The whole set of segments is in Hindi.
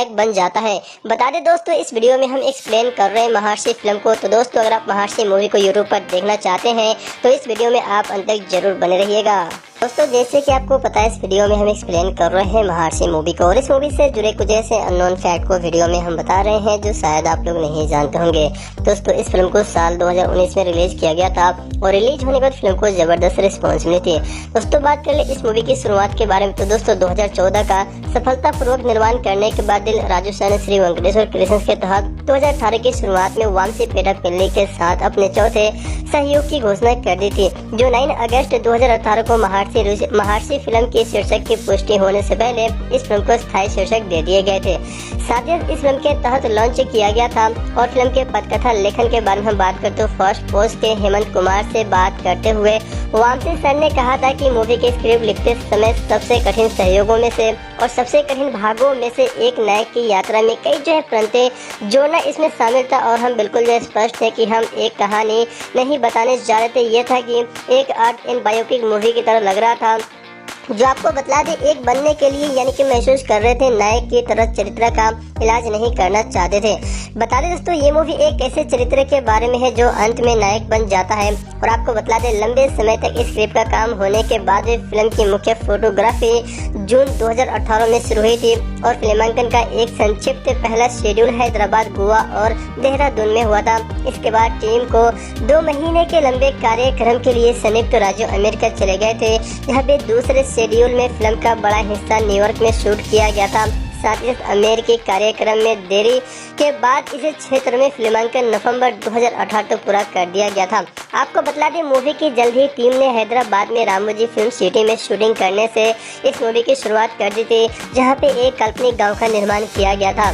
नायक बन जाता है। बता दें दोस्तों, इस वीडियो में हम एक्सप्लेन कर रहे हैं महर्षि फिल्म को। तो दोस्तों, अगर आप महर्षि मूवी को यूट्यूब पर देखना चाहते हैं तो इस वीडियो में आप अंत तक जरूर बने रहिएगा। दोस्तों, जैसे कि आपको पता है, इस वीडियो में हम एक्सप्लेन कर रहे हैं महर्षि मूवी को, और इस मूवी से जुड़े कुछ ऐसे अननोन फैक्ट को वीडियो में हम बता रहे हैं जो शायद आप लोग नहीं जानते होंगे। दोस्तों, इस फिल्म को साल 2019 में रिलीज किया गया था और रिलीज होने के बाद फिल्म को जबरदस्त रिस्पॉन्स मिली थी। दोस्तों, बात कर ले इस मूवी की शुरुआत के बारे में, तो दोस्तों 2014 का सफलतापूर्वक निर्माण करने के बाद दिल राजू सर ने श्री वेंकटेश्वर क्रिएशंस के तहत 2018 की शुरुआत में वामसी पेड्डापल्ली के साथ अपने चौथे सहयोग की घोषणा कर दी थी, जो 9 अगस्त 2018 को महर्षि फिल्म के शीर्षक की पुष्टि होने से पहले इस फिल्म को स्थायी शीर्षक दे दिए गए थे। साथ ही इस फिल्म के तहत लॉन्च किया गया था। और फिल्म के पटकथा लेखन के बारे में हम बात करते हैं, फर्स्ट पोस्ट के हेमंत कुमार से बात करते हुए वामसी सर ने कहा था कि मूवी के स्क्रिप्ट लिखते समय सबसे कठिन सहयोगों में से और सबसे कठिन भागों में से एक नायक की यात्रा में कई जो है प्रणते जोड़ना इसमें शामिल था। और हम बिल्कुल जो स्पष्ट है कि हम एक कहानी नहीं बताने जा रहे थे, ये था कि एक आर्ट एंड बायोपिक मूवी की तरह लग रहा था, जो आपको बतला दे एक बनने के लिए यानी कि महसूस कर रहे थे नायक की तरह चरित्र का इलाज नहीं करना चाहते थे। बता दें दोस्तों, ये मूवी एक ऐसे चरित्र के बारे में है जो अंत में नायक बन जाता है। और आपको बतला दे, लंबे समय तक इस स्क्रिप्ट का काम होने के बाद फिल्म की मुख्य फोटोग्राफी जून 2018 में शुरू हुई थी और फिल्मांकन का एक संक्षिप्त पहला शेड्यूल हैदराबाद, गोवा और देहरादून में हुआ था। इसके बाद टीम को 2 महीने के लंबे कार्यक्रम के लिए संयुक्त राज्य अमेरिका चले गए थे, जहाँ पे दूसरे शेड्यूल में फिल्म का बड़ा हिस्सा न्यूयॉर्क में शूट किया गया था। साथ ही अमेरिकी कार्यक्रम में देरी के बाद इसे क्षेत्र में फिल्मांकन नवंबर 2018 तक पूरा कर दिया गया था। आपको बतला दें, मूवी की जल्द ही टीम ने हैदराबाद में रामोजी फिल्म सिटी में शूटिंग करने से इस मूवी की शुरुआत कर दी थी, जहां पे एक काल्पनिक गांव का निर्माण किया गया था।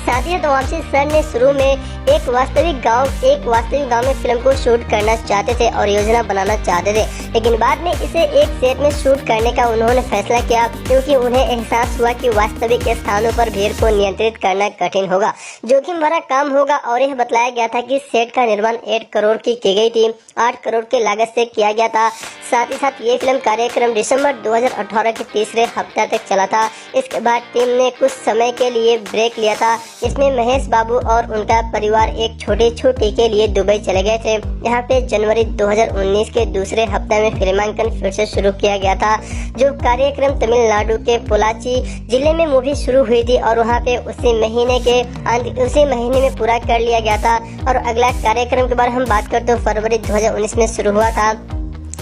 साथ ही वामसी सर ने शुरू में एक वास्तविक गांव में फिल्म को शूट करना चाहते थे और योजना बनाना चाहते थे, लेकिन बाद में इसे एक सेट में शूट करने का उन्होंने फैसला किया, क्योंकि उन्हें एहसास हुआ कि वास्तविक स्थानों पर भीड़ को नियंत्रित करना कठिन होगा, जोखिम भरा काम होगा। और यह बतलाया गया था कि सेट का निर्माण 8 करोड़ की गई थी, 8 करोड़ की लागत से किया गया था। साथ ही साथ ये फिल्म कार्यक्रम दिसंबर 2018 के तीसरे हफ्ते तक चला था। इसके बाद टीम ने कुछ समय के लिए ब्रेक लिया था। इसमें महेश बाबू और उनका परिवार एक छोटी छुट्टी के लिए दुबई चले गए थे। यहाँ पे जनवरी 2019 के दूसरे हफ्ते में फिल्मांकन फिर से शुरू किया गया था, जो कार्यक्रम तमिलनाडु के पोलाची जिले में मूवी शुरू हुई थी और वहाँ पे उसी महीने में पूरा कर लिया गया था। और अगला कार्यक्रम के बारे में हम बात करते हैं, फरवरी 2019 में शुरू हुआ था।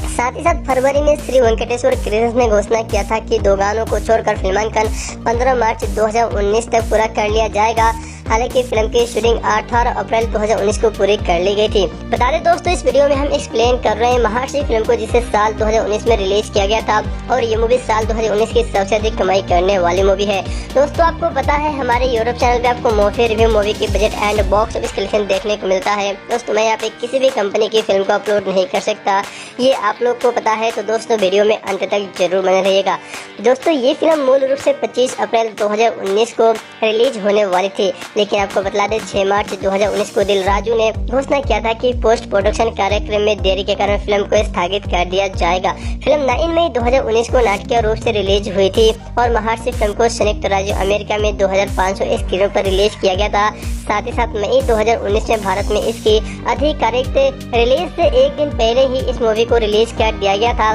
साथ ही साथ फरवरी में श्री वेंकटेश्वर क्रिएशंस ने घोषणा किया था कि 2 गानों को छोड़कर फिल्मांकन 15 मार्च 2019 तक पूरा कर लिया जाएगा। हालांकि फिल्म की शूटिंग 18 अप्रैल 2019 को पूरी कर ली गई थी। बता दें दोस्तों, इस वीडियो में हम एक्सप्लेन कर रहे हैं महर्षि फिल्म को, जिसे साल 2019 में रिलीज किया गया था और ये मूवी साल 2019 की सबसे अधिक कमाई करने वाली मूवी है। दोस्तों, आपको पता है हमारे यूट्यूब चैनल पे आपको मुफ्त रिव्यू मूवी की budget and box office collection देखने को मिलता है। दोस्तों, मैं यहाँ पे किसी भी कंपनी की फिल्म को अपलोड नहीं कर सकता, ये आप लोग को पता है। तो दोस्तों, वीडियो में अंत तक जरूर बने रहिएगा। दोस्तों, ये फिल्म मूल रूप से 25 अप्रैल 2019 को रिलीज होने वाली थी, लेकिन आपको बतला दें 6 मार्च 2019 को दिल राजू ने घोषणा किया था कि पोस्ट प्रोडक्शन कार्यक्रम में देरी के कारण फिल्म को स्थगित कर दिया जाएगा। फिल्म 9 मई 2019 को नाटकीय रूप से रिलीज हुई थी और महर्षि फिल्म को संयुक्त राज्य अमेरिका में 2500 स्क्रीनों पर रिलीज किया गया था। साथ ही साथ मई 2019 में भारत में इसकी आधिकारिक रिलीज से एक दिन पहले ही इस मूवी को रिलीज कर दिया गया था,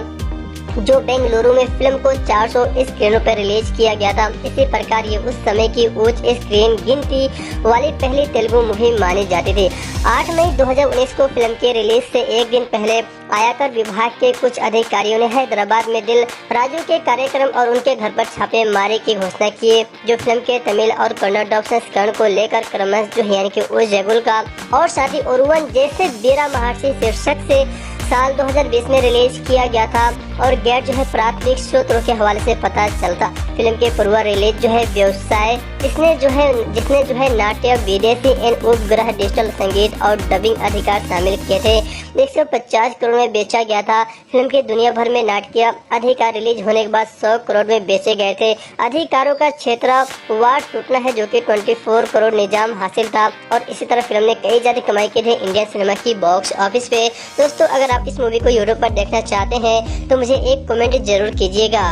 जो बेंगलुरु में फिल्म को 400 स्क्रीनों पर रिलीज किया गया था। इसी प्रकार ये उस समय की उच्च स्क्रीन गिनती वाली पहली तेलुगु मूवी मानी जाती थी। 8 मई 2019 को फिल्म के रिलीज से एक दिन पहले आयकर विभाग के कुछ अधिकारियों ने हैदराबाद में दिल राजू के कार्यक्रम और उनके घर पर छापेमारी की घोषणा की, जो फिल्म के तमिल और कन्नड़ डब संस्करण को लेकर क्रमश जो यानी कि उजगुल का और साथ ही उर्वन जैसे वीरा महर्षि शीर्षक से साल 2020 में रिलीज किया गया था। और गैर जो है प्राथमिक स्रोतों के हवाले से पता चलता, फिल्म के पूर्व रिलीज जो है व्यवसाय जिसने जो है नाट्य, विदेशी एवं उपग्रह, डिजिटल संगीत और डबिंग अधिकार शामिल किए थे, 150 करोड़ में बेचा गया था। फिल्म के दुनिया भर में नाटकीय अधिकार रिलीज होने के बाद 100 करोड़ में बेचे गए थे। अधिकारों का क्षेत्र वार टूटना है, जो कि 24 करोड़ निजाम हासिल था। और इसी तरह फिल्म ने कई ज्यादा कमाई की थी इंडियन सिनेमा की बॉक्स ऑफिस पे। दोस्तों, अगर आप इस मूवी को यूट्यूब पर देखना चाहते हैं तो मुझे एक कमेंट जरूर कीजिएगा।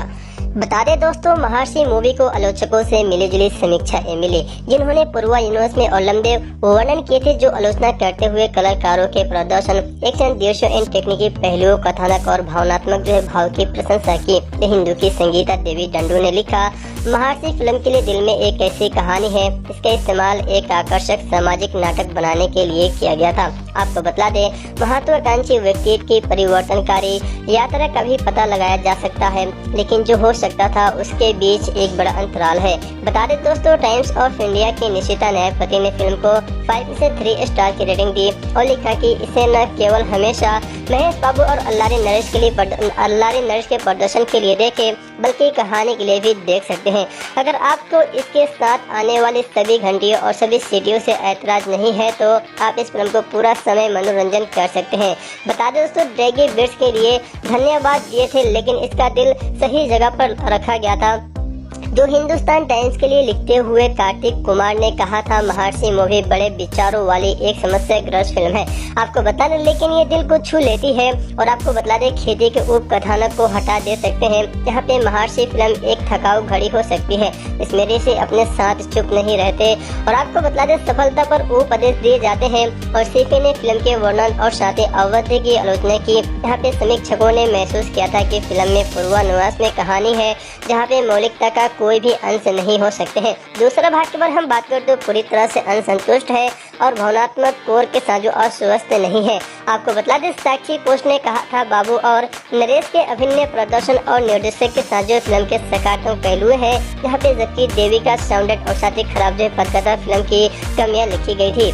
बता दें दोस्तों, महर्षि मूवी को आलोचकों से मिली जुली समीक्षाएं मिली, जिन्होंने पूर्वा यूनिवर्स में और लंबे वर्णन किए थे, जो आलोचना करते हुए कलाकारों के प्रदर्शन, एक्शन, दृश्यों एंड तकनीकी पहलुओं, कथानक और भावनात्मक भाव की प्रशंसा की। हिंदू की संगीता देवी डंडू ने लिखा, महर्षि फिल्म के लिए दिल में एक ऐसी कहानी है, इसका इस्तेमाल एक आकर्षक सामाजिक नाटक बनाने के लिए किया गया था। आपको बता दें, महत्वाकांक्षी व्यक्ति की परिवर्तनकारी यात्रा का भी पता लगाया जा सकता है, लेकिन जो हो सकता था उसके बीच एक बड़ा अंतराल है। बता दें दोस्तों, टाइम्स ऑफ इंडिया की निशिता न्यायपति ने फिल्म को 5 में से 3 स्टार की रेटिंग दी और लिखा कि इसे न केवल हमेशा महेश बाबू और अल्लारी नरेश के प्रदर्शन के लिए देखे, बल्कि कहानी के लिए भी देख सकते हैं। अगर आपको इसके साथ आने वाली सभी घंटियों और सभी सीटियों से ऐतराज नहीं है, तो आप इस फिल्म को पूरा समय मनोरंजन कर सकते हैं। बता दें दोस्तों, ड्रैगी बिट्स के लिए धन्यवाद दिए थे, लेकिन इसका दिल सही जगह पर रखा गया था। जो हिंदुस्तान टाइम्स के लिए लिखते हुए कार्तिक कुमार ने कहा था, महर्षि मूवी बड़े विचारों वाली एक समस्याग्रस्त फिल्म है। आपको बता दें, लेकिन ये दिल को छू लेती है। और आपको बता दें, खेती के उप कथानक को हटा दे सकते हैं, जहाँ पे महर्षि फिल्म एक थकाऊ घड़ी हो सकती है। इसमें ऋषि अपने साथ चुप नहीं रहते। और आपको बता दें, सफलता पर उपदेश दिए जाते हैं। और सीपी ने फिल्म के वर्णन और साथ ही अवधि की आलोचना की, जहाँ पे समीक्षकों ने महसूस किया था कि फिल्म में पूर्वानुवास में कहानी है, जहाँ पे मौलिकता का कोई भी अंश नहीं हो सकते हैं। दूसरा भाग के बारे हम बात करते तो पूरी तरह से असंतुष्ट है और भावनात्मक कोर के साथ जो अस्वस्थ नहीं है। आपको बता दें, साक्षी पोस्ट ने कहा था, बाबू और नरेश के अभिनय प्रदर्शन और निर्देशक के साथ जो फिल्म के सकारात्मक पहलू है, यहाँ पे जबकि देवी का साउंडेड और साथ ही खराब जो पटकथा फिल्म की कमियां लिखी गई थी।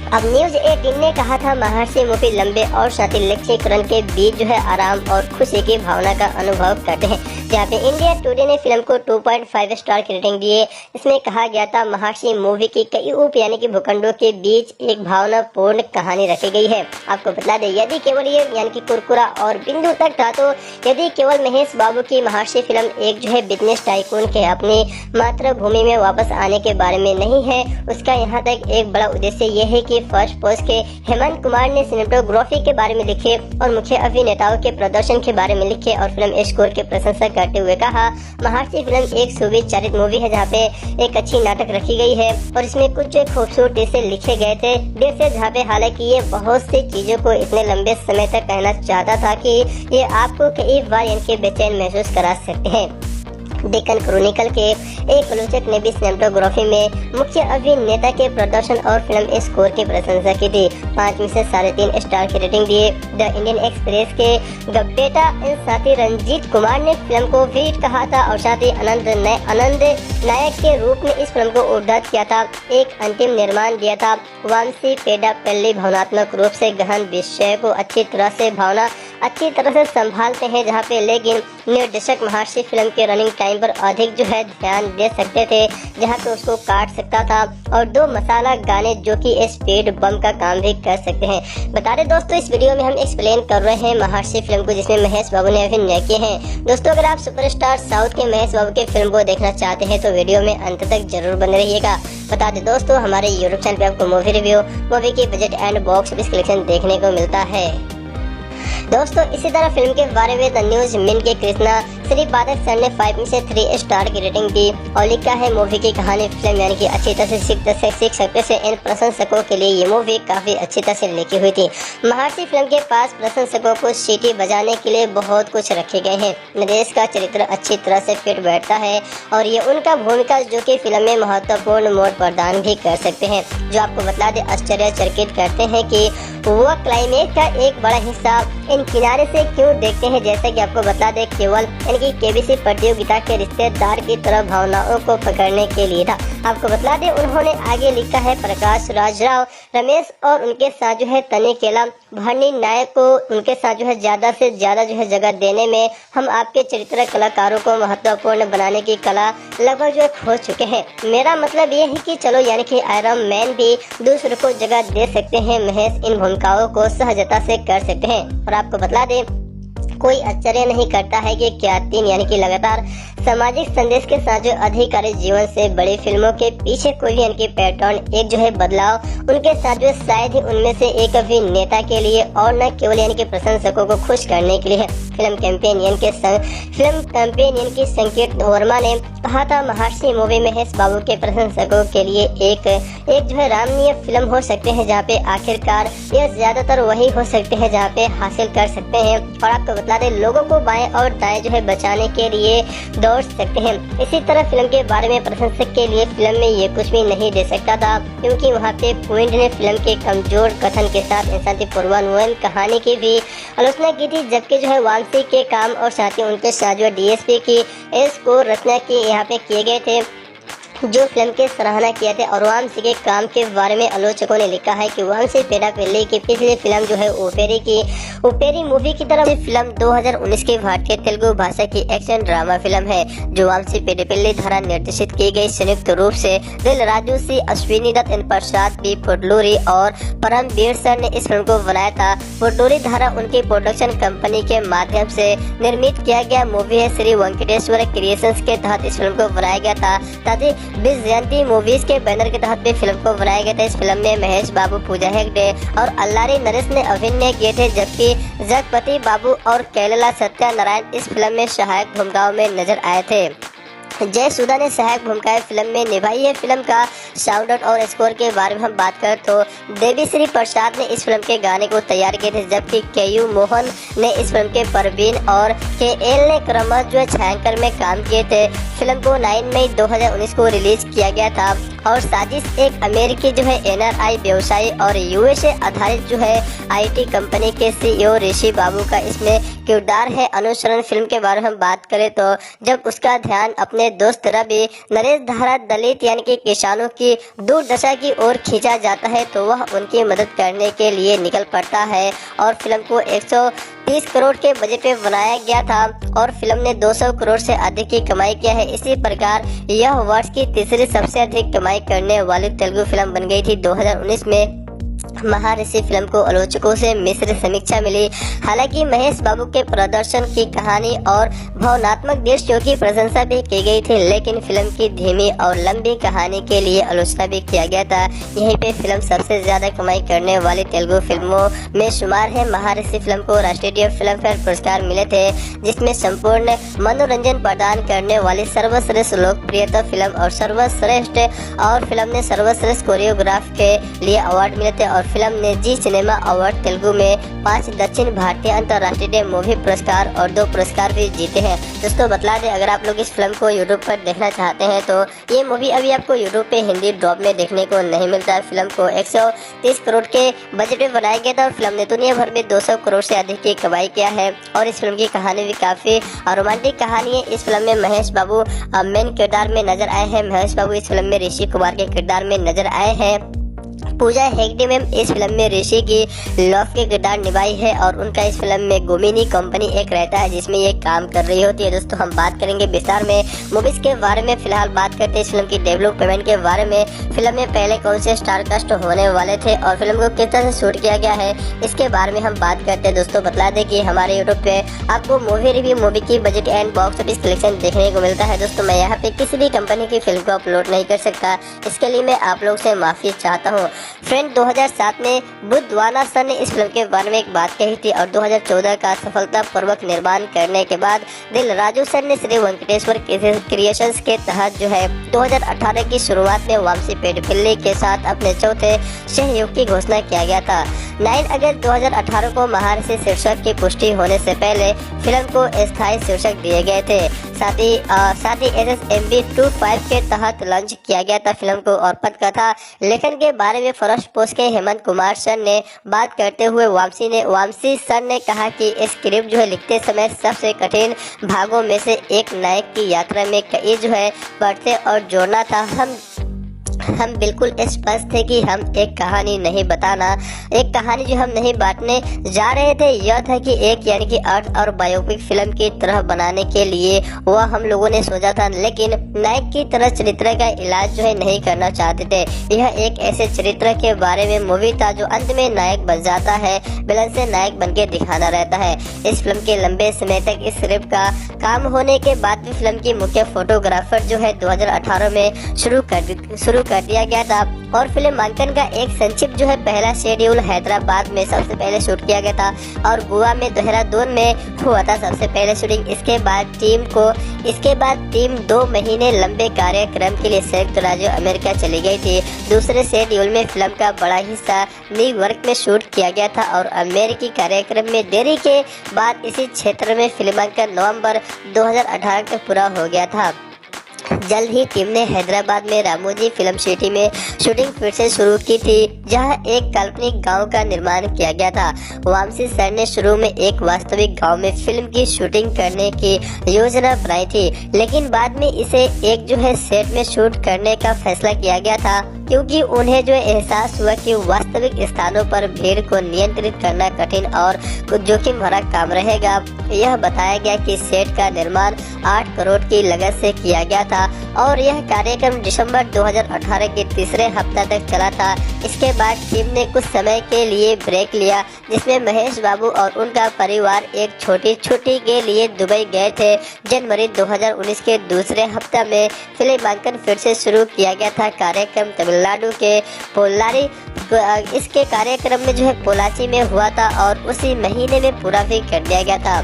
अब न्यूज 18 ने कहा था, महर्षि मूवी लंबे और साथी लक्ष्यीकरण के बीच जो है आराम और खुशी की भावना का अनुभव करते हैं। जहाँ पे इंडिया टुडे ने फिल्म को 2.5 स्टार की रेटिंग दी है। इसमें कहा गया था, महर्षि मूवी की कई उप यानी कि भूखंडों के बीच एक भावनापूर्ण कहानी रखी गई है। आपको बता दें, यदि केवल ये यानी कि कुरकुरा और बिंदु तक था, तो यदि केवल महेश बाबू की महर्षि फिल्म एक जो है बिजनेस टाइकून के अपनी मातृभूमि में वापस आने के बारे में नहीं है, उसका यहाँ तक एक बड़ा उद्देश्य ये है कि फर्स्ट पोस्ट के हेमंत कुमार ने सिनेमेटोग्राफी के बारे में लिखे और मुख्य अभिनेताओं के प्रदर्शन के बारे में लिखे और फिल्म स्कोर की प्रशंसा करते हुए कहा, महर्षि फिल्म एक सुविचारित मूवी है, जहाँ पे एक अच्छी नाटक रखी गई है और इसमें कुछ खूबसूरती से लिखे गए थे जैसे, जहाँ पे हालांकि ये बहुत सी चीजों को इतने लंबे समय तक कहना चाहता था कि ये आपको कई बार इनके बेचैन महसूस करा सकते हैं। डेक्कन क्रॉनिकल के एक आलोचक ने भी सिनेमेटोग्राफी में मुख्य अभिनेता के प्रदर्शन और फिल्म स्कोर की प्रशंसा की थी। 5 में से 3.5 स्टार की रेटिंग दिए। द इंडियन एक्सप्रेस के गब्बेटा साथी रंजीत कुमार ने फिल्म को हिट कहा था और साथ ही आनंद नायक के रूप में इस फिल्म को उद्धृत किया था। एक अंतिम निर्माण दिया था, वामसी पेडापल्ली भावनात्मक रूप से गहन विषय को अच्छी तरह से संभालते हैं, जहाँ पे लेकिन निर्देशक महर्षि फिल्म के रनिंग टाइम पर अधिक जो है ध्यान दे सकते थे, जहाँ पे उसको काट सकता था। और 2 मसाला गाने जो कि स्पीड बम का काम भी कर सकते हैं। बता दें दोस्तों, इस वीडियो में हम एक्सप्लेन कर रहे हैं महर्षि फिल्म को, जिसमें महेश बाबू ने अभिनय किए हैं। दोस्तों, अगर आप सुपरस्टार साउथ के महेश बाबू के फिल्म को देखना चाहते हैं तो वीडियो में अंत तक जरूर बने रहिएगा। बता दें दोस्तों, हमारे यूट्यूब चैनल पे आपको मूवी रिव्यू, मूवी की budget and box office collection देखने को मिलता है। दोस्तों, इसी तरह फिल्म के बारे में द न्यूज मिन के कृष्णा श्री पाठक सर ने 5 में से 3 स्टार की रेटिंग दी और लिखा है, मूवी की कहानी फिल्म यानी कि अच्छी तरह से सीख सकते से इन प्रशंसकों के लिए ये मूवी काफी अच्छी तरह से लिखी हुई थी। महर्षि फिल्म के पास प्रशंसकों को सीटी बजाने के लिए बहुत कुछ रखे गए हैं। नरेश का चरित्र अच्छी तरह से फिट बैठता है और ये उनका भूमिका जो कि फिल्म में महत्वपूर्ण मोड़ प्रदान भी कर सकते हैं, जो आपको बता दे आश्चर्यचकित करते हैं कि वो क्लाइमेक्स का एक बड़ा हिस्सा इन किनारे से क्यों देखते हैं। जैसा कि आपको बता दे, केवल कि केबीसी प्रतियोगिता के रिश्तेदार की तरह भावनाओं को पकड़ने के लिए था। आपको बता दें, उन्होंने आगे लिखा है, प्रकाश राज राव रमेश और उनके साथ जो है तनिकेला भरनी नायक को उनके साथ जो है ज्यादा से ज्यादा जो है जगह देने में हम आपके चरित्र कलाकारों को महत्वपूर्ण बनाने की कला लगभग जो खो चुके हैं। मेरा मतलब ये है कि चलो यानी कि आयरन मैन भी दूसरों को जगह दे सकते हैं, महेश इन भूमिकाओं को सहजता से कर सकते हैं। और आपको बता दें, कोई आश्चर्य नहीं करता है कि क्या 3 यानी कि लगातार सामाजिक संदेश के साथ जो आधिकारिक जीवन से बड़ी फिल्मों के पीछे कोई भी इनकी पैटर्न एक जो है बदलाव उनके साथ जो शायद ही उनमें से एक अभिनेता के लिए और न केवल इनके प्रशंसकों को खुश करने के लिए है। फिल्म कैंपेनियन की संकेत वर्मा ने कहा था, महर्षि मूवी महेश बाबू के प्रशंसकों के लिए एक जो है रामनीय फिल्म हो सकते हैं, जहाँ पे आखिरकार यह ज्यादातर वही हो सकते हैं जहाँ पे हासिल कर सकते हैं। और आपको बता दें, लोगों को बाएं और दाएं जो है बचाने के लिए दौड़ सकते हैं। इसी तरह फिल्म के बारे में प्रशंसक के लिए फिल्म में ये कुछ भी नहीं दे सकता था, क्योंकि वहाँ पे क्विंट ने फिल्म के कमजोर कथन के साथ इंसानी पूर्वानुमान कहानी की भी आलोचना की थी, जबकि जो है वामसी के काम और साथ ही उनके साथ जो डीएसपी की को रचना की यहाँ पे किए गए थे, जो फिल्म के सराहना किए थे। और वामसी के काम के बारे में आलोचकों ने लिखा है कि वामसी पेडापेल्ली की पिछली फिल्म जो है ओपेरी मूवी की तरह फिल्म 2019 की भारतीय तेलुगु भाषा की एक्शन ड्रामा फिल्म है, जो वामसी पेडापेल्ली द्वारा निर्देशित की गई। संयुक्त रूप से दिल राजू सी, अश्विनी दत्त, एन प्रसाद बी पुडलूरी और परमवीर सर ने इस फिल्म को बनाया था। पुडलूरी द्वारा उनकी प्रोडक्शन कंपनी के माध्यम से निर्मित किया गया मूवी है। श्री वेंकटेश्वर क्रिएशंस के तहत इस फिल्म को बनाया गया था, ताकि बिज जयंती मूवीज के बैनर के तहत भी फिल्म को बनाया गया था। इस फिल्म में महेश बाबू, पूजा हेगड़े और अल्लारी नरेश ने अभिनय किए थे, जबकि जगपति बाबू और कैलाश सत्यानारायण इस फिल्म में सहायक भूमिकाओं में नजर आए थे। जय सुधा ने सहायक भूमिकाएं फिल्म में निभाई है। फिल्म का साउंड और स्कोर के बारे में हम बात करें तो देवी श्री प्रसाद ने इस फिल्म के गाने को तैयार किए थे, जबकि केयू मोहन ने इस फिल्म के परवीन और KL ने क्रमशः जो है छायांकन में काम किए थे। फिल्म को 9 मई 2019 को रिलीज किया गया था। और साजिश एक अमेरिकी जो है NRI व्यवसायी और USA आधारित जो है IT कंपनी के CEO ऋषि बाबू का इसमें किरदार है। अनुसरण फिल्म के बारे में हम बात करें तो जब उसका ध्यान अपने दोस्त रवि नरेश द्वारा दलित यानी कि किसानों की दुर्दशा की ओर खींचा जाता है, तो वह उनकी मदद करने के लिए निकल पड़ता है। और फिल्म को 130 करोड़ के बजट में बनाया गया था और फिल्म ने 200 करोड़ से अधिक की कमाई किया है। इसी प्रकार यह वर्ष की तीसरी सबसे अधिक कमाई करने वाली तेलुगु फिल्म बन गई थी। 2019 में महाऋषि फिल्म को आलोचकों से मिश्र समीक्षा मिली। हालांकि महेश बाबू के प्रदर्शन की कहानी और भावनात्मक दृश्यों की प्रशंसा भी की गई थी, लेकिन फिल्म की धीमी और लंबी कहानी के लिए आलोचना भी किया गया था। यहीं पे फिल्म सबसे ज्यादा कमाई करने वाली तेलुगु फिल्मों में शुमार है। महाऋषि फिल्म को राष्ट्रीय फिल्म फेयर पुरस्कार मिले थे, जिसमें संपूर्ण मनोरंजन प्रदान करने वाली सर्वश्रेष्ठ लोकप्रियता फिल्म और फिल्म ने सर्वश्रेष्ठ कोरियोग्राफ के लिए अवार्ड मिले थे। और फिल्म ने जी सिनेमा अवार्ड तेलुगु में 5 दक्षिण भारतीय अंतर्राष्ट्रीय मूवी पुरस्कार और 2 पुरस्कार भी जीते हैं। दोस्तों बतला दें, अगर आप लोग इस फिल्म को यूट्यूब पर देखना चाहते हैं तो ये मूवी अभी आपको यूट्यूब पे हिंदी ड्रॉप में देखने को नहीं मिलता है। फिल्म को 130 करोड़ के बजट में बनाया गया था और फिल्म ने दुनिया भर में 200 करोड़ से अधिक की कमाई किया है। और इस फिल्म की कहानी भी काफी रोमांटिक कहानी है। इस फिल्म में महेश बाबू मेन किरदार में नजर आए हैं। महेश बाबू इस फिल्म में ऋषि कुमार के किरदार में नजर आए हैं। पूजा हेगड़े मैम इस फिल्म में ऋषि की लव के किरदार निभाई है और उनका इस फिल्म में गोमिनी कंपनी एक रहता है जिसमें ये काम कर रही होती है। दोस्तों हम बात करेंगे विस्तार में मूवीज के बारे में। फिलहाल बात करते हैं इस फिल्म की डेवलपमेंट के बारे में। फिल्म में पहले कौन से स्टार कास्ट होने वाले थे और फिल्म को किस तरह से शूट किया गया है, इसके बारे में हम बात करते हैं। दोस्तों बता दें कि हमारे यूट्यूब पे आपको मूवी रिव्यू, मूवी की budget and box office collection देखने को मिलता है। दोस्तों मैं यहाँ पे किसी भी कंपनी की फिल्म को अपलोड नहीं कर सकता, इसके लिए मैं आप लोग से माफी चाहता हूँ। फ्रेंड 2007 में बुद्धवाना सर ने इस फिल्म के बारे में एक बात कही थी और 2014 का सफलतापूर्वक निर्माण करने के बाद दिल राजू सर ने श्री वेंकटेश्वर क्रिएशंस के तहत जो है 2018 की शुरुआत में वामसी पेडापेल्ली के साथ अपने चौथे सहयोग की घोषणा किया गया था। 9 अगस्त 2018 को महाऋषि शीर्षक की पुष्टि होने से पहले फिल्म को स्थायी शीर्षक दिए गए थे। साथ ही SSMB 25 के तहत लॉन्च किया गया था फिल्म को। और पटकथा लेखन के बारे में फर्स्ट पोस्ट के हेमंत कुमार सर ने बात करते हुए वामसी सर ने कहा कि स्क्रिप्ट जो है लिखते समय सबसे कठिन भागों में से एक नायक की यात्रा में कई जो है पढ़ते और जोड़ना था। हम बिल्कुल स्पष्ट थे कि हम एक कहानी नहीं बताना, एक कहानी जो हम नहीं बांटने जा रहे थे यह था कि एक यानी कि अर्थ और बायोपिक फिल्म की तरह बनाने के लिए वह हम लोगों ने सोचा था, लेकिन नायक की तरह चरित्र का इलाज जो है नहीं करना चाहते थे। यह एक ऐसे चरित्र के बारे में मूवी था जो अंत में नायक बन जाता है, विलन से नायक बन के दिखाना रहता है। इस फिल्म के लंबे समय तक इस स्क्रिप्ट का काम होने के बाद भी फिल्म की मुख्य फोटोग्राफर जो है 2018 में शुरू कर दिया गया था और फिल्मांकन का एक संक्षिप्त जो है पहला शेड्यूल हैदराबाद में सबसे पहले शूट किया गया था और गोवा में देहरादून में हुआ था सबसे पहले शूटिंग। इसके बाद टीम 2 महीने लंबे कार्यक्रम के लिए संयुक्त राज्य अमेरिका चली गई थी। दूसरे शेड्यूल में फिल्म का बड़ा हिस्सा न्यूयॉर्क में शूट किया गया था और अमेरिकी कार्यक्रम में देरी के बाद इसी क्षेत्र में फिल्मांकन नवंबर 2018 तक पूरा हो गया था। जल्द ही टीम ने हैदराबाद में रामोजी फिल्म सिटी में शूटिंग फिर से शुरू की थी, जहां एक काल्पनिक गांव का निर्माण किया गया था। वामसी सर ने शुरू में एक वास्तविक गांव में फिल्म की शूटिंग करने की योजना बनाई थी, लेकिन बाद में इसे एक जो है सेट में शूट करने का फैसला किया गया था, क्योंकि उन्हें जो एहसास हुआ कि वास्तविक स्थानों पर भीड़ को नियंत्रित करना कठिन और कुछ जोखिम भरा काम रहेगा। यह बताया गया कि सेट का निर्माण 8 करोड़ की लागत से किया गया था और यह कार्यक्रम दिसंबर 2018 के तीसरे हफ्ते तक चला था। इसके बाद टीम ने कुछ समय के लिए ब्रेक लिया, जिसमें महेश बाबू और उनका परिवार एक छोटी छुट्टी के लिए दुबई गए थे। जनवरी 2019 के दूसरे हफ्ते में फिल्मांकन फिर से शुरू किया गया था। कार्यक्रम तमिलनाडु के पोल्लारी इसके कार्यक्रम में जो है पोलाची में हुआ था और उसी महीने में पूरा भी कर दिया गया था।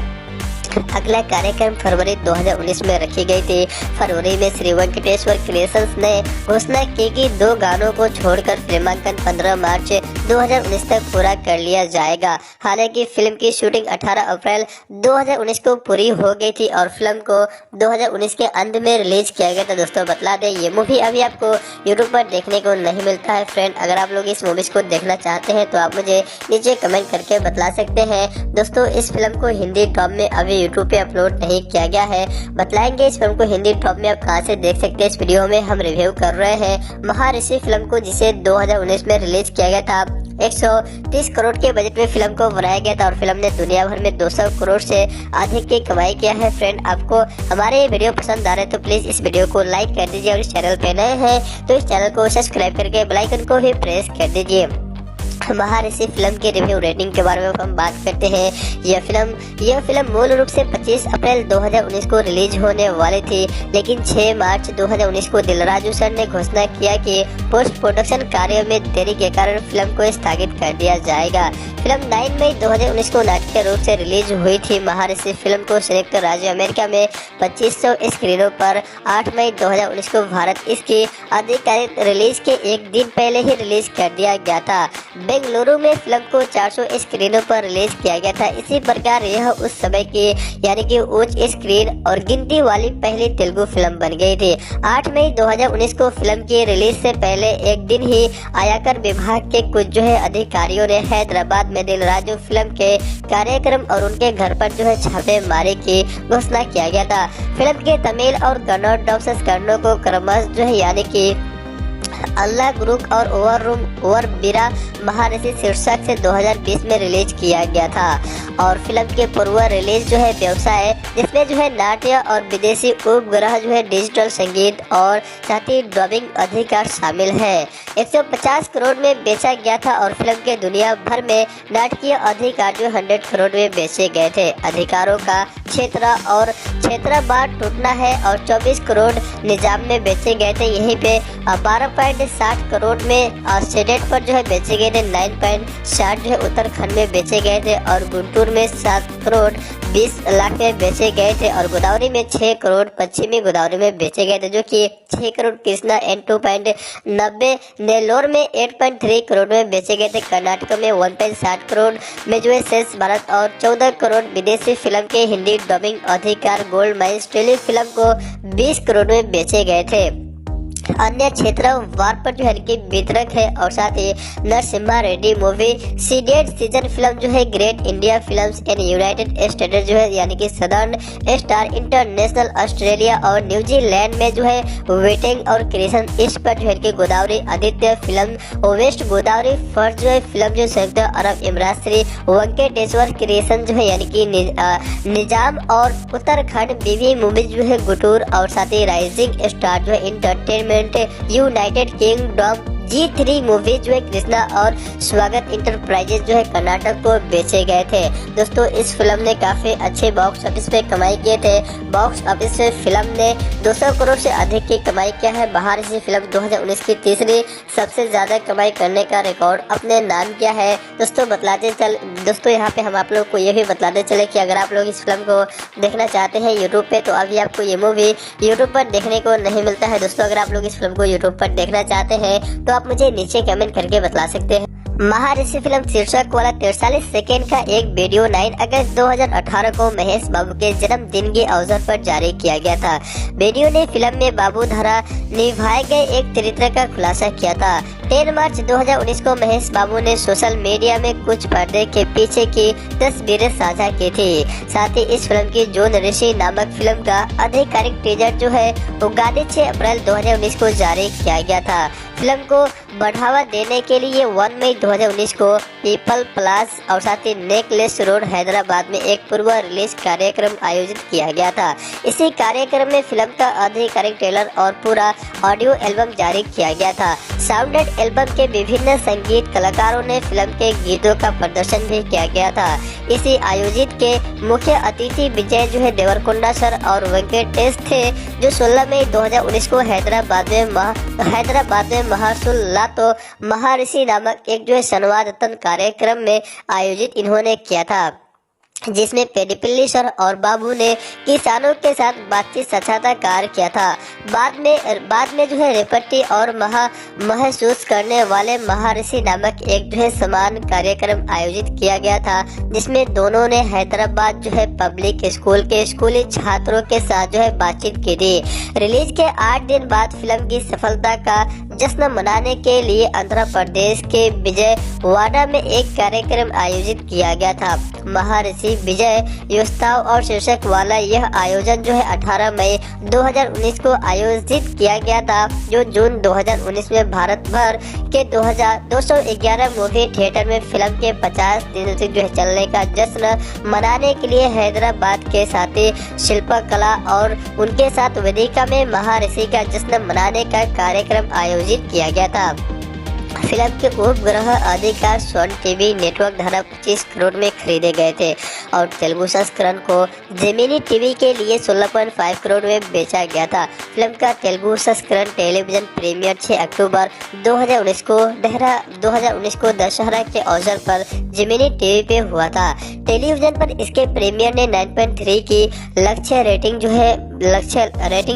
अगला कार्यक्रम फरवरी 2019 में रखी गई थी। फरवरी में श्री वेंकटेश्वर क्रिएशंस ने घोषणा की कि 2 गानों को छोड़कर फिल्मांकन 15 मार्च 2019 तक पूरा कर लिया जाएगा। हालांकि फिल्म की शूटिंग 18 अप्रैल 2019 को पूरी हो गई थी और फिल्म को 2019 के अंत में रिलीज किया गया था। दोस्तों बतला दें, ये मूवी अभी आपको यूट्यूब पर देखने को नहीं मिलता है। फ्रेंड, अगर आप लोग इस मूवीज को देखना चाहते हैं तो आप मुझे नीचे कमेंट करके बतला सकते हैं। दोस्तों, इस फिल्म को हिंदी डब में अभी यूट्यूब पे अपलोड नहीं किया गया है। बतलाएंगे इस फिल्म को हिंदी डब में आप कहां से देख सकते हैं। इस वीडियो में हम रिव्यू कर रहे हैं महाऋषि फिल्म को, जिसे 2019 में रिलीज किया गया था। 130 करोड़ के बजट में फिल्म को बनाया गया था और फिल्म ने दुनिया भर में 200 करोड़ से अधिक की कमाई किया है। फ्रेंड, आपको हमारे ये वीडियो पसंद आ रहे हैं तो प्लीज इस वीडियो को लाइक कर दीजिए और इस चैनल पे नए हैं तो इस चैनल को सब्सक्राइब करके बेल आइकन को भी प्रेस कर दीजिए। महाऋषि फिल्म के रिव्यू रेटिंग के बारे में हम बात करते हैं। यह फिल्म मूल रूप से 25 अप्रैल 2019 को रिलीज होने वाली थी, लेकिन 6 मार्च 2019 को दिलराजू सर ने घोषणा किया कि पोस्ट प्रोडक्शन कार्य में देरी के कारण फिल्म को स्थगित कर दिया जाएगा। फिल्म 9 मई 2019 को नाट्य रूप से रिलीज हुई थी। महाऋषि फिल्म को संयुक्त राज्य अमेरिका में 2500 स्क्रीनों पर 8 मई 2019 को भारत इसकी आधिकारिक रिलीज के एक दिन पहले ही रिलीज कर दिया गया था। बेंगलुरु में फिल्म को 400 स्क्रीनों पर रिलीज किया गया था। इसी प्रकार यह उस समय की यानी कि उच्च स्क्रीन और गिनती वाली पहली तेलुगु फिल्म बन गई थी। 8 मई 2019 को फिल्म की रिलीज से पहले एक दिन ही आयकर विभाग के कुछ जो है अधिकारियों ने हैदराबाद में दिलराजू फिल्म के कार्यक्रम और उनके घर पर जो है छापेमारी की घोषणा किया गया था। फिल्म के तमिल और कन्नड़ डब संस्करणों को क्रमशः जो है यानी कि अल्लाह गुरुक और ओवर बीरा महाऋषि शीर्षक से 2020 में रिलीज किया गया था और फिल्म के पूर्व रिलीज जो है व्यवसाय, जिसमें जो है नाट्य और विदेशी उपग्रह जो है डिजिटल संगीत और साथ ही डबिंग अधिकार शामिल है, 150 करोड़ में बेचा गया था और फिल्म के दुनिया भर में नाटकीय अधिकार जो 100 करोड़ में बेचे गए थे। अधिकारों का क्षेत्र बार टूटना है और 24 करोड़ निजाम में बेचे गए थे। यहीं पे 12.60 करोड़ में सेडेट पर जो है बेचे गए थे, 9.60 जो है उत्तराखंड में बेचे गए थे और गुंटूर में 7 करोड़ 20 लाख में बेचे गए थे और गोदावरी में 6 करोड़ पश्चिमी गोदावरी में बेचे गए थे, जो कि 6 करोड़ कृष्णा एंड 2.90 नेल्लोर में 8.3 करोड़ में बेचे गए थे। कर्नाटक में 1.60 करोड़ में जो है शेष भारत और 14 करोड़ विदेशी फिल्म के हिंदी डबिंग अधिकार गोल्ड माइंस टेली फिल्म को 20 करोड़ में बेचे गए थे। अन्य क्षेत्रों वार पर जो है कि वितरक है। और साथ ही Narasimha Reddy movie ceded season film जो है great India films in United States जो है यानी कि सदर्न स्टार इंटरनेशनल ऑस्ट्रेलिया और न्यूजीलैंड में जो है वेटिंग और क्रिएशन इस पर जो है कि Godavari Aditya film west Godavari first जो है फिल्म जो संयुक्त अरब अमीरात श्री वेंकटेश्वर क्रिएशन जो है यानी कि निजाम और उत्तराखंड बीवी मूवीज जो है गुटूर और साथ ही राइजिंग स्टार जो है entertainment United kingdom G3 movies जो है कृष्णा और स्वागत इंटरप्राइजेज जो है कर्नाटक को बेचे गए थे। दोस्तों इस फिल्म ने काफी अच्छे बॉक्स ऑफिस पे कमाई किए थे। बॉक्स ऑफिस पे फिल्म ने 200 करोड़ से अधिक की कमाई किया है। बाहर इसी फिल्म 2019 की तीसरी सबसे ज्यादा कमाई करने का रिकॉर्ड अपने नाम किया है। दोस्तों यहाँ पे हम आप लोग को ये भी बताते चले कि अगर आप लोग इस फिल्म को देखना चाहते हैं यूट्यूब पे तो अभी आपको ये मूवी यूट्यूब पर देखने को नहीं मिलता है। दोस्तों अगर आप लोग इस फिल्म को यूट्यूब पर देखना चाहते हैं तो आप मुझे नीचे कमेंट करके बता सकते हैं। महाऋषि फिल्म शीर्षक वाला 43 सेकेंड का एक वीडियो 9 अगस्त 2018 को महेश बाबू के जन्मदिन के अवसर पर जारी किया गया था। वीडियो ने फिल्म में बाबू द्वारा निभाए गए एक चरित्र का खुलासा किया था। 10 मार्च 2019 को महेश बाबू ने सोशल मीडिया में कुछ पर्दे के पीछे की तस्वीरें साझा की थी। साथ ही इस फिल्म की जून ऋषि नामक फिल्म का आधिकारिक टीजर जो है उगादी 6 अप्रैल 2019 को जारी किया गया था। फिल्म को बढ़ावा देने के लिए 1 मई 2019 को पीपल प्लास और साथ ही नेकलेस रोड हैदराबाद में एक पूर्व रिलीज कार्यक्रम आयोजित किया गया था। इसी कार्यक्रम में फिल्म का आधिकारिक ट्रेलर और पूरा ऑडियो एल्बम जारी किया गया था। साउंडेड एल्बम के विभिन्न संगीत कलाकारों ने फिल्म के गीतों का प्रदर्शन भी किया गया था। इसी आयोजित के मुख्य अतिथि विजय जो है देवरकोंडा सर और वेंकटेश थे, जो 16 मई 2019 को हैदराबाद में महासुल्लातो महाऋषि नामक एक जो है संवादतन कार्यक्रम में आयोजित इन्होंने किया था, जिसमें पेडिपल्ली सर और बाबू ने किसानों के साथ बातचीत साक्षात्कार किया था। बाद में जो है रेपट्टी और महसूस करने वाले महाऋषि नामक एक जो है समान कार्यक्रम आयोजित किया गया था, जिसमें दोनों ने हैदराबाद जो है पब्लिक स्कूल के स्कूली छात्रों के साथ जो है बातचीत की थी। रिलीज के 8 दिन बाद फिल्म की सफलता का जश्न मनाने के लिए आंध्र प्रदेश के विजयवाड़ा में एक कार्यक्रम आयोजित किया गया था। महाऋषि विजय योत्सव और शीर्षक वाला यह आयोजन जो है 18 मई 2019 को आयोजित किया गया था, जो जून 2019 में भारत भर के 211 मूवी थिएटर में फिल्म के 50 दिन से जो है चलने का जश्न मनाने के लिए हैदराबाद के साथी शिल्पकला और उनके साथ वेदिका में महाऋषि का जश्न मनाने का कार्यक्रम आयोजित किया गया था। फिल्म के उपग्रह अधिकार सोनी टीवी नेटवर्क द्वारा 25 करोड़ में खरीदे गए थे और तेलुगु संस्करण को जेमिनी टीवी के लिए 16.5 करोड़ में बेचा गया था। फिल्म का तेलुगु संस्करण टेलीविजन प्रीमियर 6 अक्टूबर 2019 को दशहरा के अवसर पर जेमिनी टीवी पे हुआ था। टेलीविजन पर इसके प्रीमियर ने 9.3 की लक्ष्य रेटिंग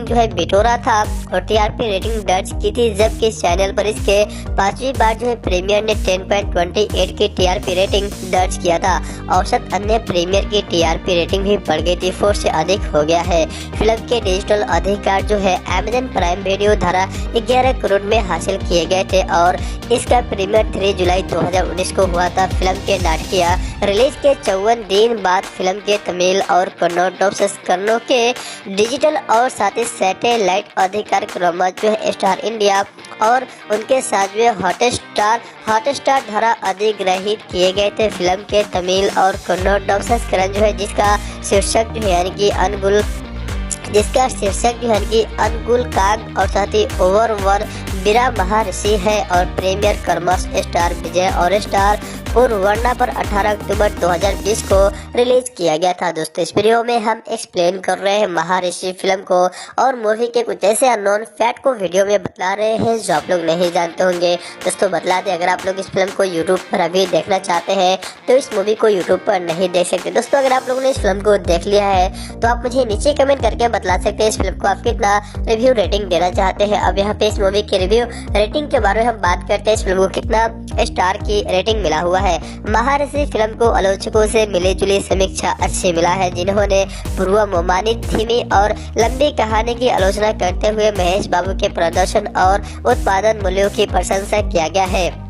जो है बिटोरा था और टीआरपी रेटिंग दर्ज की थी, जबकि इस चैनल पर इसके 5वीं बार जो है प्रीमियर ने 10.28 की टीआरपी रेटिंग दर्ज किया था। औसत अन्य प्रीमियर की टीआरपी रेटिंग भी बढ़ गई थी, 4 से अधिक हो गया है। फिल्म के डिजिटल अधिकार जो है अमेजन प्राइम वीडियो द्वारा 11 करोड़ में हासिल किए गए थे और इसका प्रीमियर 3 जुलाई 2019 को हुआ था। फिल्म के नाटकीय रिलीज के 54 दिन बाद फिल्म के तमिल और कन्नड़ संस्करणों के डिजिटल और साथ ही सैटेलाइट अधिकार क्रमश जो है स्टार इंडिया और उनके साथ जो हॉटस्टार द्वारा अधिग्रहित किए गए थे। फिल्म के तमिल और कन्नड़ संस्करण जो है जिसका शीर्षक जो है यानी कि अनगुल काग और साथ ही ओवरवर बीरा महाऋषि है और प्रीमियर क्रमश स्टार विजय और स्टार पूर्ववर्णा पर 18 अक्टूबर 2020 को रिलीज किया गया था। दोस्तों इस वीडियो में हम एक्सप्लेन कर रहे हैं महाऋषि फिल्म को और मूवी के कुछ ऐसे अननोन फैक्ट को वीडियो में बता रहे हैं जो आप लोग नहीं जानते होंगे। दोस्तों बतला दें, अगर आप लोग इस फिल्म को यूट्यूब पर अभी देखना चाहते हैं तो इस मूवी को यूट्यूब पर नहीं देख सकते। दोस्तों अगर आप लोगों ने इस फिल्म को देख लिया है तो आप मुझे नीचे कमेंट करके बता सकते हैं इस फिल्म को आप कितना रिव्यू रेटिंग देना चाहते हैं। अब यहाँ पे इस मूवी की रिव्यू रेटिंग के बारे में हम बात करते हैं। इस फिल्म को कितना स्टार की रेटिंग मिला हुआ हुआ है। महाऋषि फिल्म को आलोचकों से मिली जुली समीक्षा अच्छी मिला है, जिन्होंने पूर्वानुमानित धीमी और लंबी कहानी की आलोचना करते हुए महेश बाबू के प्रदर्शन और उत्पादन मूल्यों की प्रशंसा किया गया है।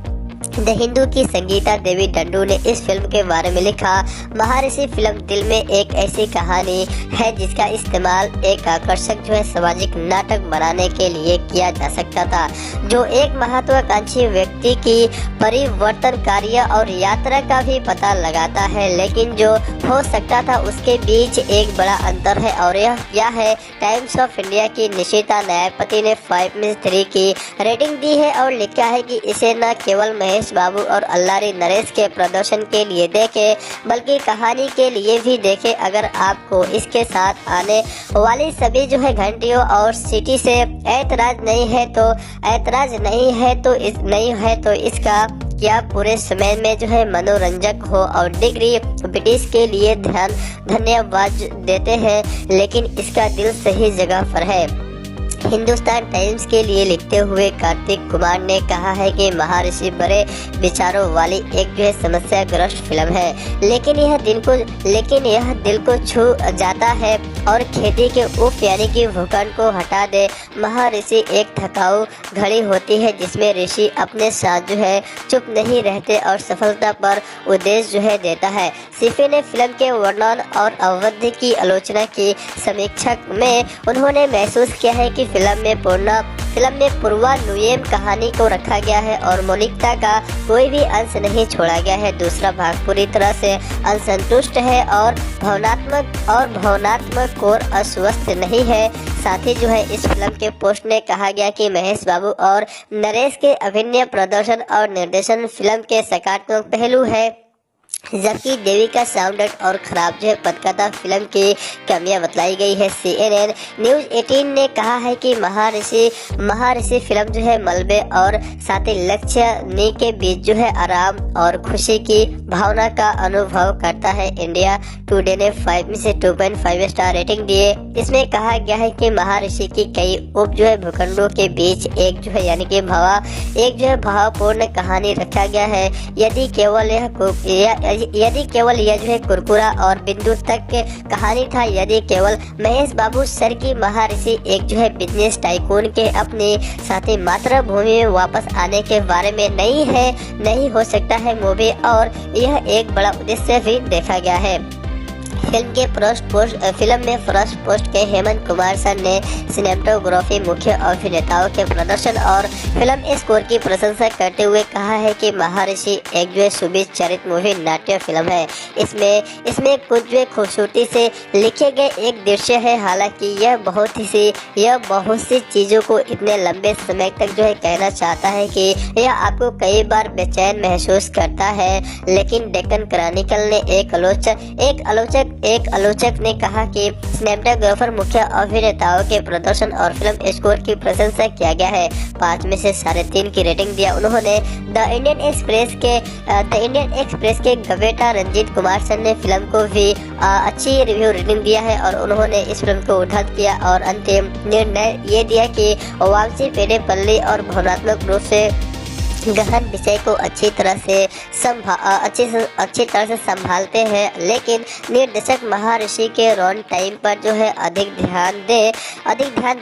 द हिंदू की संगीता देवी डंडू ने इस फिल्म के बारे में लिखा, महाऋषि फिल्म दिल में एक ऐसी कहानी है जिसका इस्तेमाल एक आकर्षक सामाजिक नाटक बनाने के लिए किया जा सकता था, जो एक महत्वाकांक्षी व्यक्ति की परिवर्तन कार्य और यात्रा का भी पता लगाता है, लेकिन जो हो सकता था उसके बीच एक बड़ा अंतर है और यह है। टाइम्स ऑफ इंडिया की निशिता न्यायपति ने 5/3 की रेटिंग दी है और लिखा है कि इसे न केवल महेश बाबू और अल्लारी नरेश के प्रदर्शन के लिए देखे, बल्कि कहानी के लिए भी देखे। अगर आपको इसके साथ आने वाली सभी घंटियों और सिटी से ऐतराज नहीं है तो इसका क्या पूरे समय में मनोरंजक हो और डिग्री ब्रिटिश के लिए धन्यवाद देते हैं, लेकिन इसका दिल सही जगह पर है। हिंदुस्तान टाइम्स के लिए लिखते हुए कार्तिक कुमार ने कहा है कि महाऋषि बड़े विचारों वाली एक समस्याग्रस्त फिल्म है, लेकिन यह दिल को छू जाता है और खेती के उफ यानी कि भूखंड को हटा दे। महाऋषि एक थकाऊ घड़ी होती है जिसमें ऋषि अपने साथ चुप नहीं रहते और सफलता पर उद्देश्य देता है। सिफी ने फिल्म के वर्णन और अवधि की आलोचना की। समीक्षा में उन्होंने महसूस किया है कि फिल्म में पूर्वानुमान कहानी को रखा गया है और मौलिकता का कोई भी अंश नहीं छोड़ा गया है। दूसरा भाग पूरी तरह से असंतुष्ट है और भावनात्मक और अस्वस्थ नहीं है। साथ ही इस फिल्म के पोस्ट में कहा गया कि महेश बाबू और नरेश के अभिनय प्रदर्शन और निर्देशन फिल्म के सकारात्मक पहलू है, जबकि देवी का साउंड और खराब पटकथा फिल्म की कमियां बतलाई गई है। CNN न्यूज़ 18 ने कहा है कि महाऋषि फिल्म मलबे और साथी लक्ष्य के बीच आराम और खुशी की भावना का अनुभव करता है। इंडिया टुडे ने 5 में से 2.5 स्टार रेटिंग दिए। इसमें कहा गया है कि महाऋषि की कई उप भूखंडों के बीच एक यानी कि भावपूर्ण कहानी रखा गया है। यदि केवल यह कुरकुरा और बिंदु तक कहानी था, यदि केवल महेश बाबू सर की महाऋषि एक बिजनेस टाइकून के अपने साथी मातृभूमि में वापस आने के बारे में नहीं हो सकता है मूवी, और यह एक बड़ा उद्देश्य भी देखा गया है। फिल्म में फर्स्ट पोस्ट के हेमंत कुमार सर ने सिनेमेटोग्राफी, मुख्य अभिनेताओं के प्रदर्शन और फिल्म स्कोर की प्रशंसा करते हुए कहा है कि महाऋषि एक सुबीर चरित मूवी नाट्य फिल्म है। इसमें कुछ खूबसूरती से लिखे गए एक दृश्य है। हालांकि यह बहुत सी चीजों को इतने लंबे समय तक कहना चाहता है कि यह आपको कई बार बेचैन महसूस करता है। लेकिन डेक्कन क्रॉनिकल ने एक आलोचक ने कहा कि सिनेमेटोग्राफर, मुख्य अभिनेताओं के प्रदर्शन और फिल्म स्कोर की प्रशंसा किया गया है। 5 में से 3.5 की रेटिंग दिया। उन्होंने द इंडियन एक्सप्रेस के गवेटा रंजीत कुमार सर ने फिल्म को भी अच्छी रिव्यू रेटिंग दिया है और उन्होंने इस फिल्म को उद्धृत किया और अंतिम निर्णय ये दिया कि वामसी पेडेपल्ली और भावनात्मक रूप से गहन विषय को अच्छी तरह से संभालते हैं, लेकिन निर्देशक महाऋषि के रन टाइम पर अधिक ध्यान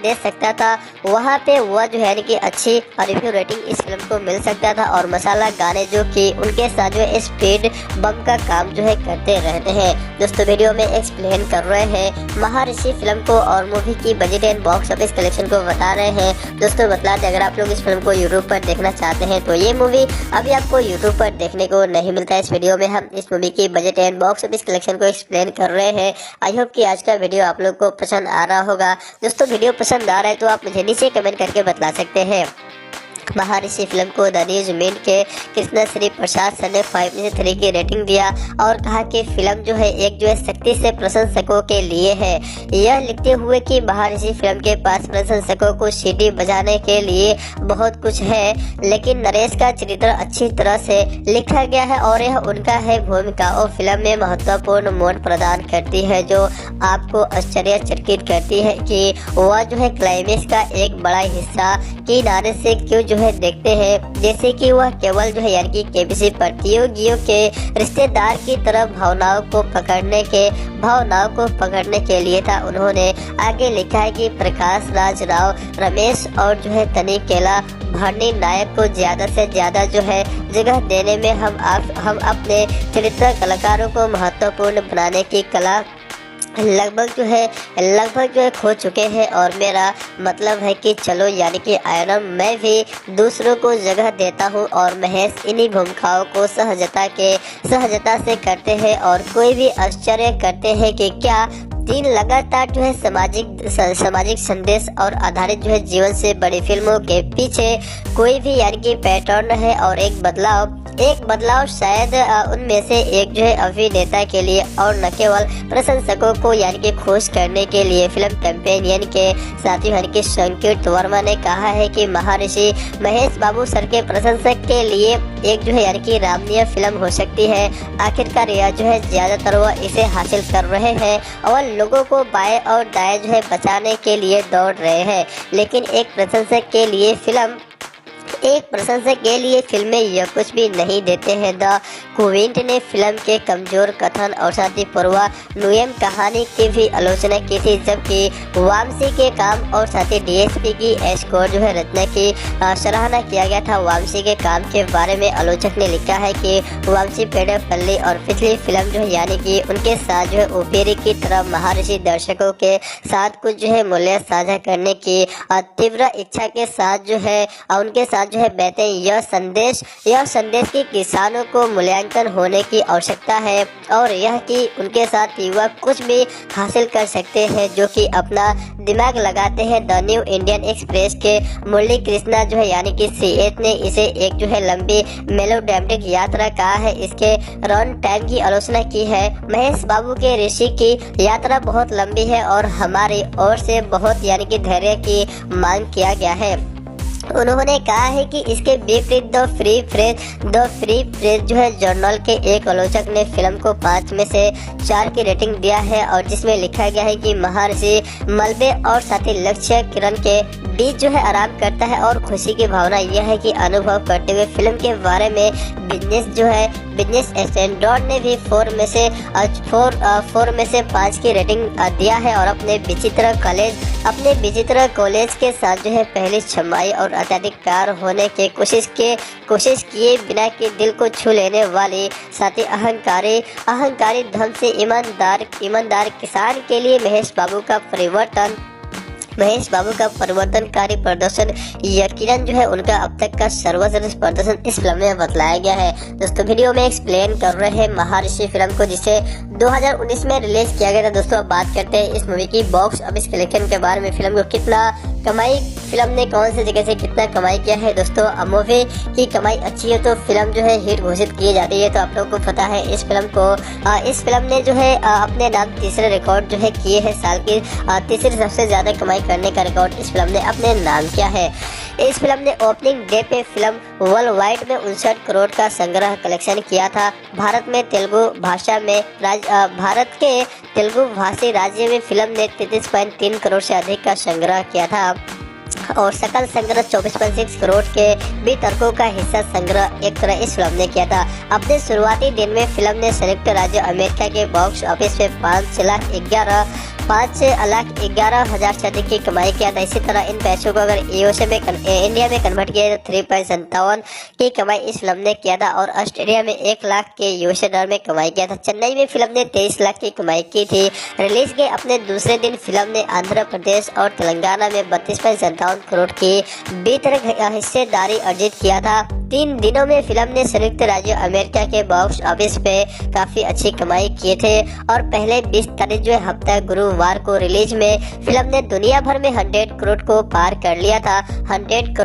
दे सकता था। वहाँ पे वह यानी कि अच्छी रिव्यू रेटिंग इस फिल्म को मिल सकता था और मसाला गाने जो कि उनके साथ स्पीड बम का काम करते रहते हैं। दोस्तों वीडियो में एक्सप्लेन कर रहे हैं महाऋषि फिल्म को और मूवी की budget and box office collection को बता रहे हैं। दोस्तों बता दें, अगर आप लोग इस फिल्म को यूट्यूब पर देखना चाहते हैं तो ये मूवी अभी आपको यूट्यूब पर देखने को नहीं मिलता है। इस वीडियो में हम इस मूवी की budget and box office collection को एक्सप्लेन कर रहे हैं। आई होप कि आज का वीडियो आप लोग को पसंद आ रहा होगा। दोस्तों वीडियो पसंद आ रहा है तो आप मुझे नीचे कमेंट करके बता सकते हैं। महाऋषि फिल्म को द न्यूज़ मिनट के कृष्णा श्री प्रसाद सर ने 5 में से 3 की रेटिंग दिया और कहा कि फिल्म एक शक्ति से प्रशंसकों के लिए है। यह लिखते हुए कि महाऋषि फिल्म के पास प्रशंसकों को सीटी बजाने के लिए बहुत कुछ है, लेकिन नरेश का चरित्र अच्छी तरह से लिखा गया है और यह उनका भूमिका और फिल्म में महत्वपूर्ण मोड़ प्रदान करती है जो आपको आश्चर्यचकित करती है कि वह क्लाइमेक्स का एक बड़ा हिस्सा किनारे से क्यों है देखते हैं, जैसे कि वह केवल जो है यानी कि केबीसी प्रतियोगियों के रिश्तेदार की तरह भावनाओं को पकड़ने के लिए था। उन्होंने आगे लिखा है कि प्रकाश राज राव, रमेश और जो है तनिकेला भरनी नायक को ज्यादा से ज्यादा जो है जगह देने में हम अपने चरित्र कलाकारों को महत्वपूर्ण बनाने की कला लगभग जो है खो चुके हैं। और मेरा मतलब है कि चलो यानी कि आयरन मैं भी दूसरों को जगह देता हूं और महेश इन्हीं भूमिकाओं को सहजता से करते हैं। और कोई भी आश्चर्य करते हैं कि क्या 3 लगातार जो है सामाजिक संदेश और आधारित जो है जीवन से बड़ी फिल्मों के पीछे कोई भी यानी कि पैटर्न है और एक बदलाव शायद उनमें से एक जो है अभिनेता के लिए और न केवल प्रशंसकों को यानी कि खुश करने के लिए। फिल्म कैंपेनियन के साथी यानी कि संकीर्त वर्मा ने कहा है कि महर्षि महेश बाबू सर के प्रशंसक के लिए एक जो है यानी कि रामनीय फिल्म हो सकती है। आखिरकार यह जो है ज्यादातर वह इसे हासिल कर रहे हैं और लोगों को बाएं और दाएं जो है बचाने के लिए दौड़ रहे हैं। लेकिन एक प्रशंसक के लिए फिल्में यह कुछ भी नहीं देते हैं। द क्विंट ने फिल्म के कमजोर कथन और साथ ही पूर्वानुमान कहानी की भी आलोचना की थी, जबकि वामसी के काम और साथ ही डीएसपी की स्कोर जो है रचना की सराहना किया गया था। वामसी के काम के बारे में आलोचक ने लिखा है कि वामसी पेड़पल्ली और पिछली फिल्म जो है यानी कि उनके साथ जो है उपेरी की तरह महर्षि दर्शकों के साथ कुछ जो है मूल्य साझा करने की तीव्र इच्छा के साथ जो है उनके साथ जो है बहते यह संदेश कि किसानों को मूल्यांकन होने की आवश्यकता है और यह कि उनके साथ युवा कुछ भी हासिल कर सकते हैं जो कि अपना दिमाग लगाते हैं। द न्यू इंडियन एक्सप्रेस के मुरली कृष्णा जो है यानी कि सीएच ने इसे एक जो है लंबी मेलोड्रामेटिक यात्रा कहा है। इसके रन टाइम की आलोचना की है। महेश बाबू के ऋषि की यात्रा बहुत लंबी है और हमारी ओर से बहुत यानी कि धैर्य की मांग किया गया है। उन्होंने कहा है कि इसके विपरीत द फ्री प्रेस जो है जर्नल के एक आलोचक ने फिल्म को 5 में से 4 की रेटिंग दिया है और जिसमें लिखा गया है कि महर्षि मलबे और साथी लक्ष्य किरण के बीच जो है आराम करता है और खुशी की भावना यह है कि अनुभव करते हुए फिल्म के बारे में बिजनेस स्टैंडर्ड ने भी 4 में से 5 की रेटिंग दिया है और अपने विचित्र कॉलेज के साथ जो है पहली छमाई और अत्यधिक कार होने की कोशिश किए बिना के दिल को छू लेने वाली साथ ही अहंकारी ढंग से ईमानदार किसान के लिए महेश बाबू का परिवर्तनकारी प्रदर्शन यकीनन जो है उनका अब तक का सर्वश्रेष्ठ प्रदर्शन इस फिल्म में बतलाया गया है। दोस्तों वीडियो में एक्सप्लेन कर रहे हैं महर्षि फिल्म को जिसे 2019 में रिलीज किया गया था। दोस्तों अब बात करते हैं इस मूवी की बॉक्स ऑफिस कलेक्शन के बारे में। फिल्म को कितना कमाई, फिल्म ने कौन सी जगह से कितना कमाई किया है। दोस्तों मूवी की कमाई अच्छी है तो फिल्म जो है हिट घोषित की जाती है। तो आप लोगों को पता है इस फिल्म ने जो है अपने नाम तीसरे रिकॉर्ड जो है किए हैं। साल की तीसरी सबसे ज्यादा कमाई करने का रिकॉर्ड इस फिल्म ने अपने नाम किया है। इस फिल्म ने ओपनिंग डे पे फिल्म वर्ल्ड वाइड में 59 करोड़ का संग्रह कलेक्शन किया था। भारत के तेलुगु भाषी राज्य में फिल्म ने 33.3 करोड़ से अधिक का संग्रह किया था और सकल संग्रह 24.6 करोड़ के वितरकों का हिस्सा संग्रह एक तरह इस फिल्म ने किया था। अपने शुरुआती दिन में फिल्म ने संयुक्त राज्य अमेरिका के बॉक्स ऑफिस पे 5,11,000 से अधिक की कमाई किया था। इसी तरह इन पैसों को अगर इंडिया में कन्वर्ट किया तो 3.57 की कमाई इस फिल्म ने किया था और ऑस्ट्रेलिया में 1 लाख के यूएसए डॉलर में कमाई किया था। चेन्नई में फिल्म ने 23 लाख की कमाई की थी। रिलीज के अपने दूसरे दिन फिल्म ने आंध्र प्रदेश और तेलंगाना में 32.57 करोड़ की वितरक हिस्सेदारी अर्जित किया था। 3 दिनों में फिल्म ने संयुक्त राज्य अमेरिका के बॉक्स ऑफिस पे काफी अच्छी कमाई किए थे और पहले 20 तारीख जो है हफ्ता गुरुवार को रिलीज में फिल्म ने दुनिया भर में 100 करोड़ को पार कर लिया था। 100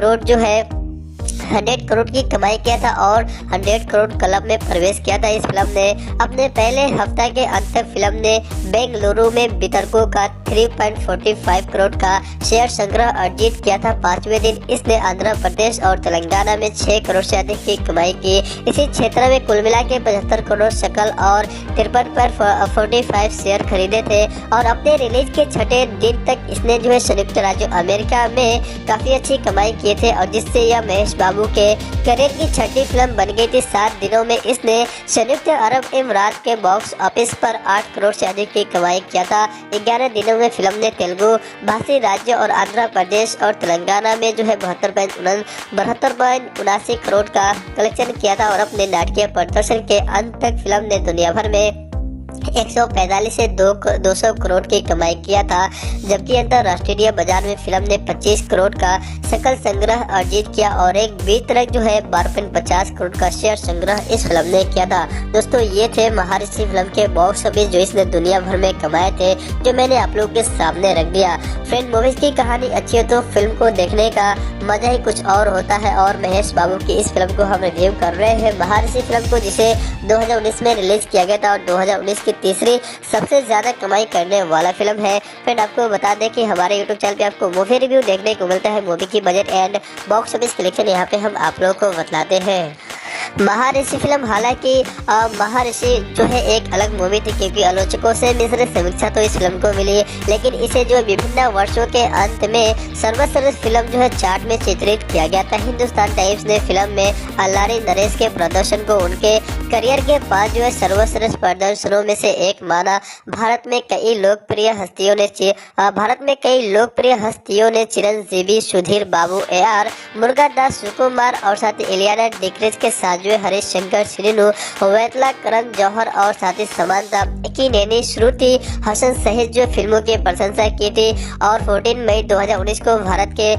100 करोड़ की कमाई किया था और 100 करोड़ क्लब में प्रवेश किया था। इस फिल्म ने अपने पहले हफ्ते के अंत तक फिल्म ने बेंगलुरु में वितरकों का 3.45 करोड़ का शेयर संग्रह अर्जित किया था। 5वें दिन इसने आंध्र प्रदेश और तेलंगाना में 6 करोड़ से अधिक की कमाई की। इसी क्षेत्र में कुल मिला के 75 करोड़ शकल और 53.45 शेयर खरीदे थे और अपने रिलीज के छठे दिन तक इसने जो है संयुक्त राज्य अमेरिका में काफी अच्छी कमाई किए थे और जिससे यह महेश बाबू के करियर की छठी फिल्म बन गई थी। 7 दिनों में इसने संयुक्त अरब अमीरात के बॉक्स ऑफिस पर 8 करोड़ से अधिक की कमाई किया था। 11 दिनों में फिल्म ने तेलुगु भाषी राज्य और आंध्र प्रदेश और तेलंगाना में जो है 72.79 करोड़ का कलेक्शन किया था और अपने नाटकीय प्रदर्शन के अंत तक फिल्म ने दुनिया भर में 145 से 200 करोड़ की कमाई किया था, जबकि अंतरराष्ट्रीय बाजार में फिल्म ने 25 करोड़ का सकल संग्रह अर्जित किया और एक वितरक जो है 12.50 करोड़ का शेयर संग्रह इस फिल्म ने किया था। दोस्तों ये थे महर्षि फिल्म के बॉक्स ऑफिस जो इसने दुनिया भर में कमाए थे, जो मैंने आप लोगों के सामने रख दिया। फ्रेंड, मूवीज की कहानी अच्छी हो तो फिल्म को देखने का मजा ही कुछ और होता है और महेश बाबू की इस फिल्म को हम रिव्यू कर रहे हैं। महर्षि फिल्म को जिसे 2019 में रिलीज किया गया था और 2019 की तीसरी सबसे ज्यादा कमाई करने वाला फिल्म है। फ्रेंड, आपको बता दें कि हमारे यूट्यूब चैनल पे आपको मूवी रिव्यू देखने को मिलता है। मूवी की budget and box office collection यहाँ पे हम आप लोगों को बतलाते हैं। महर्षि फिल्म, हालांकि महर्षि जो है एक अलग मूवी थी क्योंकि आलोचकों से मिश्रित समीक्षा तो इस फिल्म को मिली, लेकिन इसे जो विभिन्न वर्षों के अंत में सर्वश्रेष्ठ फिल्म जो है चार्ट में चित्रित किया गया था। हिंदुस्तान टाइम्स ने फिल्म में अल्लारी नरेश के प्रदर्शन को उनके करियर के 5 जो है सर्वश्रेष्ठ प्रदर्शनों में से एक माना। भारत में कई लोकप्रिय हस्तियों ने चिरंजीवी, सुधीर बाबू, AR मुरुगदास, सुकुमार और साथ ही इलियाना डिक्रूज के साथ जो हरीश शंकर, श्रीनु वैतला, करण जौहर और साथ ही समांता अक्किनेनी, श्रुति हसन सहित जो फिल्मों की प्रशंसा की थी। और 14 मई 2019 को भारत के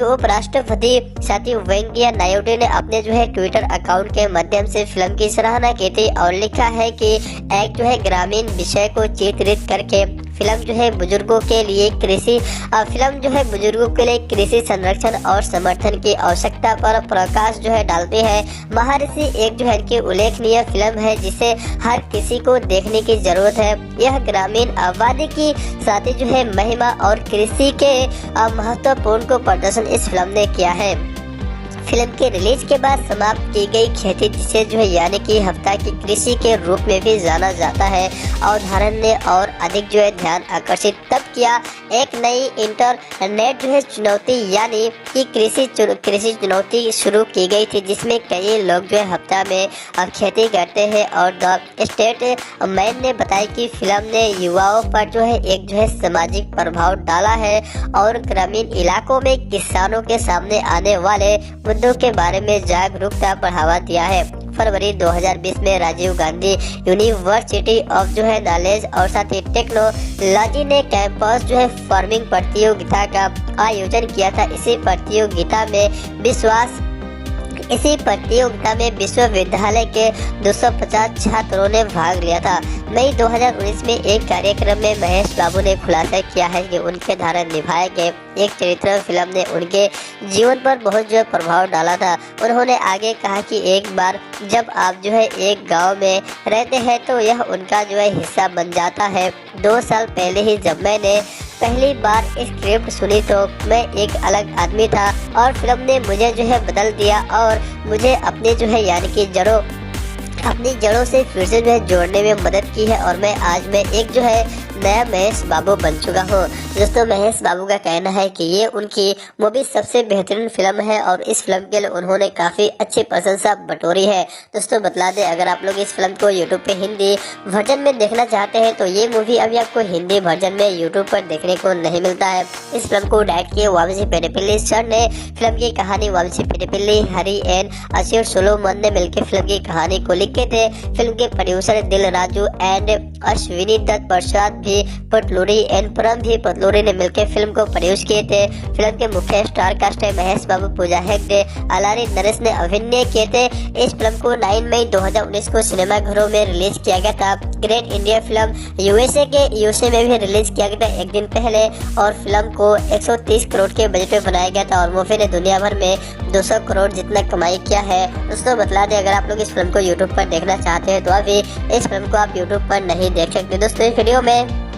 उपराष्ट्रपति साथी वेंकैया नायडू ने अपने जो है ट्विटर अकाउंट के माध्यम से फिल्म की सराहना की थी और लिखा है कि एक जो है ग्रामीण विषय को चित्रित करके फिल्म जो है बुजुर्गों के लिए कृषि संरक्षण और समर्थन की आवश्यकता पर प्रकाश जो है डालती है। महर्षि एक जो है कि उल्लेखनीय फिल्म है जिसे हर किसी को देखने की जरूरत है। यह ग्रामीण आबादी की साथ ही जो है महिमा और कृषि के महत्वपूर्ण को प्रदर्शन इस फिल्म ने किया है। फिल्म के रिलीज के बाद समाप्त की गई खेती, जिसे जो है यानी कि हफ्ता की कृषि के रूप में भी जाना जाता है, अवधारण ने और अधिक जो है ध्यान आकर्षित तब किया। एक नई इंटरनेट जो है चुनौती यानी कि कृषि चुनौती शुरू की गई थी, जिसमें कई लोग जो है हफ्ता में खेती करते हैं। और द स्टेट मैन ने बताया कि फिल्म ने युवाओं पर जो है एक जो है सामाजिक प्रभाव डाला है और ग्रामीण इलाकों में किसानों के सामने आने वाले मुद्दों के बारे में जागरूकता बढ़ावा दिया है। फरवरी 2020 में राजीव गांधी यूनिवर्सिटी ऑफ जो है नॉलेज और साथ ही टेक्नोलॉजी ने कैंपस जो है फार्मिंग प्रतियोगिता का आयोजन किया था। इसी प्रतियोगिता में विश्वविद्यालय के 250 छात्रों ने भाग लिया था। मई 2019 में एक कार्यक्रम में महेश बाबू ने खुलासा किया है कि उनके द्वारा निभाए गए एक चरित्र फिल्म ने उनके जीवन पर बहुत जो प्रभाव डाला था। उन्होंने आगे कहा कि एक बार जब आप जो है एक गांव में रहते हैं तो यह उनका जो है हिस्सा बन जाता है। 2 साल पहले ही जब मैंने पहली बार स्क्रिप्ट सुनी तो मैं एक अलग आदमी था और फिल्म ने मुझे जो है बदल दिया और मुझे अपने जो है यानी कि अपनी जड़ों से फिर से जो है जोड़ने में मदद की है और मैं एक जो है नया महेश बाबू बन चुका हूँ। दोस्तों, महेश बाबू का कहना है कि ये उनकी मूवी सबसे बेहतरीन फिल्म है और इस फिल्म के लिए उन्होंने काफ़ी अच्छी प्रशंसा बटोरी है। दोस्तों, बतला दें, अगर आप लोग इस फिल्म को यूट्यूब पे हिंदी वर्जन में देखना चाहते हैं तो ये मूवी अभी आपको हिंदी वर्जन में यूट्यूब पर देखने को नहीं मिलता है। इस फिल्म को डायरेक्ट किए वामसी पेडिपिल्ली सर ने। फिल्म की कहानी वामसी पेडिपिल्ली, हरी एंड अशीर सोलोमन ने मिलकर फिल्म की कहानी को लिखे थे। फिल्म के प्रोड्यूसर दिल राजू एंड अश्विनी दत्त प्रसाद भी पटलूरी एंड परम भी पटलूरी ने मिलकर फिल्म को प्रोड्यूस किए थे। फिल्म के मुख्य स्टार कास्ट है महेश बाबू, पूजा हेगड़े, अलारी नरेश ने अभिनय किए थे। इस फिल्म को 9 मई 2019 को सिनेमाघरों में रिलीज किया गया था। ग्रेट इंडिया फिल्म यूएसए में भी रिलीज किया गया था एक दिन पहले, और फिल्म को 130 करोड़ के बजट में बनाया गया था और मूवी ने दुनिया भर में 200 करोड़ जितना कमाई किया है। दोस्तों बता दें, अगर आप लोग इस फिल्म को यूट्यूब पर देखना चाहते हैं तो अभी इस फिल्म को आप यूट्यूब पर नहीं देख सकते। दोस्तों इस वीडियो में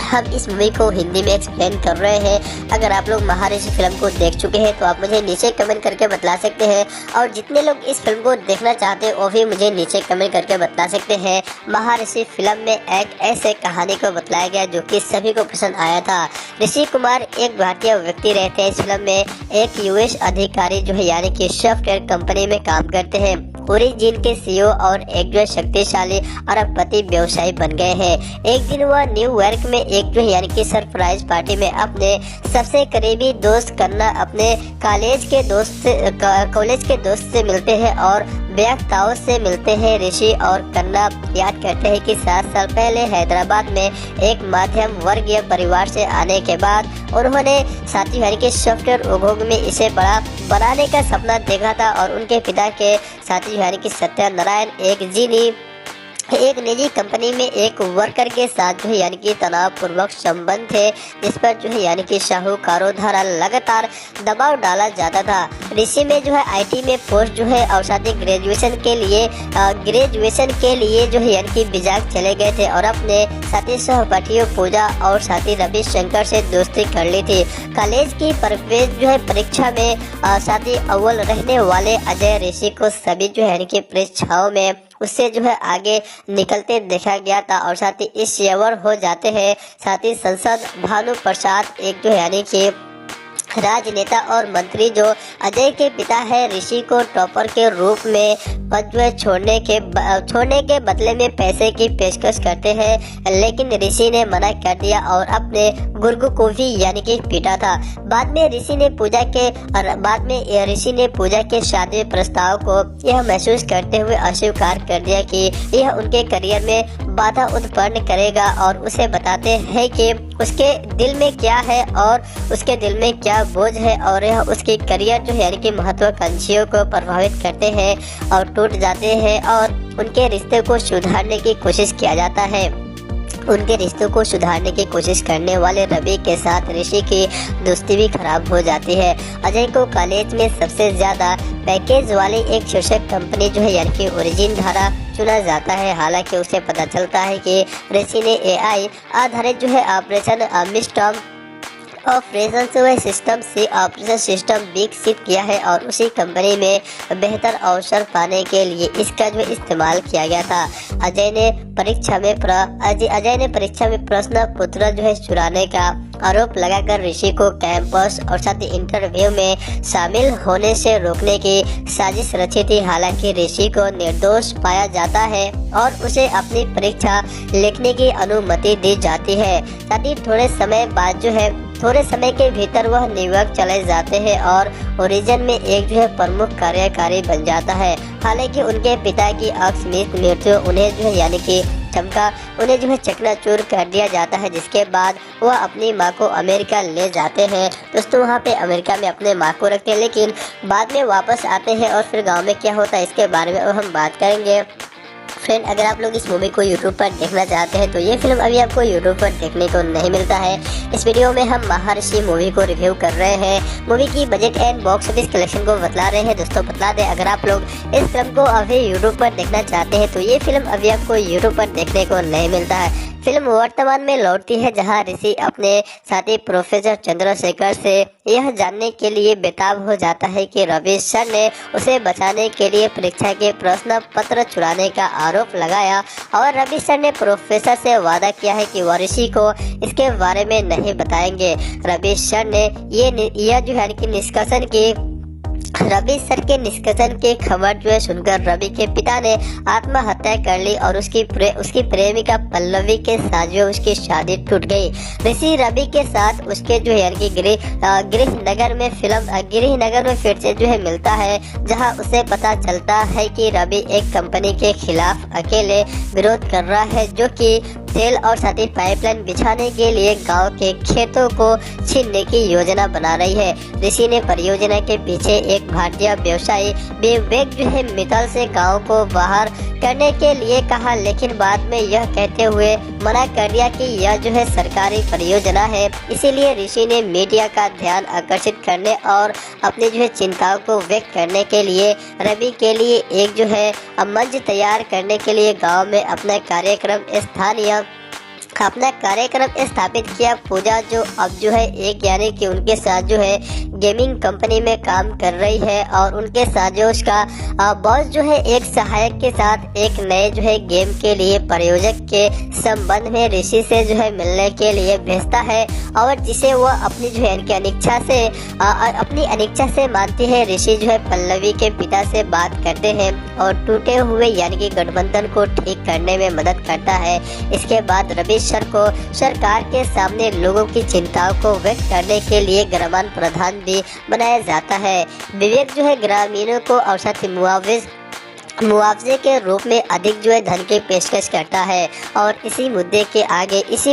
हम इस मूवी को हिंदी में एक्सप्लेन कर रहे हैं। अगर आप लोग महाऋषि फिल्म को देख चुके हैं तो आप मुझे नीचे कमेंट करके बता सकते हैं, और जितने लोग इस फिल्म को देखना चाहते हैं वो भी मुझे नीचे कमेंट करके बता सकते हैं। महाऋषि फिल्म में एक ऐसे कहानी को बताया गया जो कि सभी को पसंद आया था। ऋषि कुमार एक भारतीय व्यक्ति रहते हैं। इस फिल्म में एक यूएस अधिकारी जो है यानी कि सॉफ्टवेयर कंपनी में काम करते हैं। ओरिजिन के सीईओ और एक जो शक्तिशाली अरबपति व्यवसायी बन गए हैं। एक दिन वह न्यूयॉर्क में एक जो यानी कि सरप्राइज पार्टी में अपने सबसे करीबी दोस्त कन्ना अपने कॉलेज के दोस्त से मिलते हैं और व्याख्याताओं से मिलते हैं। ऋषि और कन्ना याद करते हैं कि 7 साल पहले हैदराबाद में एक मध्यम वर्गीय परिवार से आने के बाद उन्होंने साथी यानी कि सॉफ्टवेयर उद्योग में इसे बड़ा बनाने का सपना देखा था, और उनके पिता के साथी यानी कि सत्यनारायण एक निजी कंपनी में एक वर्कर के साथ जो है यानी कि तनावपूर्वक संबंध थे, जिस पर जो है यानी कि शाहूकारों द्वारा लगातार दबाव डाला जाता था। ऋषि में जो है आईटी में पोस्ट जो है और साथ ही ग्रेजुएशन के लिए जो है यानी कि बिजाक चले गए थे और अपने साथी सहपाठियों पूजा और साथी रवि शंकर से दोस्ती कर ली थी। कॉलेज की प्रवेश जो है परीक्षा में साथी अव्वल रहने वाले अजय ऋषि को सभी जो है यानी कि परीक्षाओं में उससे जो है आगे निकलते देखा गया था, और साथ ही इस शेवर हो जाते हैं। साथ ही सांसद भानु प्रसाद एक जो यानी कि राजनेता और मंत्री जो अजय के पिता है ऋषि को टॉपर के रूप में पद जो है छोड़ने के बदले में पैसे की पेशकश करते हैं, लेकिन ऋषि ने मना कर दिया और अपने गुर्गु को भी यानी कि पीटा था। बाद में ऋषि ने पूजा के शादी प्रस्ताव को यह महसूस करते हुए अस्वीकार कर दिया कि यह उनके करियर में बाधा उत्पन्न करेगा, और उसे बताते हैं कि उसके दिल में क्या है और उसके दिल में क्या बोझ है, और यह उसकी करियर जो है यानी कि महत्वाकांक्षियों को प्रभावित करते हैं और टूट जाते हैं, और उनके रिश्ते को सुधारने की कोशिश किया जाता है। उनके रिश्तों को सुधारने की कोशिश करने वाले रवि के साथ ऋषि की दोस्ती भी खराब हो जाती है। अजय को कॉलेज में सबसे ज्यादा पैकेज वाली एक शीर्षक कंपनी जो है यानी कि ओरिजिन द्वारा चुना जाता है। हालांकि उसे पता चलता है कि ऋषि ने एआई आधारित जो है ऑपरेशन सिस्टम विकसित किया है, और उसी कंपनी में बेहतर अवसर पाने के लिए इसका जो इस्तेमाल किया गया था। अजय ने परीक्षा में प्रश्न पत्र जो है चुराने का आरोप लगाकर ऋषि को कैंपस और साथ ही इंटरव्यू में शामिल होने से रोकने की साजिश रची थी। हालांकि ऋषि को निर्दोष पाया जाता है और उसे अपनी परीक्षा लिखने की अनुमति दी जाती है। साथ ही थोड़े समय के भीतर वह न्यूयॉर्क चले जाते हैं और ओरिजिन में एक जो है प्रमुख कार्यकारी बन जाता है। हालांकि उनके पिता की आकस्मिक मृत्यु उन्हें जो है यानी कि उन्हें जो है चकनाचूर कर दिया जाता है, जिसके बाद वह अपनी माँ को अमेरिका ले जाते हैं। दोस्तों वहाँ पे अमेरिका में अपने माँ को रखते हैं, लेकिन बाद में वापस आते हैं और फिर गांव में क्या होता है इसके बारे में हम बात करेंगे। फ्रेंड, अगर आप लोग इस मूवी को यूट्यूब पर देखना चाहते हैं तो ये फिल्म अभी आपको यूट्यूब पर देखने को नहीं मिलता है। इस वीडियो में हम महाऋषि मूवी को रिव्यू कर रहे हैं। मूवी की budget and box office collection को बतला रहे हैं। दोस्तों बता दें, अगर आप लोग इस फिल्म को अभी यूट्यूब पर देखना चाहते हैं तो ये फिल्म अभी आपको यूट्यूब पर देखने को नहीं मिलता है। फिल्म वर्तमान में लौटती है जहां ऋषि अपने साथी प्रोफेसर चंद्रशेखर से यह जानने के लिए बेताब हो जाता है कि रवि सर ने उसे बचाने के लिए परीक्षा के प्रश्न पत्र चुराने का आरोप लगाया, और रवि सर ने प्रोफेसर से वादा किया है कि वह ऋषि को इसके बारे में नहीं बताएंगे। रवि सर ने यह जो है कि निष्कर्षण की रवि सर के निष्कर्षण की खबर जो है सुनकर रवि के पिता ने आत्महत्या कर ली और उसकी प्रेमिका पल्लवी के साथ जो उसकी शादी टूट गई। ऋषि रवि के साथ उसके जो है कि गृहनगर में फिर से जो है मिलता है, जहां उसे पता चलता है कि रवि एक कंपनी के खिलाफ अकेले विरोध कर रहा है जो कि तेल और साथ ही पाइपलाइन बिछाने के लिए गांव के खेतों को छीनने की योजना बना रही है। ऋषि ने परियोजना के पीछे एक भारतीय व्यवसायी विवेक जो है मित्तल से गांव को बाहर करने के लिए कहा, लेकिन बाद में यह कहते हुए मना कर दिया कि यह जो है सरकारी परियोजना है। इसीलिए ऋषि ने मीडिया का ध्यान आकर्षित करने और अपनी जो है चिंताओं को व्यक्त करने के लिए रवि के लिए एक जो है मंच तैयार करने के लिए गांव में अपना कार्यक्रम स्थापित किया। पूजा जो अब जो है एक यानी कि उनके साथ जो है गेमिंग कंपनी में काम कर रही है और उनके साथ जो उसका बॉस जो है एक सहायक के साथ एक नए जो है गेम के लिए प्रयोजक के संबंध में ऋषि से जो है मिलने के लिए भेजता है और जिसे वह अपनी जो है इनकी अपनी अनिच्छा से मानती है। ऋषि जो है पल्लवी के पिता से बात करते हैं और टूटे हुए यानी कि गठबंधन को ठीक करने में मदद करता है। इसके बाद रवि सर को सरकार के सामने लोगों की चिंताओं को व्यक्त करने के लिए ग्रामीण प्रधान भी बनाया जाता है। विवेक जो है ग्रामीणों को औसत मुआवजे के रूप में अधिक जो है धन की पेशकश करता है और इसी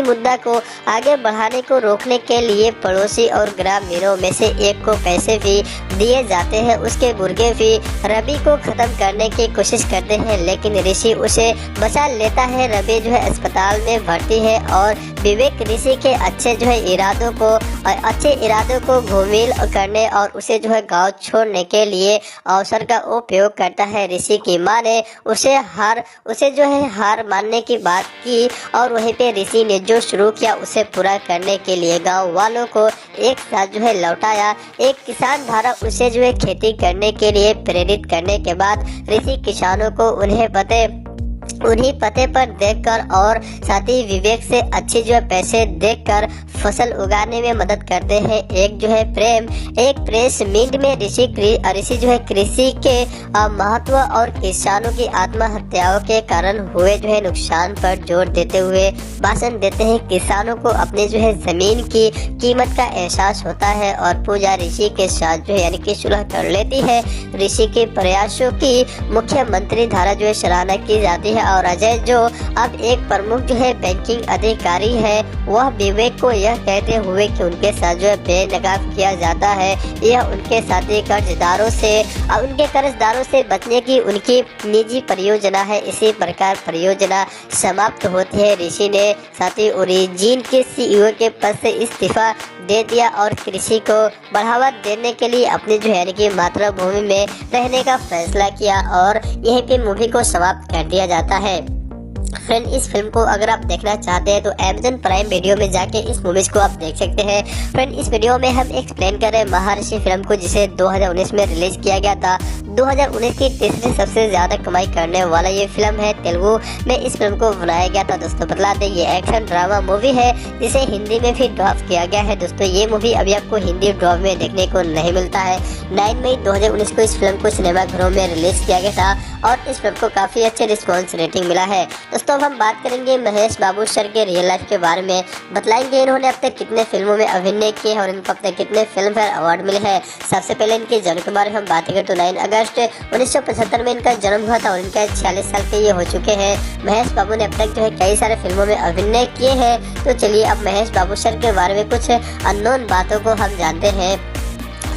मुद्दा को आगे बढ़ाने को रोकने के लिए पड़ोसी और ग्रामीणों में से एक को पैसे भी दिए जाते हैं। उसके गुर्गे भी रवि को खत्म करने की कोशिश करते हैं, लेकिन ऋषि उसे बचा लेता है। रवि जो है अस्पताल में भर्ती है और विवेक ऋषि के अच्छे इरादों को घुमिल करने और उसे जो है गांव छोड़ने के लिए अवसर का उपयोग करता है। ऋषि की मां ने उसे जो है हार मानने की बात की और वहीं पे ऋषि ने जो शुरू किया उसे पूरा करने के लिए गांव वालों को एक साथ जो है लौटाया। एक किसान धारा उसे जो है खेती करने के लिए प्रेरित करने के बाद ऋषि किसानों को उन्हीं पते पर देखकर और साथ ही विवेक से अच्छे जो है पैसे देखकर फसल उगाने में मदद करते हैं। एक जो है प्रेस मीट में ऋषि जो है कृषि के महत्व और किसानों की आत्महत्याओं के कारण हुए जो है नुकसान पर जोर देते हुए भाषण देते हैं। किसानों को अपने जो है जमीन की कीमत का एहसास होता है और पूजा ऋषि के साथ जो है यानी कि सुलह कर लेती है। ऋषि के प्रयासों की मुख्यमंत्री द्वारा जो है सराहना की जाती है और अजय जो अब एक प्रमुख जो है बैंकिंग अधिकारी है, वह विवेक को यह कहते हुए कि उनके साथ जो है बेनकाब किया जाता है, यह उनके साथी कर्जदारों से बचने की उनकी निजी परियोजना है। इसी प्रकार परियोजना समाप्त होती है। ऋषि ने साथी ओरिजिन के CEO के पद से इस्तीफा दे दिया और कृषि को बढ़ावा देने के लिए अपनी जो है कि मातृभूमि में रहने का फैसला किया और यहीं पे मूवी को समाप्त कर दिया जाता है। फ्रेंड, इस फिल्म को अगर आप देखना चाहते हैं तो Amazon प्राइम वीडियो में जाके इस मूवीज को आप देख सकते हैं। फ्रेंड, इस वीडियो में हम एक्सप्लेन कर रहे हैं महर्षि फिल्म को, जिसे 2019 में रिलीज किया गया था। 2019 की तीसरी सबसे ज्यादा कमाई करने वाला ये फिल्म है। तेलुगु में इस फिल्म को बनाया गया था। दोस्तों बता दें, ये एक्शन ड्रामा मूवी है जिसे हिंदी में भी डब किया गया है। दोस्तों ये मूवी अभी आपको हिंदी डब में देखने को नहीं मिलता है। 9 मई 2019 को इस फिल्म को सिनेमाघरों में रिलीज किया गया था और इस फिल्म को काफी अच्छे रिस्पॉन्स रेटिंग मिला है। दोस्तों अब हम बात करेंगे महेश बाबू सर के रियल लाइफ के बारे में। बतलाएंगे इन्होंने अब तक कितने फिल्मों में अभिनय किए हैं और इनको अब तक कितने फिल्म फेयर अवार्ड मिले हैं। सबसे पहले इनके जन्म के बारे में हम बात करें तो 9 अगस्त 1975 में इनका जन्म हुआ था और इनका 46 साल के ये हो चुके हैं। महेश बाबू ने अब तक जो है कई सारे फिल्मों में अभिनय किए हैं। तो चलिए अब महेश बाबू सर के बारे में कुछ अननोन बातों को हम जानते हैं।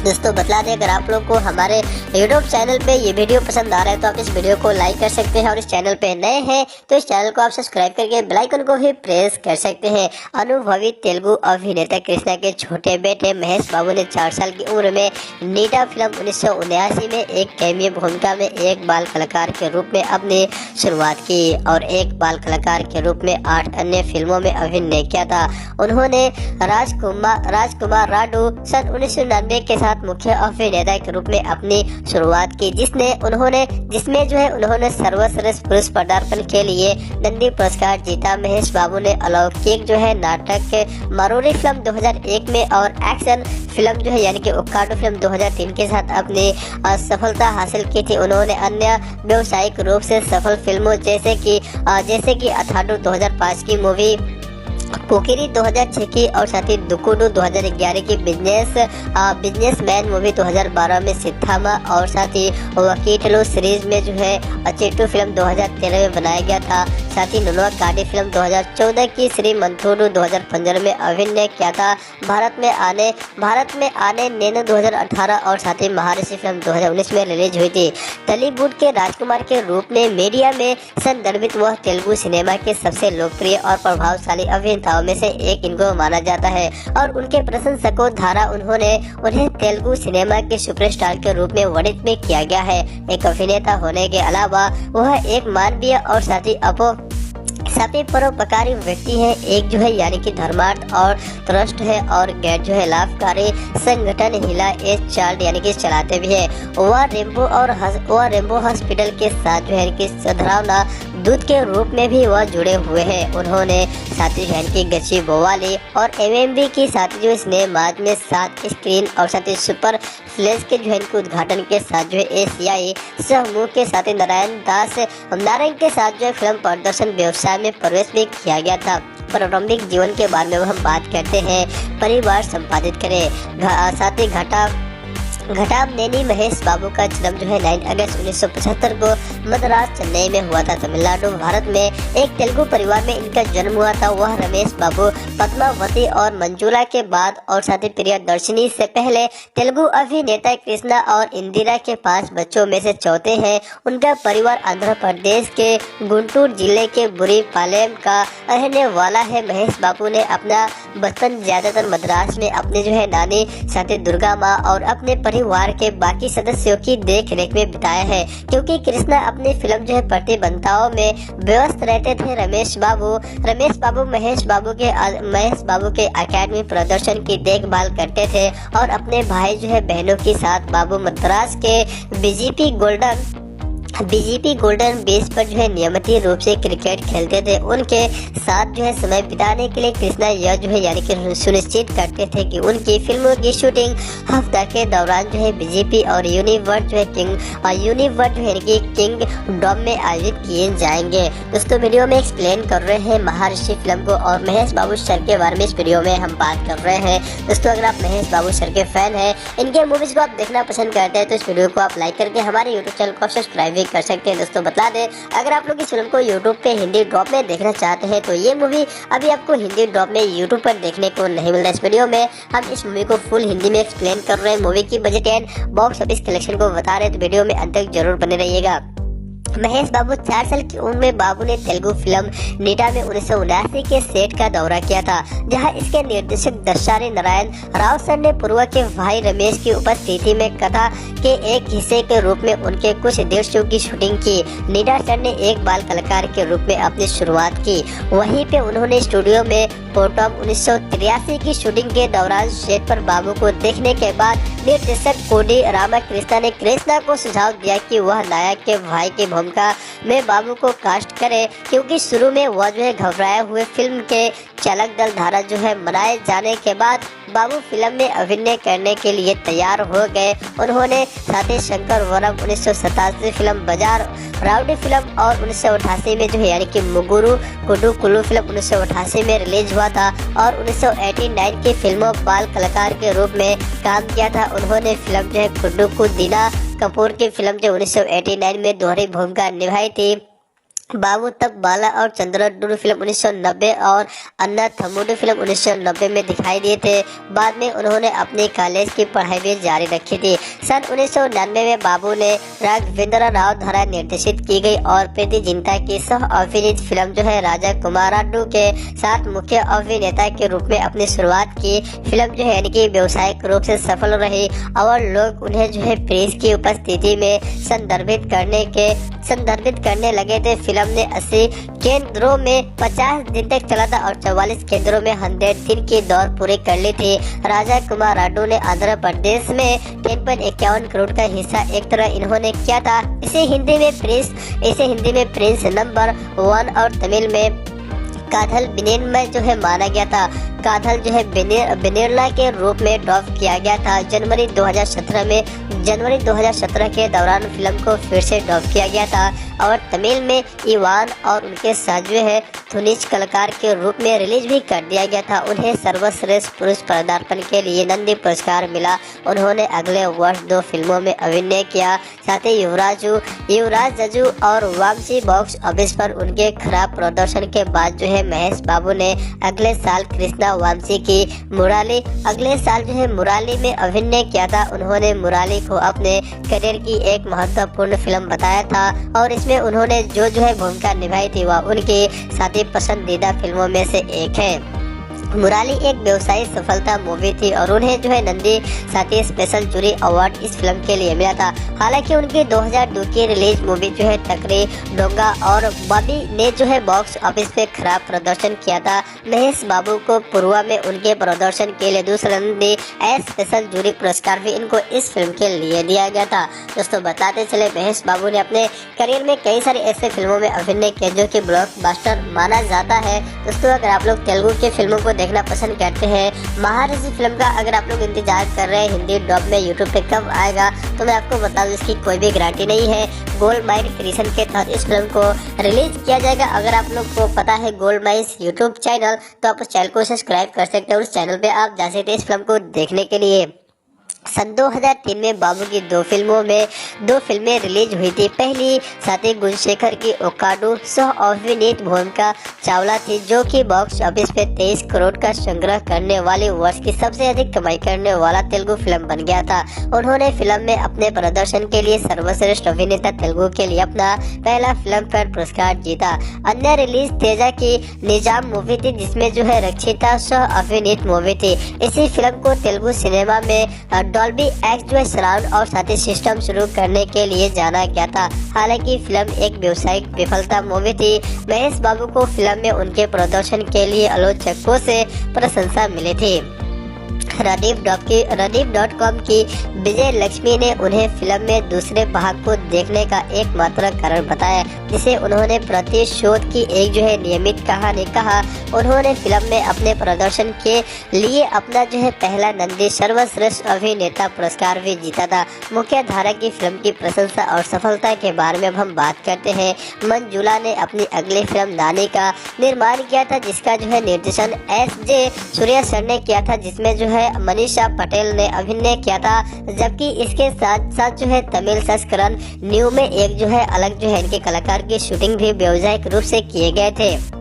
दोस्तों बता दें, अगर आप लोग को हमारे YouTube चैनल पे ये वीडियो पसंद आ रहा है तो आप इस वीडियो को लाइक कर सकते हैं और इस चैनल पे नए हैं तो इस चैनल को आप सब्सक्राइब करके बेल आइकन को भी प्रेस कर सकते हैं। अनुभवी तेलुगु अभिनेता कृष्णा के छोटे बेटे महेश बाबू ने 4 साल की उम्र में नीटा फिल्म 1979 में एक कैमियो भूमिका में एक बाल कलाकार के रूप में अपनी शुरुआत की और एक बाल कलाकार के रूप में 8 अन्य फिल्मों में अभिनय किया था। उन्होंने राजकुमार राडू सन 1990 के मुख्य अभिनेता के रूप में अपनी शुरुआत की, जिसमें जो है उन्होंने सर्वश्रेष्ठ पुरुष पदार्पण के लिए नंदी पुरस्कार जीता। महेश बाबू ने अलौकिक जो है नाटक मरोरी फिल्म 2001 में और एक्शन फिल्म जो है यानी कि उक्काडू फिल्म 2003 के साथ अपनी सफलता हासिल की थी। उन्होंने अन्य व्यावसायिक रूप से सफल फिल्मों जैसे कि अथाडू 2005 की मूवी पोकिरी 2006 की और साथ ही दुकुडू 2011 की बिजनेसमैन मूवी 2012 में सिद्धामा और साथ ही वकीटलो सीरीज में जो है अचेटू फिल्म 2013 में बनाया गया था। साथ ही नुनवा काडी फिल्म 2014 की श्री मंथुडू 2015 में अभिनय किया था। भारत में आने नैनो 2018 और साथ ही महर्षि फिल्म 2019 में रिलीज हुई थी। टॉलीवुड के राजकुमार के रूप में मीडिया में संदर्भित वह तेलुगु सिनेमा के सबसे लोकप्रिय और प्रभावशाली अभिनेताओं में से एक इनको माना जाता है और उनके प्रशंसकों द्वारा उन्हें तेलुगु सिनेमा के सुपरस्टार के रूप में वर्णित भी किया गया है। एक अभिनेता होने के अलावा वह एक मानवीय और साथ ही परोपकारी व्यक्ति है। एक जो है यानी कि धर्मार्थ और ट्रस्ट है और गैर जो है लाभकारी संगठन हिला ए चाइल्ड यानी कि चलाते भी है। वह रेम्बो हॉस्पिटल के साथ जो है कि सद्भावना दूत के रूप में भी वह जुड़े हुए हैं। उन्होंने साथी जो है कि गची बोवाली और एमएमवी की साथी जो सिनेमाज में 7 स्क्रीन और साथ ही सुपर फ्लैश के जो है उद्घाटन के साथ जो है एशियाई समूह के साथ नारायण के साथ जो है फिल्म प्रदर्शन व्यवसाय में प्रवेश भी किया गया था। प्रारंभिक जीवन के बारे में हम बात करते हैं। परिवार संपादित करें। साथ ही घटाम नैनी महेश बाबू का जन्म जो है 9 अगस्त 1975 को मद्रास चेन्नई में हुआ था, तमिलनाडु भारत में। एक तेलुगु परिवार में इनका जन्म हुआ था। वह रमेश बाबू, पद्मावती और मंजूला के बाद और साथ ही प्रियदर्शिनी से पहले तेलुगु अभिनेता कृष्णा और इंदिरा के 5 बच्चों में से चौथे हैं। उनका परिवार आंध्र प्रदेश के गुंटूर जिले के बुरीपालेम का रहने वाला है। महेश बाबू ने अपना बचपन ज्यादातर मद्रास में अपने जो है नानी साथी दुर्गा माँ और अपने परिवार के बाकी सदस्यों की देख रेख में बिताया है, क्योंकि कृष्णा अपनी फिल्म जो है प्रतिबद्धताओं में व्यस्त रहते थे। महेश बाबू के अकेडमी प्रदर्शन की देखभाल करते थे और अपने भाई जो है बहनों के साथ बाबू मद्रास के बीजेपी गोल्डन बेस पर जो है नियमित रूप से क्रिकेट खेलते थे। उनके साथ जो है समय बिताने के लिए कृष्णा यह जो है यानी कि सुनिश्चित करते थे कि उनकी फिल्मों की शूटिंग हफ्ता के दौरान जो है बीजेपी और यूनिवर्स जो है किंगडम में आयोजित किए जाएंगे। दोस्तों वीडियो में एक्सप्लेन कर रहे हैं महर्षि फिल्म को और महेश बाबू सर के बारे में इस वीडियो में हम बात कर रहे हैं। दोस्तों अगर आप महेश बाबू सर के फैन हैं, इनके मूवीज को आप देखना पसंद करते हैं तो इस वीडियो को आप लाइक करके हमारे यूट्यूब चैनल को सब्सक्राइब कर सकते हैं। दोस्तों बता दें, अगर आप लोग इस फिल्म को यूट्यूब पे हिंदी ड्रॉप में देखना चाहते हैं तो ये मूवी अभी आपको हिंदी ड्रॉप में यूट्यूब पर देखने को नहीं मिल रहा है। इस वीडियो में हम इस मूवी को फुल हिंदी में एक्सप्लेन कर रहे हैं। मूवी की budget and box office collection को बता रहे हैं, तो वीडियो में अंत तक जरूर बने रहिएगा। महेश बाबू 4 साल की उम्र में बाबू ने तेलुगु फिल्म नीटा में 1979 के सेट का दौरा किया था, जहां इसके निर्देशक दशारी नारायण राव सर ने पूर्व के भाई रमेश की उपस्थिति में कथा के एक हिस्से के रूप में उनके कुछ दृश्यों की शूटिंग की। नीटा सर ने एक बाल कलाकार के रूप में अपनी शुरुआत की। वहीं पे उन्होंने स्टूडियो में पोटम 1983 की शूटिंग के दौरान सेट पर बाबू को देखने के बाद निर्देशक कोडी रामाकृष्णा ने कृष्णा को सुझाव दिया कि वह नायक के भाई की भूमिका में बाबू को कास्ट करे, क्योंकि शुरू में वह जो है घबराए हुए फिल्म के चालक दल द्वारा जो है मनाए जाने के बाद बाबू फिल्म में अभिनय करने के लिए तैयार हो गए। उन्होंने साथी शंकर वरम 1987 फिल्म बाजार राउडी फिल्म और 1988 में जो है यानी कि मुगुरु कुडू कुलू फिल्म 1988 में रिलीज हुआ था और 1989 की फिल्मों बाल कलाकार के रूप में काम किया था। उन्होंने फिल्म जो है कुडू को दीना कपूर की फिल्म जो 1989 में दोहरी भूमिका निभाई थी। बाबू तब बाला और चंद्रडू फिल्म 1990 और अन्ना थमुडू फिल्म 1990 में दिखाई दिए थे। बाद में उन्होंने अपनी कॉलेज की पढ़ाई भी जारी रखी थी। सन 1999 में बाबू ने राघवेंद्र राव द्वारा निर्देशित की गई और प्रीति जिंटा की सह अभिनीत फिल्म जो है राजा कुमाराडू के साथ मुख्य अभिनेता के रूप में अपनी शुरुआत की। फिल्म जो है यानी कि व्यावसायिक रूप से सफल रही और लोग उन्हें जो है प्रेस की उपस्थिति में संदर्भित करने लगे थे। फिल्म ने 80 केंद्रों में 50 दिन तक चला था और 44 केंद्रों में 100 दिन की दौड़ पूरी कर ली थी। राजा कुमाराडू ने आंध्र प्रदेश में 10.51 करोड़ का हिस्सा एक तरह इन्होंने किया था। इसे हिंदी में प्रिंस नंबर 1 और तमिल में काथल बिनेन में जो है माना गया था। काधल जो है बेनिर्ला के रूप में ड्रॉप किया गया था। जनवरी 2017 के दौरान फिल्म को फिर से ड्रॉप किया गया था और तमिल में इवान और उनके साथ जो है धुनिच कलाकार के रूप में रिलीज भी कर दिया गया था। उन्हें सर्वश्रेष्ठ पुरुष पदार्पण के लिए नंदी पुरस्कार मिला। उन्होंने अगले वर्ष 2 फिल्मों में अभिनय किया। साथ ही युवराज जजू और वामसी बॉक्स ऑफिस पर उनके खराब प्रदर्शन के बाद जो है महेश बाबू ने अगले साल कृष्णा वामसी की मुराली में अभिनय किया था। उन्होंने मुराली को अपने करियर की एक महत्वपूर्ण फिल्म बताया था और इसमें उन्होंने जो है भूमिका निभाई थी वह उनकी साथी पसंदीदा फिल्मों में से एक है। मुराली एक व्यवसायिक सफलता मूवी थी और उन्हें जो है नंदी साथी स्पेशल जूरी अवार्ड इस फिल्म के लिए मिला था। हालांकि उनकी 2002 की रिलीज मूवी जो है टकरी डोंगा और बॉबी ने जो है बॉक्स ऑफिस पे खराब प्रदर्शन किया था। महेश बाबू को पूर्वा में उनके प्रदर्शन के लिए दूसरा नंदी स्पेशल जूरी पुरस्कार भी इनको इस फिल्म के लिए दिया गया था। दोस्तों बताते चले महेश बाबू ने अपने करियर में कई सारी ऐसे फिल्मों में अभिनय किया जो कि ब्लॉकबस्टर माना जाता है। दोस्तों अगर आप लोग तेलुगु के फिल्मों को देखना पसंद करते हैं, महाऋषि फिल्म का अगर आप लोग इंतजार कर रहे हैं हिंदी डब में यूट्यूब पे कब आएगा, तो मैं आपको बता दूं इसकी कोई भी गारंटी नहीं है। गोल्ड माइन क्रिएशन के तहत इस फिल्म को रिलीज किया जाएगा। अगर आप लोग को पता है गोल्ड माइंस यूट्यूब चैनल, तो आप उस चैनल को सब्सक्राइब कर सकते हैं। उस चैनल पे आप जा सकते हैं इस फिल्म को देखने के लिए। सन 2003 में बाबू की 2 फिल्में रिलीज हुई थी। पहली साथी गुणशेखर की ओकाडू सह अभिनीत भूमिका चावला थी, जो कि बॉक्स ऑफिस पे 23 करोड़ का संग्रह करने वाली वर्ष की सबसे अधिक कमाई करने वाला तेलुगु फिल्म बन गया था। उन्होंने फिल्म में अपने प्रदर्शन के लिए सर्वश्रेष्ठ अभिनेता तेलुगु के लिए अपना पहला फिल्म फेयर पुरस्कार जीता। अन्य रिलीज तेजा की निजाम मूवी थी, जिसमें जो है रक्षिता सह अभिनीत मूवी थी। इसी फिल्म को तेलुगु सिनेमा में डॉल्बी एक्स जो है सराउंड और साथी सिस्टम शुरू करने के लिए जाना गया था। हालांकि फिल्म एक व्यावसायिक विफलता मूवी थी। महेश बाबू को फिल्म में उनके प्रदर्शन के लिए आलोचकों से प्रशंसा मिली थी। Rediff.com की विजय लक्ष्मी ने उन्हें फिल्म में दूसरे भाग को देखने का एकमात्र कारण बताया, जिसे उन्होंने प्रतिशोध की एक जो है नियमित कहानी कहा। उन्होंने फिल्म में अपने प्रदर्शन के लिए अपना जो है पहला नंदी सर्वश्रेष्ठ अभिनेता पुरस्कार भी जीता था। मुख्य धारा की फिल्म की प्रशंसा और सफलता के बारे में अब हम बात करते हैं। मंजुला ने अपनी अगली फिल्म नानी का निर्माण किया था, जिसका जो है निर्देशन S.J. सूर्या सर ने किया था, जिसमें जो है मनीषा पटेल ने अभिनय किया था। जबकि इसके साथ साथ जो है तमिल संस्करण न्यू में एक जो है अलग जो है इनके कलाकार की शूटिंग भी व्यावसायिक रूप से किए गए थे।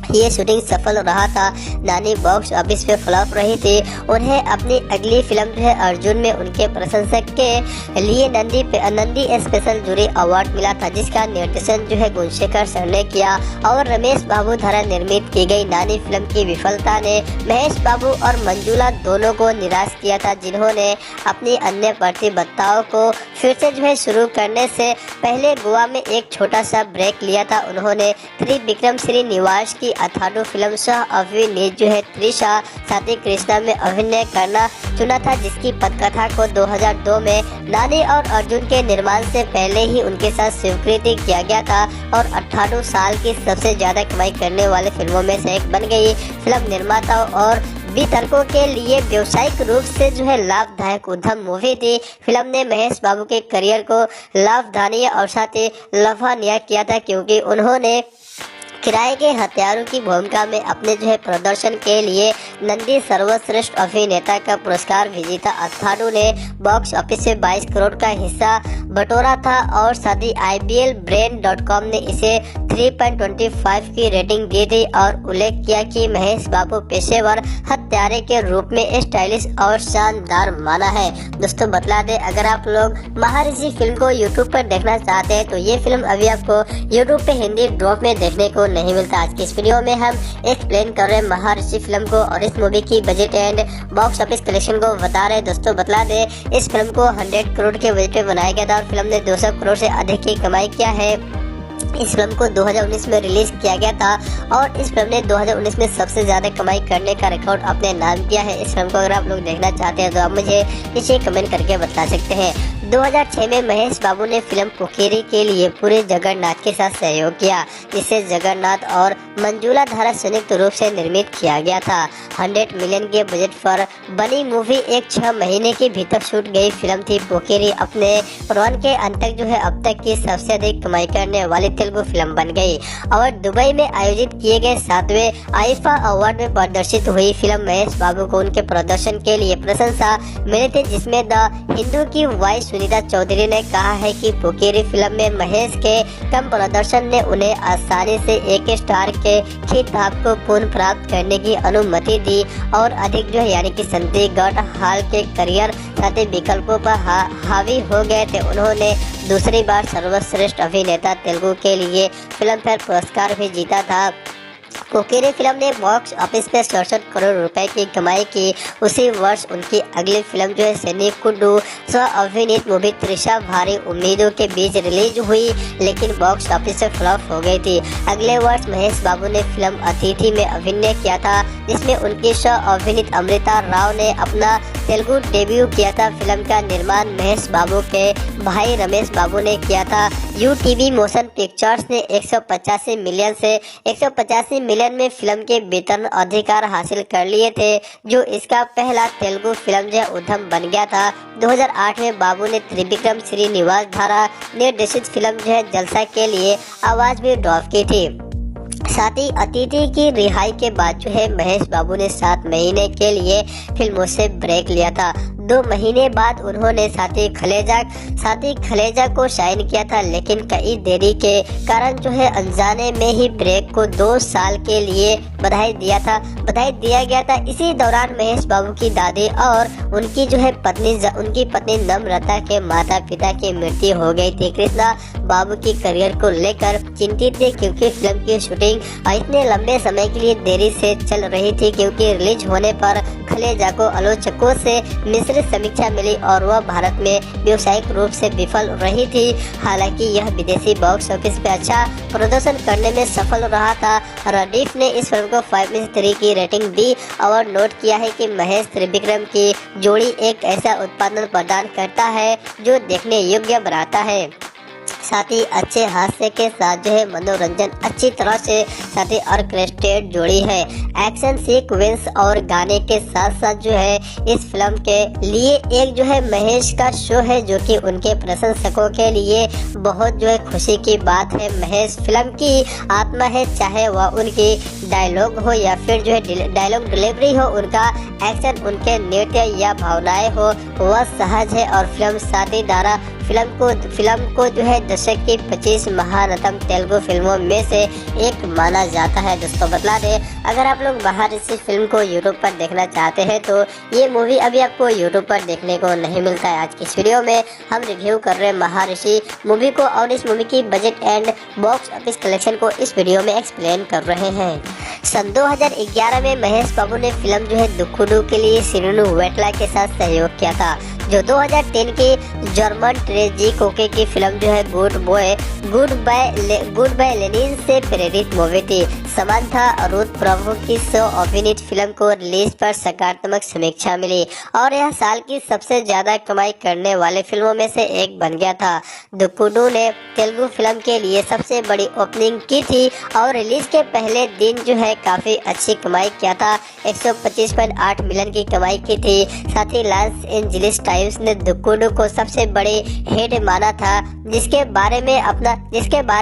ये शूटिंग सफल रहा था। नानी बॉक्स ऑफिस पे फ्लॉप रही थी। उन्हें अपनी अगली फिल्म जो है अर्जुन में उनके प्रशंसक के लिए नंदी स्पेशल जूरी अवार्ड मिला था, जिसका निर्देशन जो है गुणशेखर सर ने किया और रमेश बाबू द्वारा निर्मित की गई। नानी फिल्म की विफलता ने महेश बाबू और मंजुला दोनों को निराश किया था, जिन्होंने अपनी अन्य प्रतिबद्धताओं को फिर से जो है शुरू करने से पहले गोवा में एक छोटा सा ब्रेक लिया था। उन्होंने त्रिविक्रम श्रीनिवास की अथाडू फिल्म सह अभिनीत जो है त्रिशा साथी कृष्णा में अभिनय करना चुना था, जिसकी पटकथा को 2002 में नानी और अर्जुन के निर्माण से पहले ही उनके साथ स्वीकृति किया गया था और 18 साल की सबसे ज्यादा कमाई करने वाली फिल्मों में से एक बन गई। फिल्म निर्माताओं और वितरकों के लिए व्यावसायिक रूप से जो है लाभदायक उद्यम मूवी थी। फिल्म ने महेश बाबू के करियर को लाभदायक और साथ ही लाभान्वित किया था, क्योंकि उन्होंने किराए के हथियारों की भूमिका में अपने जो है प्रदर्शन के लिए नंदी सर्वश्रेष्ठ अभिनेता का पुरस्कार भी जीता। अथाडू ने बॉक्स ऑफिस से 22 करोड़ का हिस्सा बटोरा था और साथ ही IBLbrain.com ने इसे 3.25 की रेटिंग दी थी और उल्लेख किया कि महेश बाबू पेशेवर हत्यारे के रूप में स्टाइलिश और शानदार माना है। दोस्तों बतला दे, अगर आप लोग महाऋषि फिल्म को यूट्यूब पर देखना चाहते हैं तो ये फिल्म अभी आपको यूट्यूब पे हिंदी ड्रॉप में देखने को नहीं मिलता। आज की इस वीडियो में हम एक्सप्लेन कर रहे हैं महाऋषि फिल्म को और इस मूवी की budget and box office collection को बता रहे हैं। दोस्तों बतला दे, इस फिल्म को 100 करोड़ के बजट में बनाया गया था और फिल्म ने 200 करोड़ से अधिक की कमाई किया है। इस फिल्म को 2019 में रिलीज किया गया था और इस फिल्म ने 2019 में सबसे ज्यादा कमाई करने का रिकॉर्ड अपने नाम किया है। इस फिल्म को अगर आप लोग देखना चाहते हैं तो आप मुझे नीचे कमेंट करके बता सकते हैं। 2006 में महेश बाबू ने फिल्म पोकिरी के लिए पूरे जगन्नाथ के साथ सहयोग किया, जिसे जगन्नाथ और मंजुला धारा संयुक्त रूप से निर्मित किया गया था। 100 मिलियन के बजट पर बनी मूवी एक 6 महीने के भीतर शूट गई फिल्म थी। पोकिरी अपने रन के अंत तक अब तक की सबसे अधिक कमाई करने वाली तेलुगु फिल्म बन गई और दुबई में आयोजित किए गए 7वें आईफा अवार्ड में प्रदर्शित हुई फिल्म महेश बाबू को उनके प्रदर्शन के लिए प्रशंसा मिली थी, जिसमें द हिंदू की वाइस सुनीता चौधरी ने कहा है कि पोकिरी फिल्म में महेश के कम प्रदर्शन ने उन्हें आसानी से 1 स्टार के खिताब को पुनः प्राप्त करने की अनुमति दी और अधिक यानी कि संदिग्ध हाल के करियर साथी विकल्पों पर हावी हो गए थे। उन्होंने दूसरी बार सर्वश्रेष्ठ अभिनेता तेलुगु के लिए फिल्म फेयर पुरस्कार भी जीता था। पोकिरी फिल्म ने बॉक्स ऑफिस पे 67 करोड़ रुपए की कमाई की। उसी वर्ष उनकी अगली फिल्म सेनिकुडु स्व अभिनीत मूवी त्रिशा भारी उम्मीदों के बीच रिलीज हुई, लेकिन बॉक्स ऑफिस से फ्लॉप हो गई थी। अगले वर्ष महेश बाबू ने फिल्म अतिथि में अभिनय किया था, जिसमें उनकी स्व अभिनीत अमृता राव ने अपना तेलुगु डेब्यू किया था। फिल्म का निर्माण महेश बाबू के भाई रमेश बाबू ने किया था। यूटीवी मोशन पिक्चर्स ने 185 मिलियन से 185 मिलियन में फिल्म के वितरण अधिकार हासिल कर लिए थे, जो इसका पहला तेलुगु फिल्म उद्यम बन गया था। 2008 में बाबू ने त्रिविक्रम श्रीनिवास द्वारा निर्देशित फिल्म जलसा के लिए आवाज भी ड्रॉप की थी। साथ ही अतिथि की रिहाई के बाद महेश बाबू ने 7 महीने के लिए फिल्मों से ब्रेक लिया था। 2 महीने बाद उन्होंने साथी खलेजा को साइन किया था, लेकिन कई देरी के कारण अनजाने में ही ब्रेक को 2 साल के लिए बधाई दिया गया था। इसी दौरान महेश बाबू की दादी और उनकी पत्नी नम्रता के माता पिता की मृत्यु हो गई थी। कृष्णा बाबू की करियर को लेकर चिंतित थे, क्योंकि फिल्म की शूटिंग इतने लंबे समय के लिए देरी से चल रही थी, क्योंकि रिलीज होने पर खलेजा को आलोचकों से मिश्रित समीक्षा मिली और वह भारत में व्यावसायिक रूप से विफल रही थी। हालांकि यह विदेशी बॉक्स ऑफिस पे अच्छा प्रदर्शन करने में सफल रहा था। रडीफ ने इस फिल्म को 5 में से 3 की रेटिंग दी और नोट किया है कि महेश त्रिविक्रम की जोड़ी एक ऐसा उत्पादन प्रदान करता है जो देखने योग्य बनाता है। साथ ही अच्छे हास्य के साथ मनोरंजन अच्छी तरह से साथ ही ऑर्केस्ट्रेटेड जोड़ी है। एक्शन सीक्वेंस और गाने के साथ साथ इस फिल्म के लिए एक महेश का शो है, जो कि उनके प्रशंसकों के लिए बहुत खुशी की बात है। महेश फिल्म की आत्मा है, चाहे वह उनकी डायलॉग हो या फिर डायलॉग डिलीवरी हो, उनका एक्शन, उनके नृत्य या भावनाएं हो, वह सहज है और फिल्म साथी द्वारा फिल्म को दशक की 25 महानतम तेलुगु फिल्मों में से एक माना जाता है। दोस्तों बता दें, अगर आप लोग महाऋषि फिल्म को यूट्यूब पर देखना चाहते हैं तो ये मूवी अभी आपको यूट्यूब पर देखने को नहीं मिलता है। आज की इस वीडियो में हम रिव्यू कर रहे हैं महाऋषि मूवी को और इस मूवी की budget and box office collection को इस वीडियो में एक्सप्लेन कर रहे हैं। सन 2011 में महेश बाबू ने फिल्म दुक्कुडु के लिए श्रीनु वेट्ला के साथ सहयोग किया था, जो 2010 की जर्मन ट्रेजी कोके की फिल्म गुड बाय लेनिन से प्रेरित मूवी थी। समांथा रुथ प्रभु की सो अभिनीत फिल्म को रिलीज पर सकारात्मक समीक्षा मिली और यह साल की सबसे ज्यादा कमाई करने वाले फिल्मों में से एक बन गया था। दुक्कुडु ने तेलुगु फिल्म के लिए सबसे बड़ी ओपनिंग की थी और रिलीज के पहले दिन काफी अच्छी कमाई किया था। 125.8 मिलियन की कमाई की थी। साथ ही लॉस एंजलिस टाइम्स ने दुक्कुडु को सबसे बड़े हिट माना था, जिसके बारे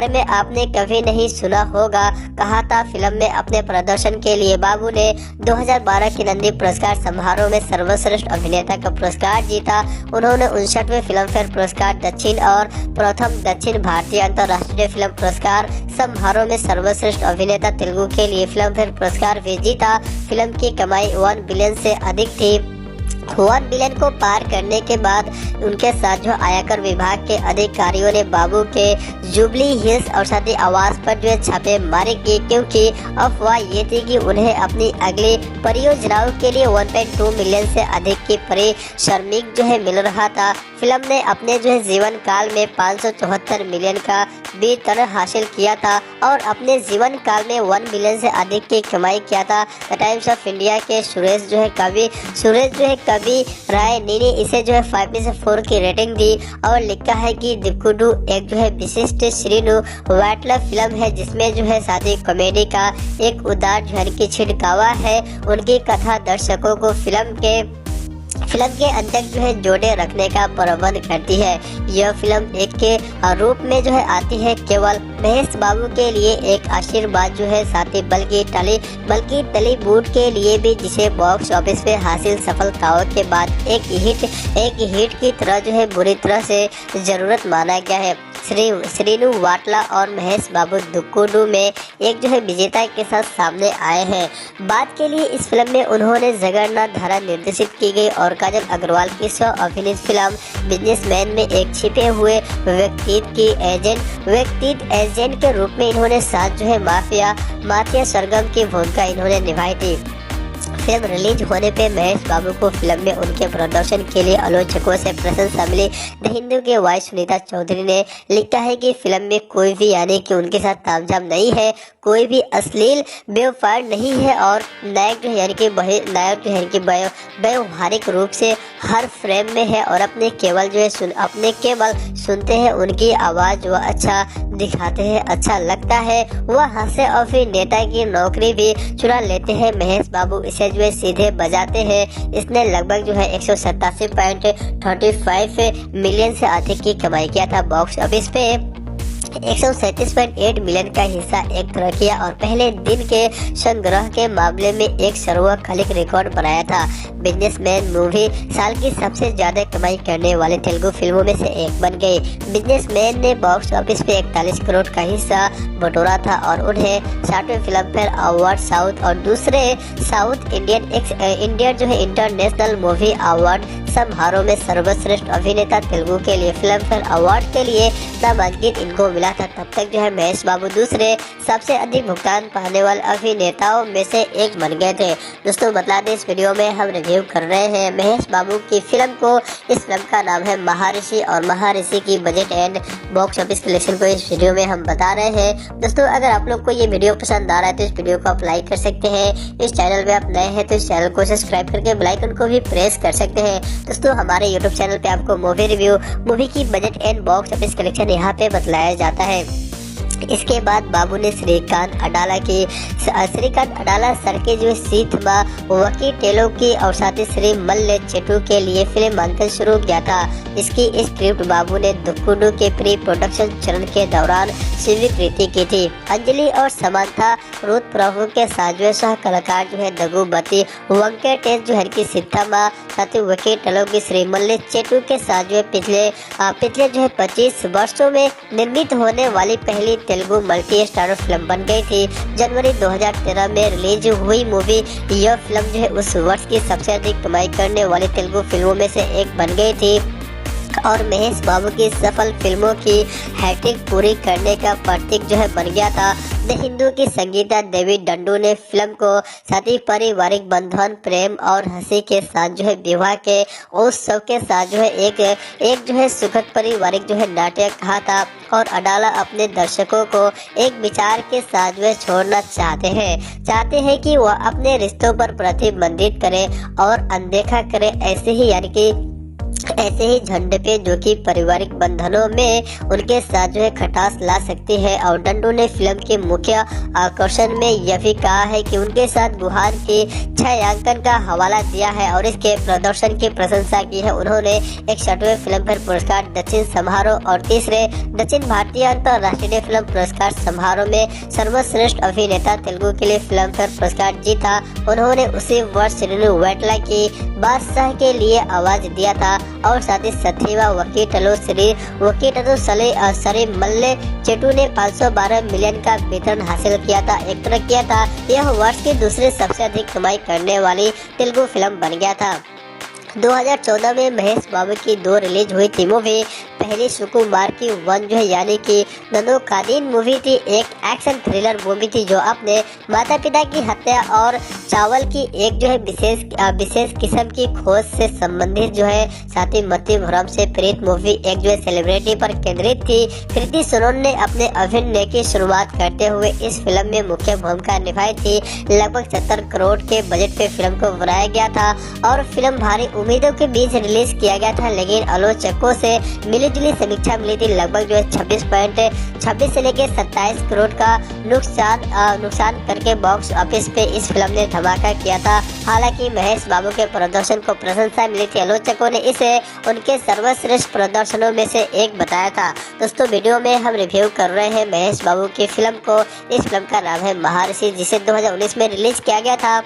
में आपने कभी नहीं सुना होगा। कहा था फिल्म में अपने प्रदर्शन के लिए बाबू ने 2012 के नंदी पुरस्कार समारोह में सर्वश्रेष्ठ अभिनेता का पुरस्कार जीता। उन्होंने 59वें फिल्म फेयर पुरस्कार दक्षिण और प्रथम दक्षिण भारतीय अंतर्राष्ट्रीय फिल्म पुरस्कार समारोह में सर्वश्रेष्ठ अभिनेता तेलुगु के लिए फिल्म फेयर पुरस्कार भी जीता। फिल्म की कमाई 1 बिलियन से अधिक थी। 1 बिलियन को पार करने के बाद उनके साथ आयकर विभाग के अधिकारियों ने बाबू के जुबली हिल्स और साथ ही आवास पर छापे मारे की, क्योंकि अफवाह ये थी कि उन्हें अपनी अगली परियोजनाओं के लिए 1.2 मिलियन से अधिक की पारिश्रमिक मिल रहा था। फिल्म ने अपने जीवन काल में 574 मिलियन का बेहतर हासिल किया था और अपने जीवन काल में 1 बिलियन से अधिक की कमाई किया था। द टाइम्स ऑफ इंडिया के सुरेश कवि राय ने इसे 5 में से 4 की रेटिंग दी और लिखा है कि दुक्कुडु एक विशिष्ट श्रीनु वाटला फिल्म है जिसमें साथी कॉमेडी का एक उदार झलकी छिड़कावा है। उनकी कथा दर्शकों को फिल्म के अंत तक जोड़े रखने का प्रबंध करती है। यह फिल्म एक के रूप में आती है केवल महेश बाबू के लिए एक आशीर्वाद साथी बल्कि टॉलीवुड के लिए भी, जिसे बॉक्स ऑफिस पे हासिल सफलताओं के बाद एक हिट की तरह बुरी तरह से जरूरत माना गया है। श्रीनु वाटला और महेश बाबू दुक्कुडु में एक विजेता के साथ सामने आए हैं। बात के लिए इस फिल्म में उन्होंने जगन्नाथ धारा निर्देशित की गई और काजल अग्रवाल की सह अभिनीत फिल्म बिजनेसमैन में एक छिपे हुए व्यक्तित्व एजेंट के रूप में इन्होंने साथ माफिया सरगम की भूमिका इन्होंने निभाई थी। फिल्म रिलीज होने पे महेश बाबू को फिल्म में उनके प्रदर्शन के लिए आलोचकों से प्रशंसा मिली। द हिंदू के वाइस सुनीता चौधरी ने लिखा है कि फिल्म में कोई भी यानी कि उनके साथ तामझाम नहीं है, कोई भी अश्लील व्यवहार नहीं है और नायक यानी कि व्यवहारिक रूप से हर फ्रेम में है और अपने केवल सुनते हैं उनकी आवाज वह अच्छा दिखाते हैं, अच्छा लगता है। वह हास्य और फिर नेता की नौकरी भी चुरा लेते हैं। महेश बाबू इसे सीधे बजाते हैं। इसने लगभग 187.35 मिलियन से अधिक की कमाई किया था। बॉक्स ऑफिस पे 137.8 मिलियन का हिस्सा एक तरह किया और पहले दिन के संग्रह के मामले में एक सर्वकालिक रिकॉर्ड बनाया था। बिजनेसमैन मूवी साल की सबसे ज्यादा कमाई करने वाली तेलुगु फिल्मों में से एक बन गई। बिजनेसमैन ने बॉक्स ऑफिस पे 41 करोड़ का हिस्सा बटोरा था और उन्हें 60वें फिल्म फेयर अवार्ड साउथ और दूसरे south Indian international movie award समारोह में सर्वश्रेष्ठ अभिनेता तेलुगु के लिए फिल्म फेयर अवार्ड के लिए नामांकित इनको मिला था। तब तक महेश बाबू दूसरे सबसे अधिक भुगतान पाने वाले अभिनेताओं में से एक बन गए थे। दोस्तों बता दें, इस वीडियो में हम रिव्यू कर रहे हैं महेश बाबू की फिल्म को। इस फिल्म का नाम है महाऋषि और महाऋषि की budget and box office collection को इस वीडियो में हम बता रहे हैं। दोस्तों अगर आप लोग को ये वीडियो पसंद आ रहा है तो इस वीडियो को आप लाइक कर सकते हैं। इस चैनल में आप नए हैं तो इस चैनल को सब्सक्राइब करके बेल आइकन को भी प्रेस कर सकते हैं। दोस्तों हमारे YouTube चैनल पे आपको मूवी रिव्यू, मूवी की budget and box office collection यहाँ पे बतलाया जाता है। इसके बाद बाबू ने श्रीकांत अडाला सर के सीथमा वकी टेलो की और साथ ही श्री मल्ल चेटू के लिए फिल्मांकन शुरू किया था। इसकी स्क्रिप्ट बाबू ने दुक्कुडु के प्री प्रोडक्शन चरण के दौरान स्वीकृति की थी। अंजलि और समांथा रुथ प्रभु के साथ सह कलाकार दगुबती वेंकटेश की सीथमा साथ ही वकी टेलो की श्री मल्ल चेटू के साथ पिछले 25 वर्षों में निर्मित होने वाली पहली तेलुगु मल्टी स्टारर फिल्म बन गई थी। जनवरी 2013 में रिलीज हुई मूवी यह फिल्म उस वर्ष की सबसे अधिक कमाई करने वाली तेलुगु फिल्मों में से एक बन गई थी और महेश बाबू की सफल फिल्मों की हैट्रिक पूरी करने का प्रतीक बन गया था। द हिंदू की संगीता देवी डंडू ने फिल्म को साथ ही पारिवारिक बंधन, प्रेम और हंसी के साथ विवाह के उत्सव के साथ एक सुखद पारिवारिक नाटक कहा था और अडाला अपने दर्शकों को एक विचार के साथ छोड़ना चाहते हैं कि वह अपने रिश्तों पर प्रतिबंधित करे और अनदेखा करे ऐसे ही झंडे पे जो कि पारिवारिक बंधनों में उनके साथ खटास ला सकती है। और डंडू ने फिल्म के मुख्य आकर्षण में यह भी कहा है कि उनके साथ गुहान के छायांकन का हवाला दिया है और इसके प्रदर्शन की प्रशंसा की है। उन्होंने 61वें फिल्म फेयर पुरस्कार दक्षिण समारोह और तीसरे दक्षिण भारतीय अंतर्राष्ट्रीय फिल्म पुरस्कार समारोह में सर्वश्रेष्ठ अभिनेता तेलुगु के लिए फिल्म फेयर पुरस्कार जीता। उन्होंने उसी वर्ष श्रीनु वाटला की बादशाह के लिए आवाज दिया था और साथ ही सथीवा वकीटलो सरी मल्ले चेटू ने 512 मिलियन का वेतन हासिल किया था। यह वर्ष की दूसरी सबसे अधिक कमाई करने वाली तेलुगु फिल्म बन गया था। 2014 में महेश बाबू की 2 रिलीज हुई थी मूवी पहली सुकुमार की वन जो है यानी कि ननोकादीन मूवी थी। एक एक्शन थ्रिलर मूवी थी जो अपने माता पिता की हत्या और चावल की एक जो है विशेष किस्म की खोज से संबंधित जो है साथ ही मृत्यु भ्रम से पीड़ित मूवी एक जो है सेलिब्रिटी पर केंद्रित थी। कृति सनोन ने अपने अभिनय की शुरुआत करते हुए इस फिल्म में मुख्य भूमिका निभाई थी। लगभग 70 करोड़ के बजट पे फिल्म को बनाया गया था और फिल्म भारी उम्मीदों के बीच रिलीज किया गया था, लेकिन आलोचकों से मिली जुली समीक्षा मिली थी। लगभग जो है 26 से लेकर 27 करोड़ का नुकसान करके बॉक्स ऑफिस पे इस फिल्म ने धमाका किया था। हालांकि महेश बाबू के प्रदर्शन को प्रशंसा मिली थी। आलोचकों ने इसे उनके सर्वश्रेष्ठ प्रदर्शनों में से एक बताया था। दोस्तों वीडियो में हम रिव्यू कर रहे हैं महेश बाबू की फिल्म को। इस फिल्म का नाम है महाऋषि, जिसे 2019 में रिलीज किया गया था।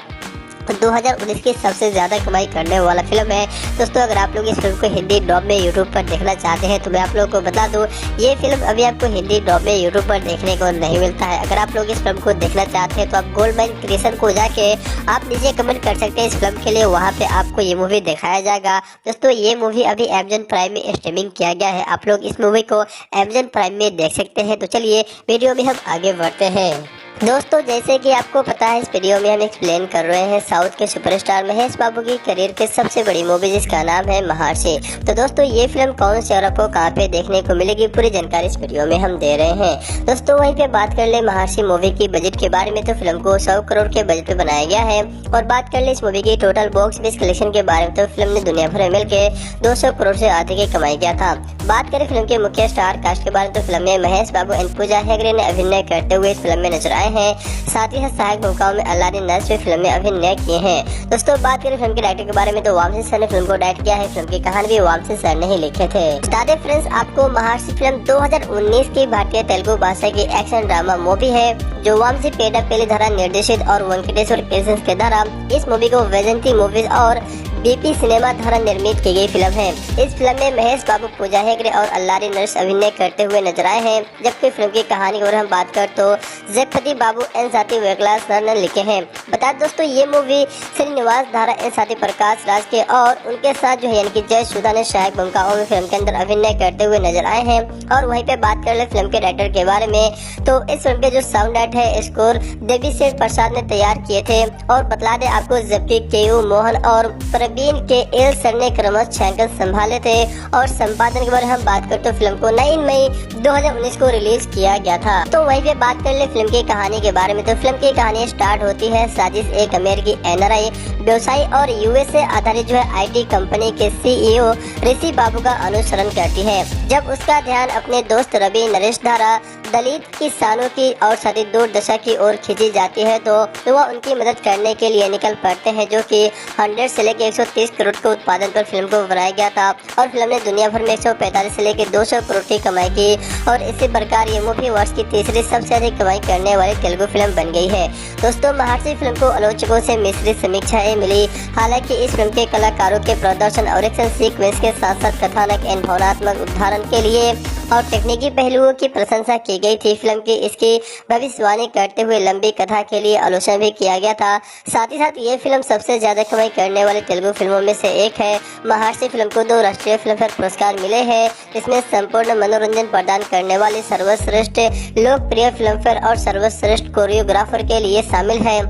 2019 की सबसे ज्यादा कमाई करने वाला फिल्म है। दोस्तों अगर आप लोग इस फिल्म को हिंदी डब में यूट्यूब पर देखना चाहते हैं तो मैं आप लोगों को बता दूं, ये फिल्म अभी आपको हिंदी डब में यूट्यूब पर देखने को नहीं मिलता है। अगर आप लोग इस फिल्म को देखना चाहते हैं तो आप गोल्डमाइन क्रिएशन को जाके आप नीचे कमेंट कर सकते हैं इस फिल्म के लिए, वहाँ पे आपको ये मूवी दिखाया जाएगा। दोस्तों ये मूवी अभी अमेजन प्राइम में स्ट्रीमिंग किया गया है, आप लोग इस मूवी को अमेजन प्राइम में देख सकते हैं। तो चलिए वीडियो में हम आगे बढ़ते हैं। दोस्तों जैसे कि आपको पता है, इस वीडियो में हम एक्सप्लेन कर रहे हैं साउथ के सुपरस्टार महेश बाबू की करियर के सबसे बड़ी मूवी जिसका नाम है महाऋषि। तो दोस्तों ये फिल्म कौन से और आपको कहाँ पे देखने को मिलेगी, पूरी जानकारी इस वीडियो में हम दे रहे हैं। दोस्तों वहीं पे बात कर ले महाऋषि मूवी की बजट के बारे में, तो फिल्म को 100 करोड़ के बजट पे बनाया गया है। और बात कर ले इस मूवी की टोटल बॉक्स ऑफिस कलेक्शन के बारे में, तो फिल्म ने दुनिया भर में मिलकर 200 करोड़ से अधिक की कमाई किया था। बात करें फिल्म के मुख्य स्टार कास्ट के बारे में, तो फिल्म में महेश बाबू एंड पूजा हेगड़े ने अभिनय करते हुए इस फिल्म में नजर आए हैं। साथ ही सहायक भूमिकाओं में अल्लादीन नर्स भी फिल्म में अभिनय किए हैं। दोस्तों बात करें फिल्म के डायरेक्टर के बारे में, तो वामसी सर ने फिल्म को डायरेक्ट किया है। फिल्म की कहानी भी वामसी सर ने ही लिखे थे। बता दें फ्रेंड्स आपको, महाऋषि फिल्म 2019 की भारतीय तेलुगु भाषा की एक्शन ड्रामा मूवी है जो वामसी पेड्डापल्ली द्वारा निर्देशित और वेंकटेश्वर क्रिएशंस के द्वारा इस मूवी को वैजंती मूवीज और बीपी सिनेमा द्वारा निर्मित की गई फिल्म है। इस फिल्म में महेश बाबू, पूजा हेगड़े और अल्लादीन नर्स अभिनय करते हुए नजर आए हैं। जबकि फिल्म की कहानी की हम बात कर तो जगपति बाबू एन साथी वेगला सर ने लिखे हैं। बता दोस्तों ये मूवी श्रीनिवास धारा एन साथी प्रकाश राज के और उनके साथ जो है यानी कि जय सुधा ने सहायक भूमिकाओं में फिल्म के अंदर अभिनय करते हुए नजर आए हैं। और वहीं पे बात कर ले फिल्म के डायरेक्टर के बारे में, तो इस फिल्म के जो साउंड आर्ट है स्कोर देवीशेष प्रसाद ने तैयार किए थे। और बतला दे आपको, जबकि केयू मोहन और प्रवीण के एल सर ने क्रमशः छायांकन संभाले थे। और संपादन के बारे में हम बात करते तो फिल्म को 9 मई 2019 को रिलीज किया गया था। तो वहीं पे बात कर ले फिल्म की कहानी के बारे में, तो फिल्म की कहानी स्टार्ट होती है साजिश एक अमेरिकी एनआरआई व्यवसायी और यूएसए आधारित जो है आईटी कंपनी के सीईओ ऋषि बाबू का अनुसरण करती है। जब उसका ध्यान अपने दोस्त रवि नरेश द्वारा दलित किसानों की और साथ ही दुर्दशा की ओर खींची जाती है तो वह उनकी मदद करने के लिए निकल पड़ते हैं, जो कि 100 से लेकर 130 करोड़ के उत्पादन पर फिल्म को बनाया गया था। और फिल्म ने दुनिया भर में 145 से लेकर 200 करोड़ की कमाई की। और इसी प्रकार ये मूवी वर्ष की तीसरी सबसे अधिक कमाई करने वाली तेलुगु फिल्म बन गई है। दोस्तों महाऋषि फिल्म को आलोचकों से मिश्रित समीक्षाएं मिली। हालांकि इस फिल्म के कलाकारों के प्रदर्शन और एक्शन सीक्वेंस के साथ साथ कथानक एवं भावनात्मक उदाहरण के लिए और तकनीकी पहलुओं की प्रशंसा की गई थी। फिल्म की इसकी भविष्यवाणी करते हुए लंबी कथा के लिए आलोचना भी किया गया था। साथ ही साथ ये फिल्म सबसे ज्यादा कमाई करने वाली तेलुगु फिल्मों में से एक है। महाऋषि फिल्म को 2 राष्ट्रीय फिल्मफेयर पुरस्कार मिले हैं। इसमें संपूर्ण मनोरंजन प्रदान करने वाली सर्वश्रेष्ठ लोकप्रिय फिल्मफेयर और सर्वश्रेष्ठ कोरियोग्राफर के लिए शामिल है।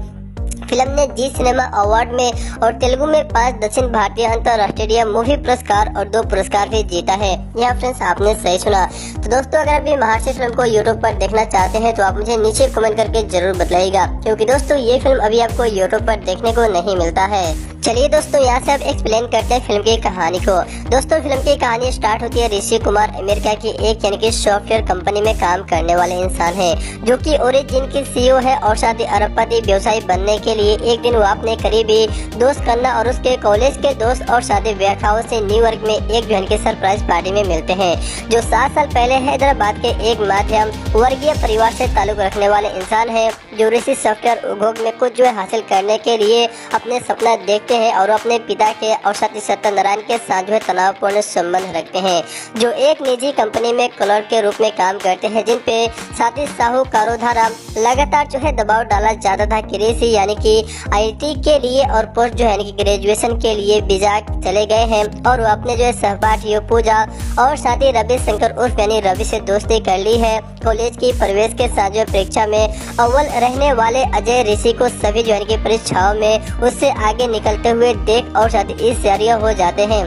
फिल्म ने जी सिनेमा अवार्ड में और तेलुगु में 5 दक्षिण भारतीय अंतर्राष्ट्रीय मूवी पुरस्कार और 2 पुरस्कार भी जीता है। यहाँ फ्रेंड्स आपने सही सुना। तो दोस्तों अगर आप महाऋषि फिल्म को यूट्यूब पर देखना चाहते हैं तो आप मुझे नीचे कमेंट करके जरूर बताइएगा, क्योंकि दोस्तों ये फिल्म अभी आपको यूट्यूब पर देखने को नहीं मिलता है। चलिए दोस्तों यहाँ से अब एक्सप्लेन करते हैं फिल्म की कहानी को। दोस्तों फिल्म की कहानी स्टार्ट होती है ऋषि कुमार अमेरिका की एक यानी कि सॉफ्टवेयर कंपनी में काम करने वाले इंसान है, जो कि ओरिजिन की सीईओ है। और साथ ही अरबपति व्यवसायी बनने के लिए एक दिन वो अपने करीबी दोस्त कन्ना और उसके कॉलेज के दोस्त और साथी व्याख्याओं से न्यूयॉर्क में एक बहन की सरप्राइज पार्टी में मिलते हैं, जो 7 साल पहले हैदराबाद के एक मध्यम वर्गीय परिवार से ताल्लुक रखने वाले इंसान है। जो ऋषि सॉफ्टवेयर उद्योग में कुछ जो है हासिल करने के लिए अपने सपना देखते हैं और अपने पिता के और साथी सत्यनारायण के साथ जो है तनावपूर्ण संबंध रखते हैं, जो एक निजी कंपनी में क्लर्क के रूप में काम करते हैं, जिन पे साथी साहूकारों द्वारा लगातार जो है दबाव डाला जाता था कि ऋषि यानी कि आईटी के लिए और पोस्ट जो है यानी कि ग्रेजुएशन के लिए वीजा चले गए हैं और वो अपने जो है सहपाठियों पूजा और साथी रवि शंकर उर्फ यानी रवि से दोस्ती कर ली है। कॉलेज की प्रवेश के साथ जो परीक्षा में अव्वल रहने वाले अजय ऋषि को सभी जो है परीक्षाओं में उससे आगे निकलते हुए देख और साथ ईर्ष्या हो जाते हैं।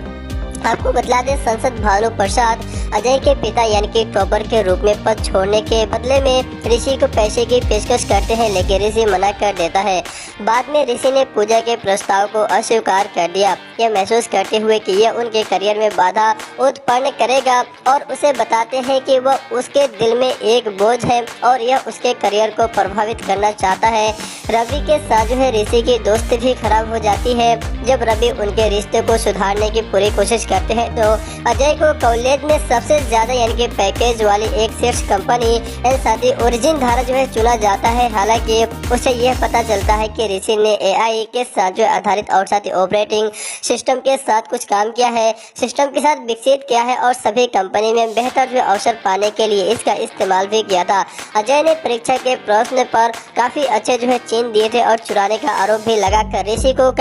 आपको बतला दें, सांसद भानु प्रसाद अजय के पिता यानी कि टॉपर के रूप में पद छोड़ने के बदले में ऋषि को पैसे की पेशकश करते हैं, लेकिन ऋषि मना कर देता है। बाद में ऋषि ने पूजा के प्रस्ताव को अस्वीकार कर दिया, यह महसूस करते हुए कि यह उनके करियर में बाधा उत्पन्न करेगा और उसे बताते हैं कि वह उसके दिल में एक बोझ है और यह उसके करियर को प्रभावित करना चाहता है। रवि के साथ जो है ऋषि की दोस्ती भी खराब हो जाती है। जब रवि उनके रिश्ते को सुधारने की पूरी कोशिश करते हैं तो अजय को कॉलेज में सबसे ज्यादा यानी कि पैकेज वाली एक शीर्ष कंपनी साथी ओरिजिन द्वारा जो है चुना जाता है। हालांकि उसे यह पता चलता है कि ऋषि ने एआई के साथ जो आधारित और साथ ही ऑपरेटिंग सिस्टम के साथ कुछ काम किया है, सिस्टम के साथ विकसित किया है और सभी कंपनी में बेहतर जो अवसर पाने के लिए इसका इस्तेमाल भी किया था। अजय ने परीक्षा के प्रश्न पर काफी अच्छे जो है चीन दिए थे और चुराने का आरोप भी लगाकर ऋषि को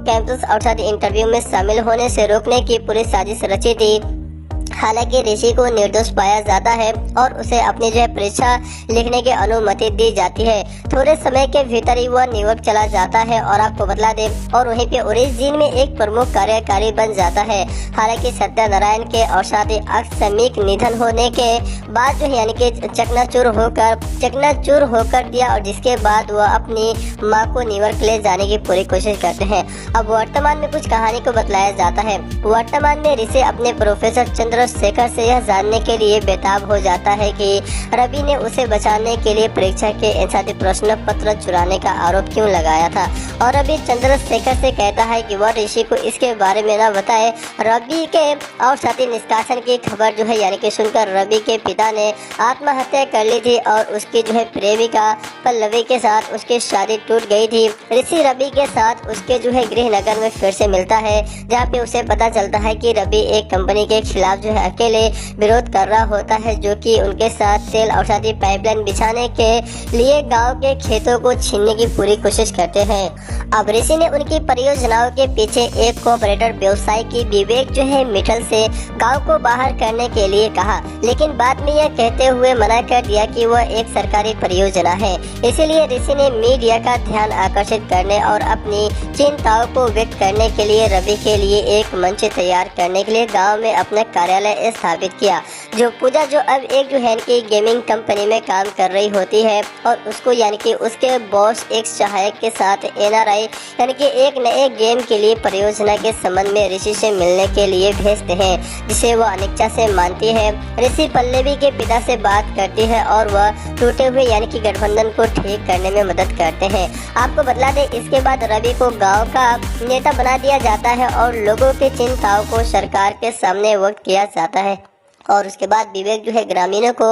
कैंपस और साथ इंटरव्यू में शामिल होने से रोकने की पूरी साजिश रची थी। हालांकि ऋषि को निर्दोष पाया जाता है और उसे अपनी जो है परीक्षा लिखने की अनुमति दी जाती है। थोड़े समय के भीतर ही वह न्यूयॉर्क चला जाता है और आपको बतला दे और वहीं पे ओरिजिन में एक प्रमुख कार्यकारी बन जाता है। हालांकि सत्यनारायण के और साथ ही आकस्मिक निधन होने के बाद जो है यानी कि चकनाचूर होकर दिया और जिसके बाद वह अपनी माँ को न्यूयॉर्क ले जाने की पूरी कोशिश करते हैं। अब वर्तमान में कुछ कहानी को बतलाया जाता है। वर्तमान में ऋषि अपने प्रोफेसर चंद्रशेखर से यह जानने के लिए बेताब हो जाता है कि रवि ने उसे बचाने के लिए परीक्षा के साथ प्रश्न पत्र चुराने का आरोप क्यों लगाया था और रवि चंद्रशेखर से कहता है कि वह ऋषि को इसके बारे में न बताए। रवि के और साथी निष्कासन की खबर जो है यानी कि सुनकर रवि के पिता ने आत्महत्या कर ली थी और उसकी जो है प्रेमिका पल्लवी के साथ उसकी शादी टूट गई थी। ऋषि रवि के साथ उसके जो है गृहनगर में फिर से मिलता है, जहाँ पे उसे पता चलता है कि रवि एक कंपनी के खिलाफ जो है अकेले विरोध कर रहा होता है, जो कि उनके साथ तेल और साथ ही पाइपलाइन बिछाने के लिए गांव के खेतों को छीनने की पूरी कोशिश करते हैं। अब ऋषि ने उनकी परियोजनाओं के पीछे एक कोऑपरेटर व्यवसाय की विवेक जो है मिठल से गांव को बाहर करने के लिए कहा, लेकिन बाद में यह कहते हुए मना कर दिया कि वह एक सरकारी परियोजना है। इसीलिए ऋषि ने मीडिया का ध्यान आकर्षित करने और अपनी चिंताओं को व्यक्त करने के लिए रवि के लिए एक मंच तैयार करने के लिए गांव में अपना कार्यालय स्थापित किया। जो पूजा जो अब एक जो है कि गेमिंग कंपनी में काम कर रही होती है और उसको यानी कि उसके बॉस एक सहायक के साथ एनआरआई यानी कि एक नए गेम के लिए परियोजना के संबंध में ऋषि से मिलने के लिए भेजते हैं, जिसे वह अनिच्छा से मानती है। ऋषि पल्लवी के पिता से बात करती है और वह टूटे हुए यानी कि गठबंधन को ठीक करने में मदद करते हैं। आपको बतला दें, इसके बाद रवि को गांव का नेता बना दिया जाता है और लोगों की चिंताओं को सरकार के सामने व्यक्त किया जाता है और उसके बाद विवेक जो है ग्रामीणों को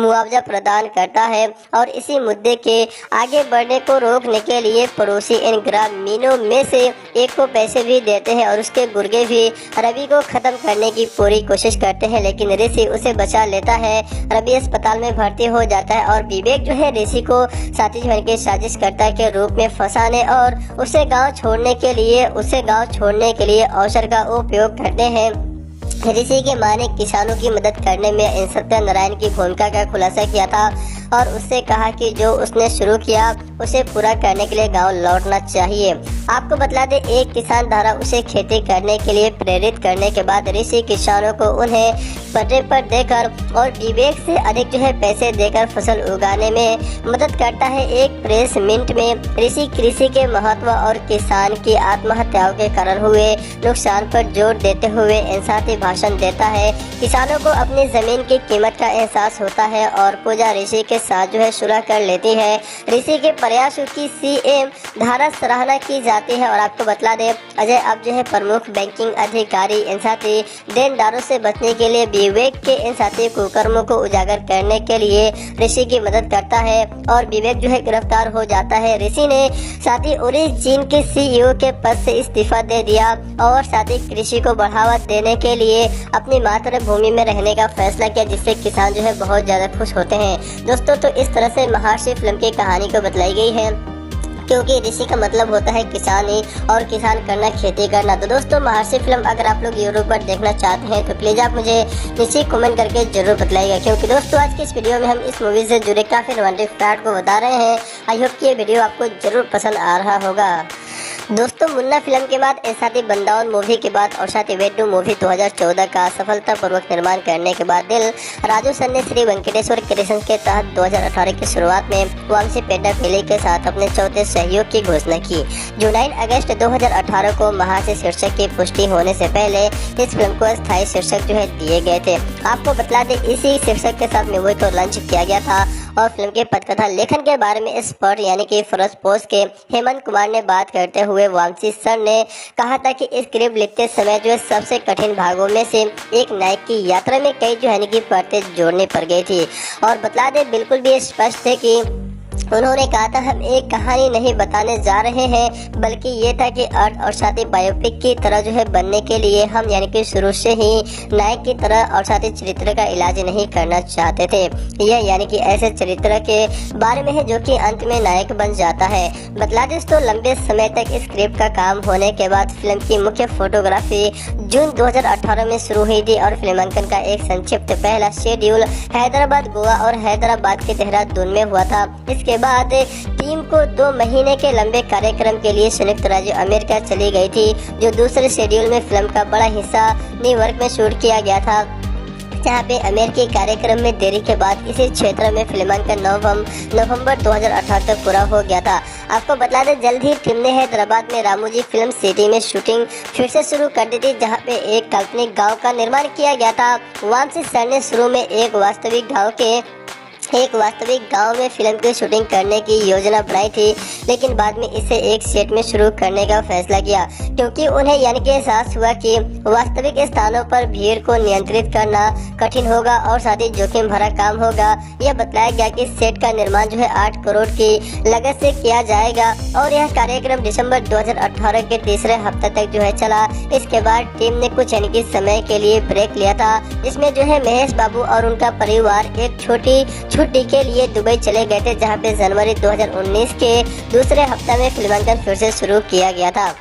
मुआवजा प्रदान करता है और इसी मुद्दे के आगे बढ़ने को रोकने के लिए पड़ोसी इन ग्रामीणों में से एक को पैसे भी देते हैं और उसके गुर्गे भी रवि को खत्म करने की पूरी कोशिश करते हैं, लेकिन ऋषि उसे बचा लेता है। रवि अस्पताल में भर्ती हो जाता है और विवेक जो है ऋषि को साथी जो है के साजिशकर्ता के रूप में फंसाने और उसे गाँव छोड़ने के लिए अवसर का उपयोग करते हैं। ऋषि के माँ ने किसानों की मदद करने में इन सत्यनारायण की भूमिका का खुलासा किया था और उससे कहा कि जो उसने शुरू किया उसे पूरा करने के लिए गांव लौटना चाहिए। आपको बतला दे, एक किसान द्वारा उसे खेती करने के लिए प्रेरित करने के बाद ऋषि किसानों को उन्हें पट्टे पर देकर और विवेक से अधिक जो है पैसे देकर फसल उगाने में मदद करता है। एक प्रेस मिनट में ऋषि कृषि के महत्व और किसान की आत्महत्याओं के कारण हुए नुकसान पर जोर देते हुए इंसाफी भाषण देता है। किसानों को अपनी जमीन की कीमत का एहसास होता है और पूजा ऋषि के के साथ जो है सुलह कर लेती है। ऋषि के प्रयासों की सीएम धारा सराहना की जाती है। और आपको बतला दे, अजय अब जो है प्रमुख बैंकिंग अधिकारी इंसाती देनदारों से बचने के लिए विवेक के इंसाती कुकर्मों को उजागर करने के लिए ऋषि की मदद करता है और विवेक जो है गिरफ्तार हो जाता है। ऋषि ने साथ ही ओरिजिन के सीईओ के पद से इस्तीफा दे दिया और साथ ही कृषि को बढ़ावा देने के लिए अपनी मातृभूमि में रहने का फैसला किया, जिससे किसान जो है बहुत ज्यादा खुश होते हैं। दोस्तों तो इस तरह से महर्षि फिल्म की कहानी को बतलाई गई है, क्योंकि ऋषि का मतलब होता है किसानी और किसान करना खेती करना। तो दोस्तों महर्षि फिल्म अगर आप लोग यूट्यूब पर देखना चाहते हैं तो प्लीज़ आप मुझे नीचे कमेंट करके जरूर बताइएगा, क्योंकि दोस्तों आज की इस वीडियो में हम इस मूवी से जुड़े काफ़ी रोमांटिक फैक्ट को बता रहे हैं। आई होप कि ये वीडियो आपको जरूर पसंद आ रहा होगा। दोस्तों मुन्ना फिल्म के बाद साथ ही वृंदावन मूवी के बाद और साथ ही वेड्डू मूवी 2014 का सफलतापूर्वक निर्माण करने के बाद दिल राजू सर ने श्री वेंकटेश्वर क्रिएशंस के तहत 2018 की शुरुआत में वामसी पेड्डापल्ली के साथ अपने चौथे सहयोग की घोषणा की, जो 9 अगस्त 2018 को महर्षि शीर्षक की पुष्टि होने से पहले इस फिल्म को स्थायी शीर्षक जो है दिए गए थे। आपको बतला दें इसी शीर्षक के साथ मूवी को लॉन्च किया गया था। और फिल्म के पटकथा लेखन के बारे में स्पॉट यानी कि फर्स्ट पोस्ट के हेमंत कुमार ने बात करते हुए वामसी सर ने कहा था कि स्क्रिप्ट लिखते समय जो सबसे कठिन भागों में से एक नायक की यात्रा में कई जो है कि परतें जोड़नी पड़ गई थी। और बतला दे बिल्कुल भी स्पष्ट है कि उन्होंने कहा था हम एक कहानी नहीं बताने जा रहे हैं, बल्कि ये था कि अर्थ और साथ ही बायोपिक की तरह जो है बनने के लिए हम यानी कि शुरू से ही नायक की तरह और साथ ही चरित्र का इलाज नहीं करना चाहते थे। यह यानी कि ऐसे चरित्र के बारे में है जो कि अंत में नायक बन जाता है। बतला दें तो लंबे समय तक स्क्रिप्ट का काम होने के बाद फिल्म की मुख्य फोटोग्राफी जून 2018 में शुरू हुई थी और फिल्मांकन का एक संक्षिप्त पहला शेड्यूल हैदराबाद, गोवा और हैदराबाद के देहरादून में हुआ था। इसके बाद टीम को 2 महीने के लंबे कार्यक्रम के लिए संयुक्त राज्य अमेरिका चली गई थी, जो दूसरे शेड्यूल में फिल्म का बड़ा हिस्सा न्यूयॉर्क में शूट किया गया था, जहाँ पे अमेरिकी कार्यक्रम में देरी के बाद इसी क्षेत्र में फिल्मांकन नवंबर 2018 तक पूरा हो गया था। आपको बता दें जल्द ही टीम ने हैदराबाद में रामोजी फिल्म सिटी में शूटिंग फिर से शुरू कर दी थी, जहाँ पे एक काल्पनिक गांव का निर्माण किया गया था। वामसी सर ने शुरू में एक वास्तविक गांव में फिल्म की शूटिंग करने की योजना बनाई थी, लेकिन बाद में इसे एक सेट में शुरू करने का फैसला किया, क्योंकि उन्हें यानी कि एहसास हुआ कि वास्तविक स्थानों पर भीड़ को नियंत्रित करना कठिन होगा और साथ ही जोखिम भरा काम होगा। यह बताया गया कि सेट का निर्माण जो है 8 करोड़ की लागत से किया जाएगा और यह कार्यक्रम दिसंबर 2018 के तीसरे हफ्ते तक जो है चला। इसके बाद टीम ने कुछ यानी कि समय के लिए ब्रेक लिया था, जिसमें जो है महेश बाबू और उनका परिवार एक छोटी छुट्टी के लिए दुबई चले गए थे, जहां पे जनवरी 2019 के दूसरे हफ्ते में फिल्मांकन फिर से शुरू किया गया था।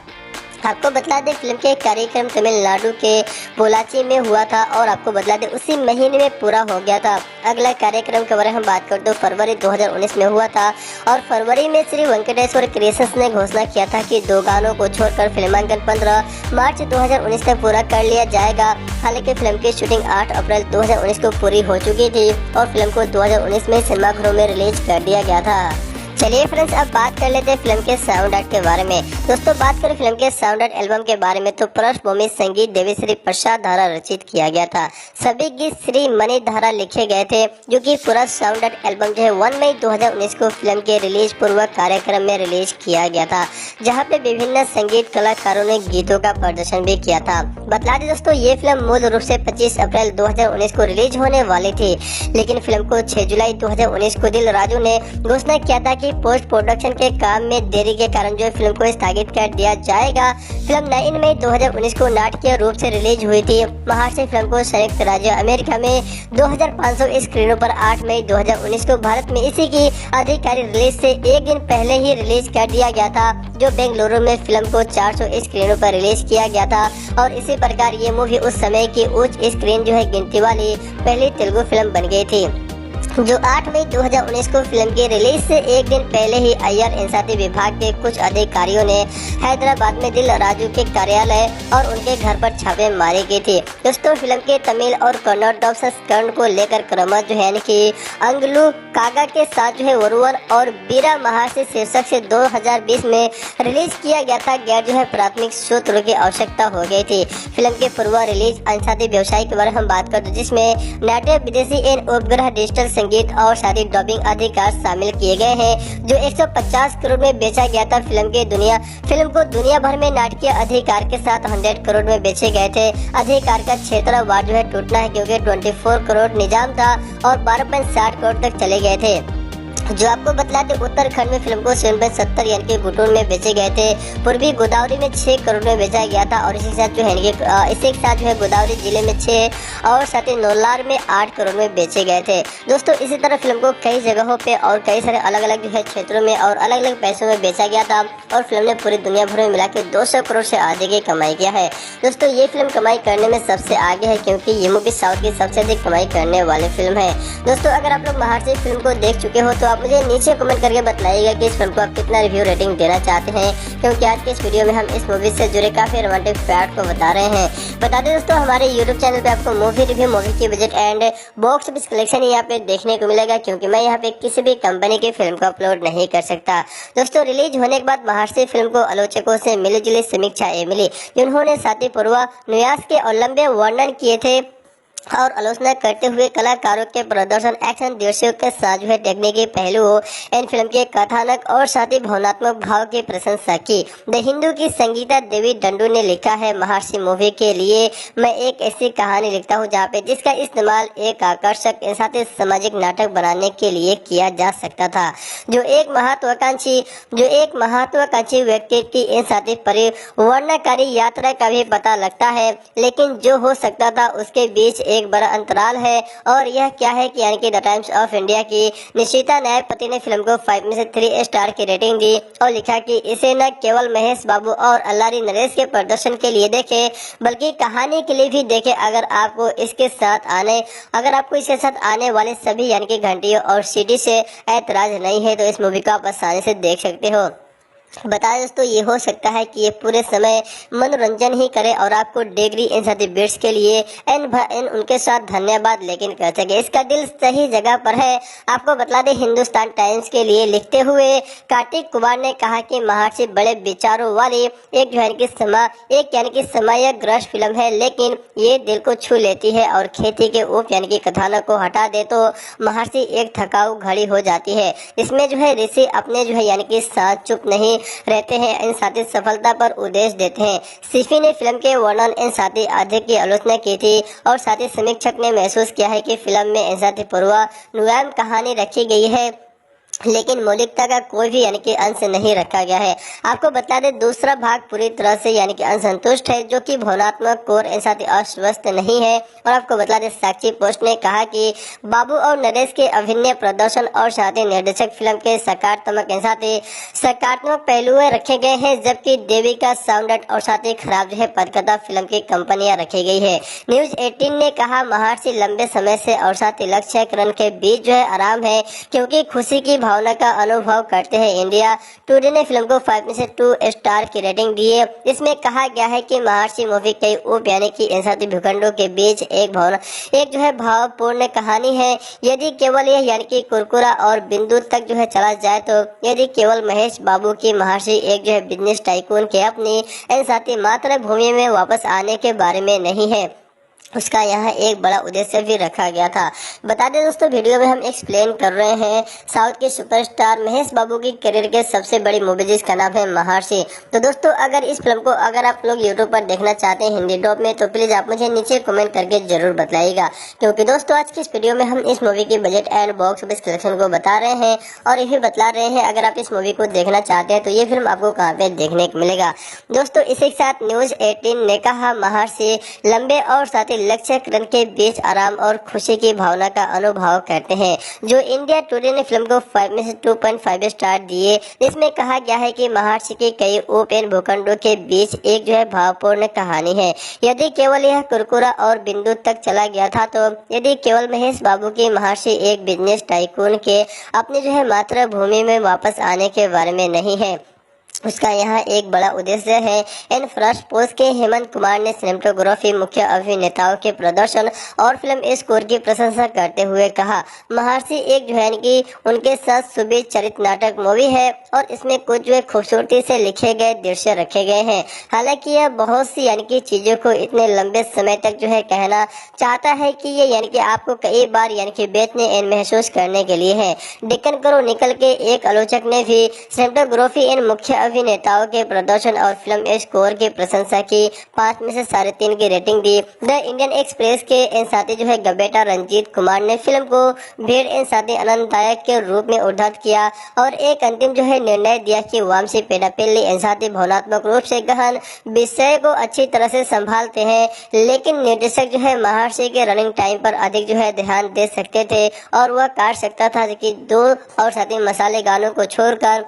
आपको बतला दें फिल्म के कार्यक्रम तमिलनाडु के पोलाची में हुआ था और आपको बतला दें उसी महीने में पूरा हो गया था। अगला कार्यक्रम के बारे में हम बात कर तो फरवरी 2019 में हुआ था और फरवरी में श्री वेंकटेश्वर क्रिएशंस ने घोषणा किया था कि 2 गानों को छोड़कर फिल्मांकन 15 मार्च 2019 तक पूरा कर लिया जाएगा। हालांकि फिल्म की शूटिंग 8 अप्रैल 2019 को पूरी हो चुकी थी और फिल्म को 2019 में सिनेमाघरों में रिलीज कर दिया गया था। चलिए फ्रेंड्स अब बात कर लेते हैं फिल्म के साउंड आर्ट के बारे में। दोस्तों बात करें फिल्म के साउंड आर्ट एल्बम के बारे में तो पृष्ठभूमि संगीत देवीश्री प्रसाद द्वारा रचित किया गया था। सभी गीत श्री मणि द्वारा लिखे गए थे, जो कि पूरा साउंड आर्ट एल्बम जो है 1 मई 2019 को फिल्म के रिलीज पूर्व कार्यक्रम में रिलीज किया गया था, जहाँ पे विभिन्न संगीत कलाकारों ने गीतों का प्रदर्शन भी किया था। बतला दें दोस्तों ये फिल्म मूल रूप से 25 अप्रैल 2019 को रिलीज होने वाली थी, लेकिन फिल्म को 6 जुलाई 2019 को दिल राजू ने घोषणा किया था कि पोस्ट प्रोडक्शन के काम में देरी के कारण जो फिल्म को स्थगित कर दिया जाएगा। फिल्म 9 मई 2019 को नाटकीय रूप से रिलीज हुई थी। महर्षि फिल्म को संयुक्त राज्य अमेरिका में 2500 स्क्रीनों पर 8 मई 2019 को भारत में इसी की आधिकारिक रिलीज से एक दिन पहले ही रिलीज कर दिया गया था, जो बेंगलुरु में फिल्म को 400 स्क्रीनों पर रिलीज किया गया था। और इसी प्रकार ये मूवी उस समय की उच्च स्क्रीन जो है गिनती वाली पहली तेलुगु फिल्म बन गई थी, जो 8 मई 2019 को फिल्म की रिलीज से एक दिन पहले ही अय्यर इंसाती विभाग के कुछ अधिकारियों ने हैदराबाद में दिल राजू के कार्यालय और उनके घर पर छापे मारी गई थी। दोस्तों फिल्म के तमिल और कन्नड़ डब संस्करण को लेकर क्रमश जो है कि अंगलू कागा के साथ जो है वरुवन और बीरा महर्षि शीर्षक से 2020 में रिलीज किया गया था। गैर जो है प्राथमिक सूत्रों की आवश्यकता हो गई थी। फिल्म के पूर्व रिलीज अंसाती व्यवसाय के बारे में हम बात करते, जिसमें नाट्य विदेशी एवं उपग्रह डिजिटल डिजिटल संगीत और साथ ही डबिंग अधिकार शामिल किए गए हैं, जो 150 करोड़ में बेचा गया था। फिल्म को दुनिया भर में नाटकीय अधिकार के साथ 100 करोड़ में बेचे गए थे। अधिकार का क्षेत्रवार जो है टूटना है, क्योंकि 24 करोड़ निजाम था और 12.60 करोड़ तक चले गए थे। जो आपको बतला दे, उत्तराखंड में फिल्म को 7.70 यानी कि गुटूर में बेचे गए थे। पूर्वी गोदावरी में 6 करोड़ में बेचा गया था और इसी के साथ जो है गोदावरी जिले में 6 और साथ ही नौलार में 8 करोड़ में बेचे गए थे। दोस्तों इसी तरह फिल्म को कई जगहों पे और कई सारे अलग अलग जो है क्षेत्रों में और अलग अलग पैसों में बेचा गया था और फिल्म ने पूरी दुनिया भर में मिला के 200 करोड़ से अधिक की कमाई किया है। दोस्तों ये फिल्म कमाई करने में सबसे आगे है, क्योंकि ये मूवी साउथ की सबसे अधिक कमाई करने वाली फिल्म है। दोस्तों अगर आप लोग महर्षि फिल्म को देख चुके हो तो आप मुझे नीचे कमेंट करके बताइएगा कि इस फिल्म को आप कितना रिव्यू रेटिंग देना चाहते हैं, क्योंकि आज के इस वीडियो में हम इस मूवी से जुड़े काफी रोमांटिक फैक्ट को बता रहे हैं। बता दें दोस्तों, हमारे यूट्यूब चैनल पे आपको मूवी रिव्यू, मूवी की budget and box office collection यहाँ पे देखने को मिलेगा, क्योंकि मैं यहाँ पे किसी भी कंपनी की फिल्म को अपलोड नहीं कर सकता। दोस्तों रिलीज होने के बाद महर्षि फिल्म को आलोचकों से मिली जुली समीक्षा मिली, जिन्होंने साथी पूर्वानुयास के और लंबे वर्णन किए थे और आलोचना करते हुए कलाकारों के प्रदर्शन, एक्शन दृश्यों के साथ जो है टेक्निकी पहलुओं, इन फिल्म के कथानक और साथ ही भावनात्मक भाव की प्रशंसा की। द हिंदू की संगीता देवी डंडू ने लिखा है, महर्षि मूवी के लिए मैं एक ऐसी कहानी लिखता हूँ जहाँ पे जिसका इस्तेमाल एक आकर्षक साथ ही सामाजिक नाटक बनाने के लिए किया जा सकता था, जो एक महत्वाकांक्षी व्यक्ति की इन साथी परिवर्तनकारी यात्रा का भी पता लगता है, लेकिन जो हो सकता था उसके बीच एक बड़ा अंतराल है। और यह क्या है कि यानी कि द टाइम्स ऑफ इंडिया की निशिता न्यायपति ने फिल्म को 5 में से 3 स्टार की रेटिंग दी और लिखा कि इसे न केवल महेश बाबू और अल्लारी नरेश के प्रदर्शन के लिए देखें, बल्कि कहानी के लिए भी देखें। अगर आपको इसके साथ आने वाले सभी यानी कि घंटियों और सीडी से ऐतराज नहीं है तो इस मूवी को आप आसानी से देख सकते हो। बताएं दोस्तों, ये हो सकता है कि ये पूरे समय मनोरंजन ही करे और आपको डिग्री इन साथी बिट्स के लिए इन उनके साथ धन्यवाद लेकिन कर सके। इसका दिल सही जगह पर है। आपको बता दें, हिंदुस्तान टाइम्स के लिए लिखते हुए कार्तिक कुमार ने कहा कि महर्षि बड़े विचारों वाली एक यानी कि समयग्रस्त फिल्म है, लेकिन ये दिल को छू लेती है और खेती के उप यानी कि कथानक को हटा दे तो महर्षि एक थकाऊ घड़ी हो जाती है। इसमें जो है ऋषि अपने जो है यानी कि साथ चुप नहीं रहते हैं, इन साथी सफलता पर उद्देश्य देते हैं। सिफी ने फिल्म के वर्णन इन साथी अधिक की आलोचना की थी और साथी समीक्षक ने महसूस किया है कि फिल्म में इन साथी पूर्वानुमान कहानी रखी गई है, लेकिन मौलिकता का कोई भी यानी कि अंश नहीं रखा गया है। आपको बता दें, दूसरा भाग पूरी तरह से यानी कि असंतुष्ट है, जो कि भावनात्मक कोर ऐसा अस्वस्थ नहीं है। और आपको बता दें, साक्षी पोस्ट ने कहा कि बाबू और नरेश के अभिनय प्रदर्शन और साथ ही निर्देशक फिल्म के सकारात्मक पहलू रखे गए हैं, जबकि देवी का साउंड और साथ ही खराब जो है पटकथा फिल्म की कंपनियां रखी गई है। न्यूज 18 ने कहा, महर्षि लंबे समय से और साथ ही लक्ष्य करण के बीच जो है आराम है, क्योंकि खुशी की भावना का अनुभव करते हैं। इंडिया टुडे ने फिल्म को 5 में से 2 स्टार की रेटिंग दी है। इसमें कहा गया है कि महर्षि मूवी कई उप यानी कि इंसानी भूखंडों के बीच एक जो है भावपूर्ण कहानी है। यदि केवल यह यानी कि कुरकुरा और बिंदु तक जो है चला जाए तो यदि केवल महेश बाबू की महर्षि एक जो है बिजनेस टाइकून के अपनी इंसानी मातृभूमि में वापस आने के बारे में नहीं है, उसका यहाँ एक बड़ा उद्देश्य भी रखा गया था। बता दें दोस्तों, वीडियो में हम एक्सप्लेन कर रहे हैं साउथ के सुपरस्टार महेश बाबू की करियर के सबसे बड़ी मूवी जिसका नाम है महर्षि। तो दोस्तों, अगर इस फिल्म को आप लोग यूट्यूब पर देखना चाहते हैं हिंदी डब में, तो प्लीज आप मुझे नीचे कमेंट करके जरूर बताइएगा, क्योंकि दोस्तों आज की इस वीडियो में हम इस मूवी की budget and box office collection को बता रहे हैं और ये भी बता रहे हैं अगर आप इस मूवी को देखना चाहते हैं तो ये फिल्म आपको कहाँ पे देखने को मिलेगा। दोस्तों इसी के साथ न्यूज 18 ने कहा, महर्षि लंबे और साथ लक्ष्य करण के बीच आराम और खुशी की भावना का अनुभव करते हैं। जो इंडिया टुडे ने फिल्म को 5 में से 2.5 स्टार दिए, जिसमें कहा गया है कि महर्षि के कई ओपन भूखंडों के बीच एक जो है भावपूर्ण कहानी है। यदि केवल यह कुरकुरा और बिंदु तक चला गया था तो यदि केवल महेश बाबू की महर्षि एक बिजनेस टाइकून के अपनी जो है मातृभूमि में वापस आने के बारे में नहीं है, उसका यहाँ एक बड़ा उद्देश्य है। इन फर्स्ट पोस्ट के हेमंत कुमार ने सिनेमेटोग्राफी, मुख्य अभिनेताओं के प्रदर्शन और फिल्म स्कोर की प्रशंसा करते हुए कहा, महर्षि एक जो है कि उनके साथ सुबह चरित नाटक मूवी है और इसमें कुछ जो खूबसूरती से लिखे गए दृश्य रखे गए हैं। हालांकि यह बहुत सी यानी कि चीजों को इतने लंबे समय तक जो है कहना चाहता है कि ये यानी कि आपको कई बार यानी कि बेचने महसूस करने के लिए है। डेक्कन क्रॉनिकल के एक आलोचक ने भी सिनेमेटोग्राफी इन मुख्य अभिनेताओं के प्रदर्शन और फिल्म स्कोर की प्रशंसा की, 5 में से 3.5 की rating the. The Indian express के इन साथी जो है बेटा रंजीत कुमार ने फिल्म को भीड़ इन साथी आनंददायक के रूप में उद्धृत किया और एक अंतिम जो है निर्णय दिया कि वामसी पेडापिल्ली इन साथी भावनात्मक रूप से गहन विषय को अच्छी तरह से संभालते हैं, लेकिन निर्देशक जो है महर्षि के रनिंग टाइम पर अधिक जो है ध्यान दे सकते थे और वह काट सकता था कि 2 और साथी मसाले गानों को छोड़कर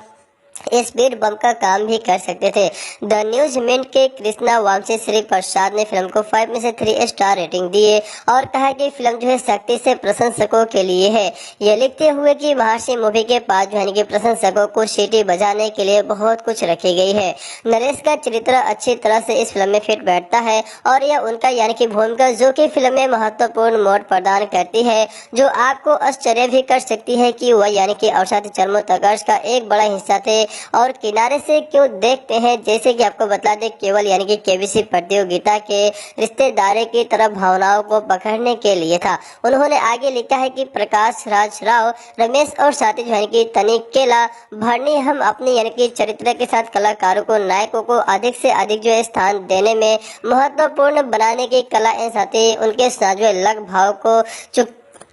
स्पीड बम का काम भी कर सकते थे। द न्यूज मिनट के कृष्णा वामसी श्री प्रसाद ने फिल्म को 5 में से 3 स्टार रेटिंग दिए और कहा कि फिल्म जो है सख्ती से प्रशंसकों के लिए है। यह लिखते हुए कि महर्षि मूवी के पास जो है कि प्रशंसकों को सीटी बजाने के लिए बहुत कुछ रखी गई है। नरेश का चरित्र अच्छी तरह से इस फिल्म में फिट बैठता है और यह उनका यानी कि भूमिका जो कि फिल्म में महत्वपूर्ण मोड़ प्रदान करती है, जो आपको आश्चर्य भी कर सकती है कि वह यानी कि अवसाद चर्मोत्कर्ष का एक बड़ा हिस्सा थे और किनारे से क्यों देखते हैं। जैसे कि आपको बता दें, केवल यानी कि केबीसी प्रतियोगिता के रिश्तेदारी की तरफ भावनाओं को पकड़ने के लिए था। उन्होंने आगे लिखा है कि प्रकाश राज राव, रमेश और साथी यानी कि तनिकेला भरनी हम अपने यानी कि चरित्र के साथ कलाकारों को, नायकों को अधिक से अधिक जो है स्थान देने में महत्वपूर्ण बनाने की कला इन साथी उनके साथ जो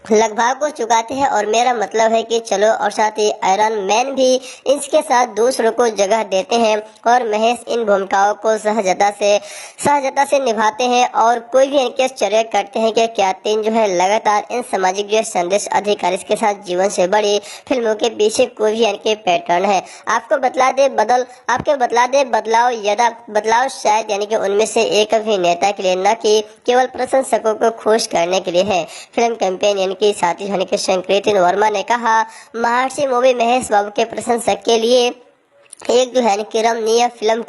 लगभग को चुकाते हैं और मेरा मतलब है कि चलो और साथ ही आयरन मैन भी इसके साथ दूसरों को जगह देते हैं और महेश इन भूमिकाओं को सहजता से निभाते हैं और कोई भी इनके आश्चर्य करते हैं कि क्या 3 जो है लगातार इन सामाजिक जो संदेश अधिकारी के साथ जीवन से बड़ी फिल्मों के पीछे कोई भी इनके पैटर्न है। आपको बतला दे बदलाव शायद यानी कि उनमें से एक अभिनेता के लिए, न कि केवल प्रशंसकों को खुश करने के लिए है। फिल्म कैंपेन के साथी होने के संकृति वर्मा ने कहा, महर्षि मूवी महेश बाबू के प्रशंसक के लिए एक जो है कि रमणीय फिल्म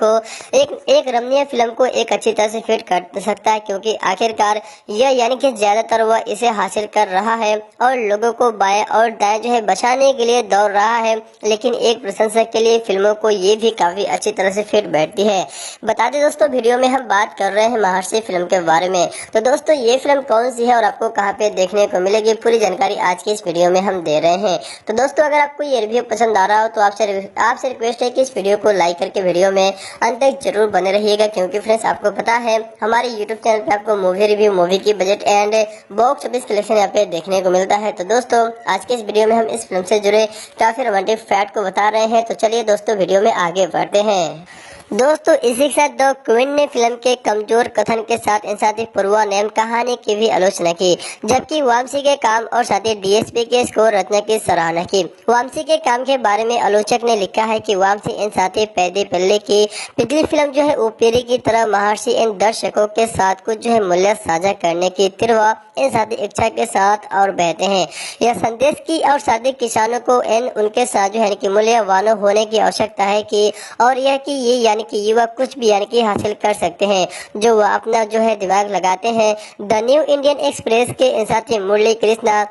को एक अच्छी तरह से फिट कर सकता है, क्योंकि आखिरकार यह यानी कि ज्यादातर वह इसे हासिल कर रहा है और लोगों को बाएं और दाएं जो है बचाने के लिए दौड़ रहा है, लेकिन एक प्रशंसक के लिए फिल्मों को ये भी काफी अच्छी तरह से फिट बैठती है। बता दें दोस्तों, वीडियो में हम बात कर रहे हैं महर्षि फिल्म के बारे में। तो दोस्तों, ये फिल्म कौन सी है और आपको कहाँ पे देखने को मिलेगी, पूरी जानकारी आज की इस वीडियो में हम दे रहे हैं। तो दोस्तों, अगर आपको ये रिव्यू पसंद आ रहा हो तो आपसे रिक्वेस्ट है कि इस वीडियो को लाइक करके वीडियो में अंत तक जरूर बने रहिएगा, क्योंकि फ्रेंड्स आपको पता है हमारे यूट्यूब चैनल पे आपको मूवी रिव्यू, मूवी की budget and box office collection यहाँ पे देखने को मिलता है। तो दोस्तों, आज के इस वीडियो में हम इस फिल्म से जुड़े काफी रोमांटिक फैक्ट को बता रहे हैं। तो चलिए दोस्तों, वीडियो में आगे बढ़ते हैं। दोस्तों, इसी के साथ द क्वीन ने फिल्म के कमजोर कथन के साथ इन साथी पूर्वान्वयन कहानी की भी आलोचना की, जबकि वामसी के काम और साथी डीएसपी के स्कोर रचना की सराहना की। वामसी के काम के बारे में आलोचक ने लिखा है कि वामसी इन साथी पेडापिल्ली की पिछली फिल्म जो है ओपेरी की तरह महर्षि इन दर्शकों के साथ कुछ जो है मूल्य साझा करने की तीव्र इन साथी इच्छा के साथ और बहते हैं। यह संदेश की और साथी किसानों को उनके साथ जो है कि मूल्यवान होने की आवश्यकता है कि और यह कि ये यानी कि युवा कुछ भी यानी कि हासिल कर सकते हैं जो वह अपना जो है दिमाग लगाते हैं। द न्यू इंडियन एक्सप्रेस के इन साथी मुरली कृष्णा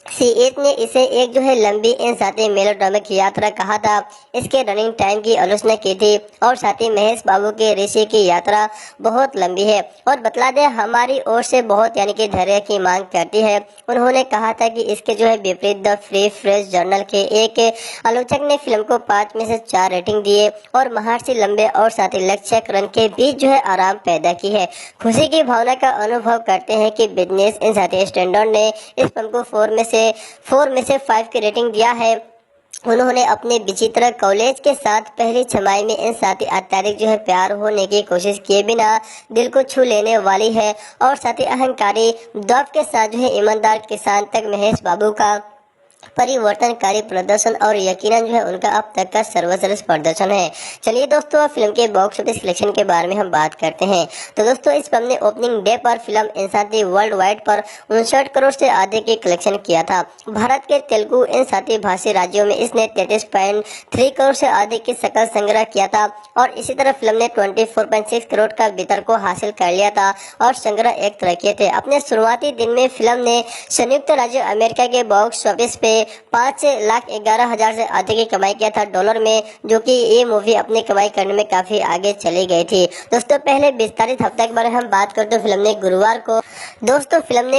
C8 ने इसे एक जो है लंबी इन साथी मेलोड्रामिक यात्रा कहा था। इसके रनिंग टाइम की आलोचना की थी और साथी महेश बाबू के ऋषि की यात्रा बहुत लंबी है और बतला दे हमारी ओर से बहुत यानी कि धैर्य की मांग करती है। उन्होंने कहा था कि इसके जो है विपरीत द फ्री प्रेस जर्नल के एक आलोचक ने फिल्म को 5 में से 4 रेटिंग दिए और महर्षि लंबे और साथी लक्ष्य रन के बीच जो है आराम पैदा की है। खुशी की भावना का अनुभव करते हैं कि बिजनेस इन साथी स्टैंडर्ड ने इस फिल्म को 4 में से 5 की रेटिंग दिया है। उन्होंने अपने विचित्र कॉलेज के साथ पहली छमाही में इन साथी अत्यधिक जो है प्यार होने की कोशिश किए बिना दिल को छू लेने वाली है और साथी अहंकारी दौब के साथ जो है ईमानदार किसान तक महेश बाबू का परिवर्तनकारी प्रदर्शन और यकीनन जो है उनका अब तक का सर्वश्रेष्ठ प्रदर्शन है। चलिए दोस्तों, फिल्म के बॉक्स ऑफिस कलेक्शन के बारे में हम बात करते हैं। तो दोस्तों, इस फिल्म ने ओपनिंग डे पर फिल्म इंसाती वर्ल्ड वाइड पर 59 करोड़ से अधिक की कलेक्शन किया था। भारत के तेलुगु इंसाती भाषी राज्यों में इसने 33.3 करोड़ से अधिक की सकल संग्रह किया था और इसी तरह फिल्म ने 24.6 करोड़ का वितरण को हासिल कर लिया था और संग्रह एक तरह किए थे। अपने शुरुआती दिन में फिल्म ने संयुक्त राज्य अमेरिका के बॉक्स ऑफिस पे 5,11,000 से अधिक की कमाई किया था डॉलर में, जो कि ये मूवी अपनी कमाई करने में काफी आगे चली गई थी। दोस्तों, पहले विस्तारित हफ्ते के बारे में हम बात करते हैं। फिल्म ने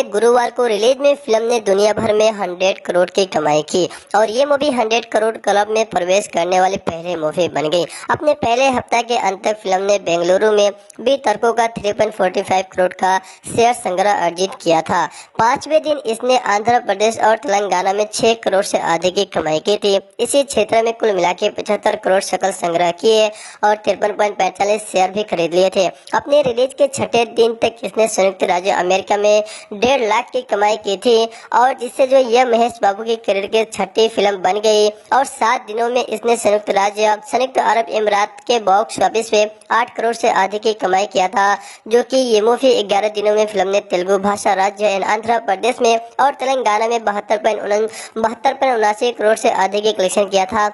गुरुवार को रिलीज में फिल्म ने दुनिया भर में 100 करोड़ की कमाई की और ये मूवी 100 करोड़ क्लब में प्रवेश करने वाली पहली मूवी बन गई। अपने पहले हफ्ते के अंत तक फिल्म ने बेंगलुरु में भी तर्कों का 3.45 करोड़ का शेयर संग्रह अर्जित किया था। 5वें दिन इसने आंध्र प्रदेश और तेलंगाना में 6 करोड़ से अधिक की कमाई की थी। इसी क्षेत्र में कुल मिला के 75 करोड़ सकल संग्रह किए और 53.45 शेयर भी खरीद लिए थे। अपने रिलीज के छठे दिन तक इसने संयुक्त राज्य अमेरिका में 1.5 लाख की कमाई की थी और जिससे जो यह महेश बाबू की करियर की छठी फिल्म बन गई और 7 दिनों में इसने संयुक्त अरब अमीरात के बॉक्स ऑफिस पे 8 करोड़ से अधिक की कमाई किया था, जो कि ये मूवी 11 दिनों में फिल्म ने तेलुगु भाषा राज्य आंध्र प्रदेश में और तेलंगाना में 72.79 करोड़ से अधिक की कलेक्शन किया था।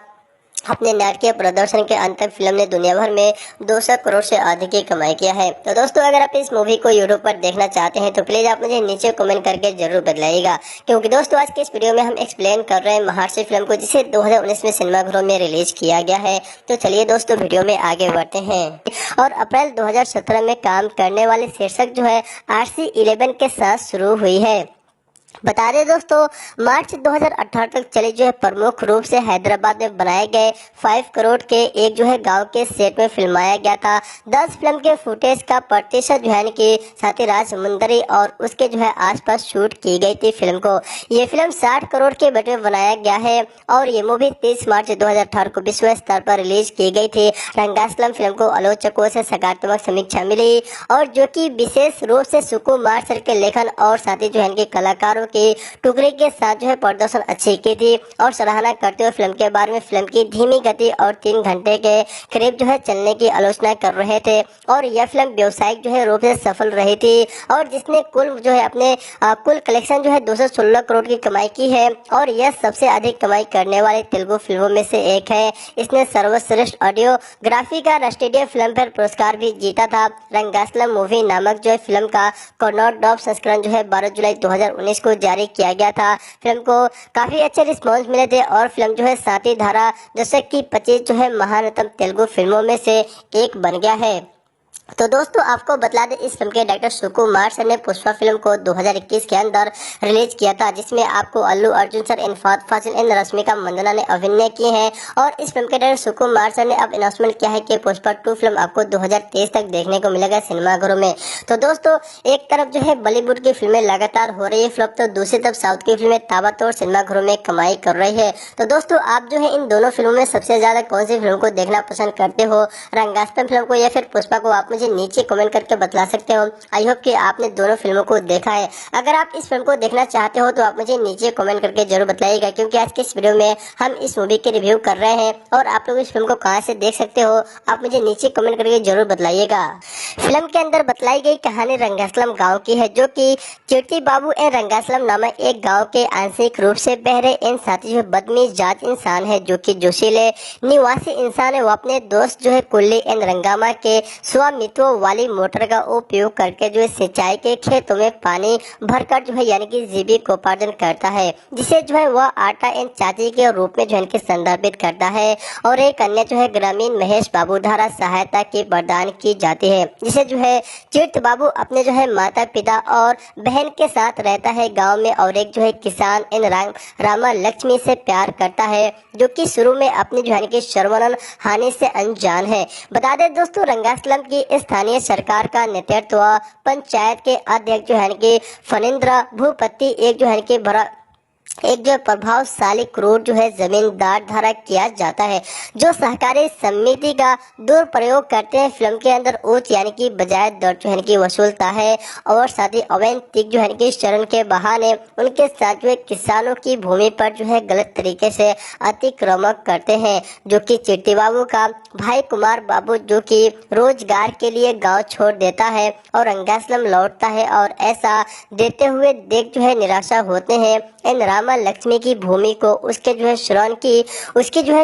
अपने नाटकीय प्रदर्शन के अंत तक फिल्म ने दुनिया भर में 200 करोड़ से अधिक की कमाई किया है। तो दोस्तों, अगर आप इस मूवी को यूट्यूब पर देखना चाहते हैं तो प्लीज आप मुझे नीचे कमेंट करके जरूर बताइएगा, क्योंकि दोस्तों आज के इस वीडियो में हम एक्सप्लेन कर रहे हैं महर्षि फिल्म को, जिसे 2019 में सिनेमाघरों में रिलीज किया गया है। तो चलिए दोस्तों, वीडियो में आगे बढ़ते हैं। और अप्रैल 2017 में काम करने वाले शीर्षक जो है RC-11 के साथ शुरू हुई है। बता दें दोस्तों, मार्च 2018 तक चली जो है प्रमुख रूप से हैदराबाद में बनाए गए 5 करोड़ के एक जो है गांव के सेट में फिल्माया गया था। 10 फिल्म के फुटेज का प्रतिशत जो है कि साथीराज समुंदरी और उसके जो है आसपास शूट की गई थी फिल्म को। ये फिल्म 60 करोड़ के बजट में बनाया गया है और ये मूवी 30 मार्च 2018 को विश्व स्तर पर रिलीज की गई थी। रंगास्लम फिल्म को आलोचकों से सकारात्मक समीक्षा मिली और जो कि विशेष रूप से सुकुमार सर के लेखन और साथ ही जो है इनके कलाकारों की टुकड़ी के साथ जो है प्रदर्शन अच्छी की थी और सराहना करते हुए फिल्म के बारे में फिल्म की धीमी गति और 3 घंटे के करीब जो है चलने की आलोचना कर रहे थे और यह फिल्म व्यावसायिक जो है रूप से सफल रही थी और जिसने कुल जो है अपने कुल कलेक्शन जो है 216 करोड़ की कमाई की है और यह सबसे अधिक कमाई करने वाली तेलुगु फिल्मों में से एक है। इसने सर्वश्रेष्ठ ऑडियोग्राफी का राष्ट्रीय फिल्म फेयर पुरस्कार भी जीता था। रंगास्लम मूवी नामक जो है फिल्म का कन्नड़ डब संस्करण जो है 12 जुलाई 2019 को जारी किया गया था। फिल्म को काफी अच्छे रिस्पॉन्स मिले थे और फिल्म जो है साथी धारा दशक की 25 जो है महानतम तेलुगु फिल्मों में से एक बन गया है। तो दोस्तों, आपको बता दें, इस फिल्म के डायरेक्टर सुकुमार सर ने पुष्पा फिल्म को 2021 के अंदर रिलीज किया था, जिसमें आपको अल्लू अर्जुन सर, फहद फासिल एंड रश्मिका मंदाना ने अभिनय किए हैं और इस फिल्म के डायरेक्टर सुकुमार सर ने अब अनाउंसमेंट किया है कि पुष्पा 2 फिल्म आपको 2023 तक देखने को मिलेगा सिनेमाघरों में। तो दोस्तों, एक तरफ जो है बॉलीवुड की फिल्में लगातार हो रही है फ्लॉप, तो दूसरी तरफ साउथ की फिल्में ताबड़तोड़ सिनेमाघरों में कमाई कर रही है। तो दोस्तों, आप जो है इन दोनों फिल्मों में सबसे ज्यादा कौन सी फिल्म को देखना पसंद करते हो, रंगास्लम फिल्म को या फिर पुष्पा को? आप मुझे नीचे कमेंट करके बता सकते हो। आई होप कि आपने दोनों फिल्मों को देखा है। अगर आप इस फिल्म को देखना चाहते हो तो आप मुझे नीचे कमेंट करके जरूर बताइएगा, क्योंकि आज के इस वीडियो में हम इस मूवी के रिव्यू कर रहे हैं और आप लोग इस फिल्म को कहां से देख सकते हो आप मुझे नीचे कमेंट करके जरूर बताइएगा। फिल्म के अंदर बतलाई गई कहानी रंगास्लम गाँव की है, जो की कीर्ति बाबू एंड रंगास्लम नामक एक गाँव के आंशिक रूप से बहरे इन साथी जो बदतमीज जात इंसान है, जो की जोशीले निवासी इंसान है। वो अपने दोस्त जो है कुल्ली एंड रंगामा के स्वामित्व वाली मोटर का उपयोग करके जो है सिंचाई के खेतों में पानी भरकर जो है यानी कि जीविकोपार्जन करता है, जिसे जो है वह आटा एंड चाची के रूप में जो है इनके संदर्भित करता है। और एक अन्य जो है ग्रामीण महेश बाबू द्वारा सहायता की प्रदान की जाती है, जिसे जो है कीर्ति बाबू अपने जो है माता पिता और बहन के साथ रहता है गाँव में और एक जो है किसान एंड रामा लक्ष्मी से प्यार करता है, जो कि शुरू में अपनी जो है शर्मन हानि से अनजान है। बता दें दोस्तों, रंगास्लम की स्थानीय सरकार का नेतृत्व पंचायत के अध्यक्ष जो है कि फणींद्र भूपति एक जो है कि एक जो प्रभावशाली क्रूर जो है जमींदार द्वारा किया जाता है, जो सहकारी समिति का दुरुपयोग करते हैं। फिल्म के अंदर उच्च यानी कि बजाय दर जो है कि वसूलता है और साथ ही अवैतनिक जो है कि शरण के बहाने उनके साथ जो है किसानों की भूमि पर जो है गलत तरीके से अतिक्रमण करते हैं, जो कि चिट्टी बाबू का भाई कुमार बाबू जो कि रोजगार के लिए गांव छोड़ देता है और रंगास्लम लौटता है और ऐसा देते हुए देख जो है निराशा होते हैं। इन रामा लक्ष्मी की भूमि को उसके जो है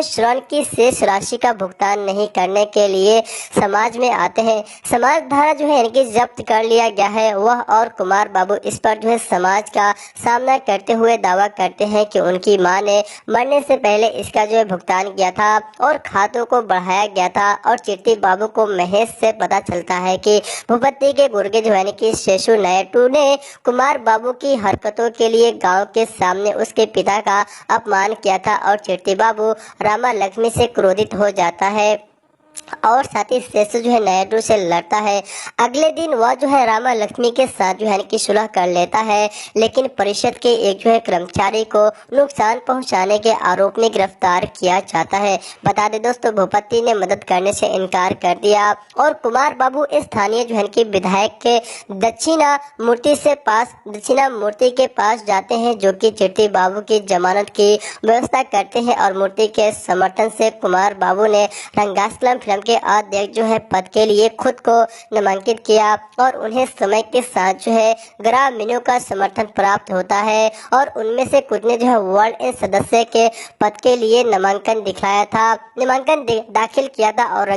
श्रवण की शेष राशि का भुगतान नहीं करने के लिए समाज में आते हैं। समाज द्वारा जो है इनकी जब्त कर लिया गया है। वह और कुमार बाबू इस पर जो है समाज का सामना करते हुए दावा करते हैं कि उनकी मां ने मरने से पहले इसका जो है भुगतान किया था और खातों को बढ़ाया गया था। और चिट्टी बाबू को महेश से पता चलता है कि भूपति के गुर्गे जो है कि शेषु नायडू ने कुमार बाबू की हरकतों के लिए गांव के सामने उसके पिता का अपमान किया था और चिट्टी बाबू रामा लक्ष्मी से क्रोधित हो जाता है और साथ ही शेषु जो है नायडू से लड़ता है। अगले दिन वह जो है रामा लक्ष्मी के साथ जो है कि सुलह कर लेता है, लेकिन परिषद के एक जो है कर्मचारी को नुकसान पहुंचाने के आरोप में गिरफ्तार किया जाता है। बता दें दोस्तों, भूपति ने मदद करने से इनकार कर दिया और कुमार बाबू स्थानीय जो है कि विधायक के दक्षिणा मूर्ति के पास जाते हैं, जो कि चिट्टी बाबू की जमानत की व्यवस्था करते हैं और मूर्ति के समर्थन से कुमार बाबू ने रंगास्लम फिल्म के अध्यक्ष जो है पद के लिए खुद को नामांकित किया और उन्हें समय के साथ जो है ग्रामीणों का समर्थन प्राप्त होता है और उनमें से कुछ ने जो है वार्ड सदस्य के पद के लिए नामांकन दाखिल किया था। और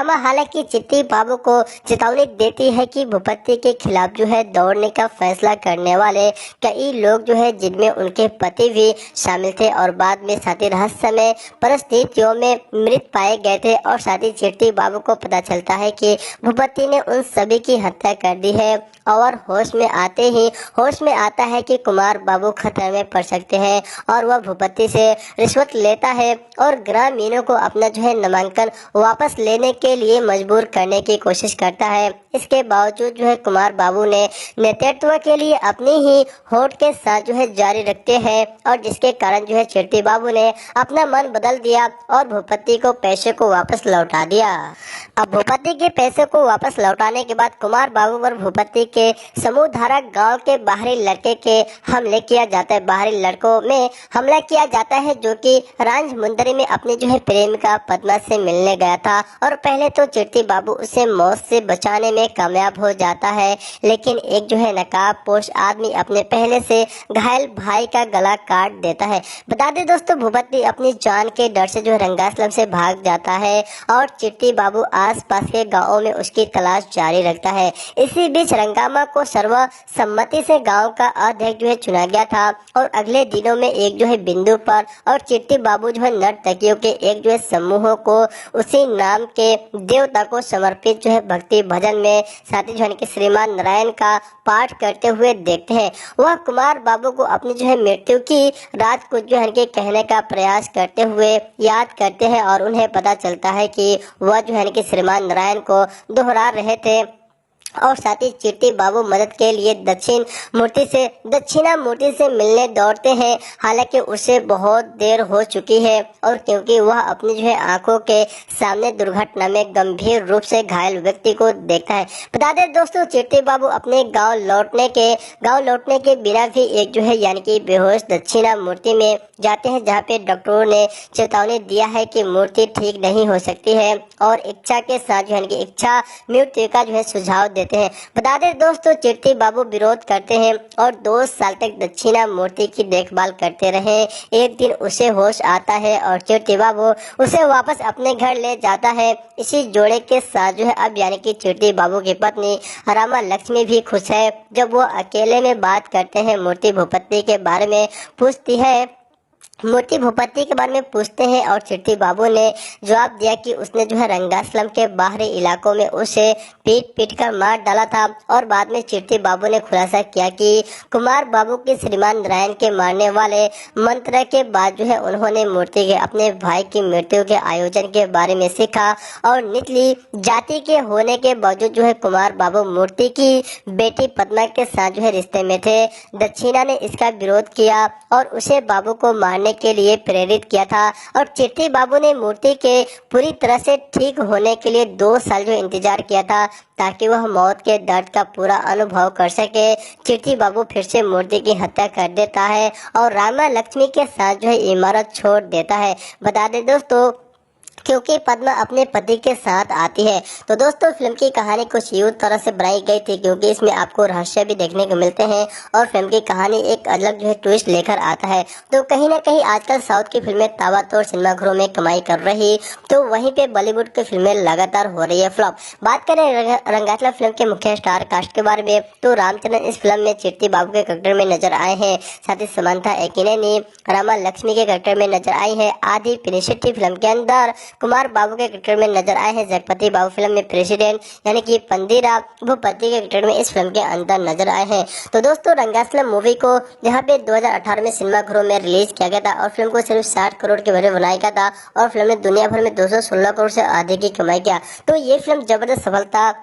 हालांकि चिट्टी बाबू को चेतावनी देती है कि भूपति के खिलाफ जो है दौड़ने का फैसला करने वाले कई लोग जो है जिनमें उनके पति भी शामिल थे और बाद में साथ ही रहस्यमय परिस्थितियों में मृत पाए गए थे। और साथ ही चिट्टी बाबू को पता चलता है कि भूपति ने उन सभी की हत्या कर दी है और होश में आता है कि कुमार बाबू खतरे में पड़ सकते हैं और वह भूपति से रिश्वत लेता है और ग्रामीणों को अपना जो है नामांकन वापस लेने के लिए मजबूर करने की कोशिश करता है। इसके बावजूद जो है कुमार बाबू ने नेतृत्व के लिए अपनी ही होड़ के साथ जो है जारी रखते हैं और जिसके कारण जो है चिट्टी बाबू ने अपना मन बदल दिया और भूपति को पैसे को वापस लौटा दिया। अब भूपति के पैसे को वापस लौटाने के बाद कुमार बाबू पर भूपति के समूहधारा गांव के बाहरी लड़के के हमले किया जाता है। बाहरी लड़कों में हमला किया जाता है, जो कि रांझ मुंदरी में अपनी जो है प्रेमिका पद्मा से मिलने गया था और पहले तो चिट्टी बाबू उसे मौत से बचाने में कामयाब हो जाता है, लेकिन एक जो है नकाबपोश आदमी अपने पहले से घायल भाई का गला काट देता है। बता दें दोस्तों, भूपति अपनी जान के डर से जो है रंगास्लम से भाग जाता है और चिट्टी बाबू आसपास के गांवों में उसकी तलाश जारी रखता है। इसी बीच रंगामा को सर्वसम्मति से गांव का अध्यक्ष जो है चुना गया था और अगले दिनों में एक जो है बिंदु पर और चिट्टी बाबू जो है नर्तकियों के एक जो है समूह को उसी नाम के देवता को समर्पित जो है भक्ति भजन में साथ ही जो है कि श्रीमान नारायण का पाठ करते हुए देखते हैं। वह कुमार बाबू को अपनी जो है मृत्यु की रात को जो है कि कहने का प्रयास करते हुए याद करते हैं और उन्हें पता चलता है कि वह जो है कि श्रीमान नारायण को दोहरा रहे थे और साथ ही चिट्टी बाबू मदद के लिए दक्षिणा मूर्ति से मिलने दौड़ते हैं। हालांकि उसे बहुत देर हो चुकी है और क्योंकि वह अपनी जो है आंखों के सामने दुर्घटना में गंभीर रूप से घायल व्यक्ति को देखता है। बता दें दोस्तों, चिट्टी बाबू अपने गांव लौटने के बिना भी एक जो है यानी कि बेहोश दक्षिणा मूर्ति में जाते हैं, जहाँ पे डॉक्टरों ने चेतावनी दिया है कि मूर्ति ठीक नहीं हो सकती है और इच्छा के साथ जो है कि इच्छा मृत्यु का जो है सुझाव देते हैं। बता दें दोस्तों, चिट्टी बाबू विरोध करते हैं और 2 साल तक दक्षिणा मूर्ति की देखभाल करते रहे। एक दिन उसे होश आता है और चिट्टी बाबू उसे वापस अपने घर ले जाता है। इसी जोड़े के साथ जो है अब यानी कि चिट्टी बाबू की पत्नी रामा लक्ष्मी भी खुश है। जब वो अकेले में बात करते हैं, मूर्ति भूपति के बारे में पूछती है मूर्ति भूपति के बारे में पूछते हैं और चिट्ठी बाबू ने जवाब दिया कि उसने जो है रंगास्लम के बाहरी इलाकों में उसे पीट पीट कर मार डाला था। और बाद में चिट्ठी बाबू ने खुलासा किया कि कुमार बाबू के श्रीमान नारायण के मारने वाले मंत्र के बाद जो है उन्होंने मूर्ति के अपने भाई की मृत्यु के आयोजन के बारे में सीखा और निचली जाति के होने के बावजूद जो है कुमार बाबू मूर्ति की बेटी पद्मा के साथ जो है रिश्ते में थे। दक्षिणा ने इसका विरोध किया और उसे बाबू को मारने के लिए प्रेरित किया था और चिट्ठी बाबू ने मूर्ति के पूरी तरह से ठीक होने के लिए 2 साल जो इंतजार किया था ताकि वह मौत के दर्द का पूरा अनुभव कर सके। चिट्ठी बाबू फिर से मूर्ति की हत्या कर देता है और रामा लक्ष्मी के साथ जो है इमारत छोड़ देता है। बता दें दोस्तों, क्योंकि पद्मा अपने पति के साथ आती है। तो दोस्तों, फिल्म की कहानी कुछ यूं तरह से बनाई गई थी क्योंकि इसमें आपको रहस्य भी देखने को मिलते हैं और फिल्म की कहानी एक अलग जो है ट्विस्ट लेकर आता है। तो कहीं ना कहीं आजकल साउथ की फिल्में ताबड़तोड़ सिनेमाघरों में कमाई कर रही, तो वहीं पे बॉलीवुड की फिल्में लगातार हो रही है फ्लॉप। बात करें रंगास्लम फिल्म के मुख्य स्टार कास्ट के बारे में, तो रामचंद्रन इस फिल्म में चिट्ठी बाबू के कैरेक्टर में नजर आए हैं। साथ ही समांथा एकिनेनी रामा लक्ष्मी के कैरेक्टर में नजर आई है। आदि पिनिशेट्टी फिल्म के अंदर कुमार बाबू के कैरेक्टर में नजर आए हैं। जगपति बाबू फिल्म में प्रेसिडेंट यानी कि पंदीरा भूपति के कैरेक्टर में इस फिल्म के अंदर नजर आए हैं। तो दोस्तों, रंगास्लम मूवी को जहां पे 2018 में सिनेमाघरों में रिलीज किया गया था और फिल्म को सिर्फ 60 करोड़ के बजट बनाया गया था और फिल्म ने दुनिया भर में 216 करोड़ से अधिक की कमाई किया। तो ये फिल्म जबरदस्त सफलता,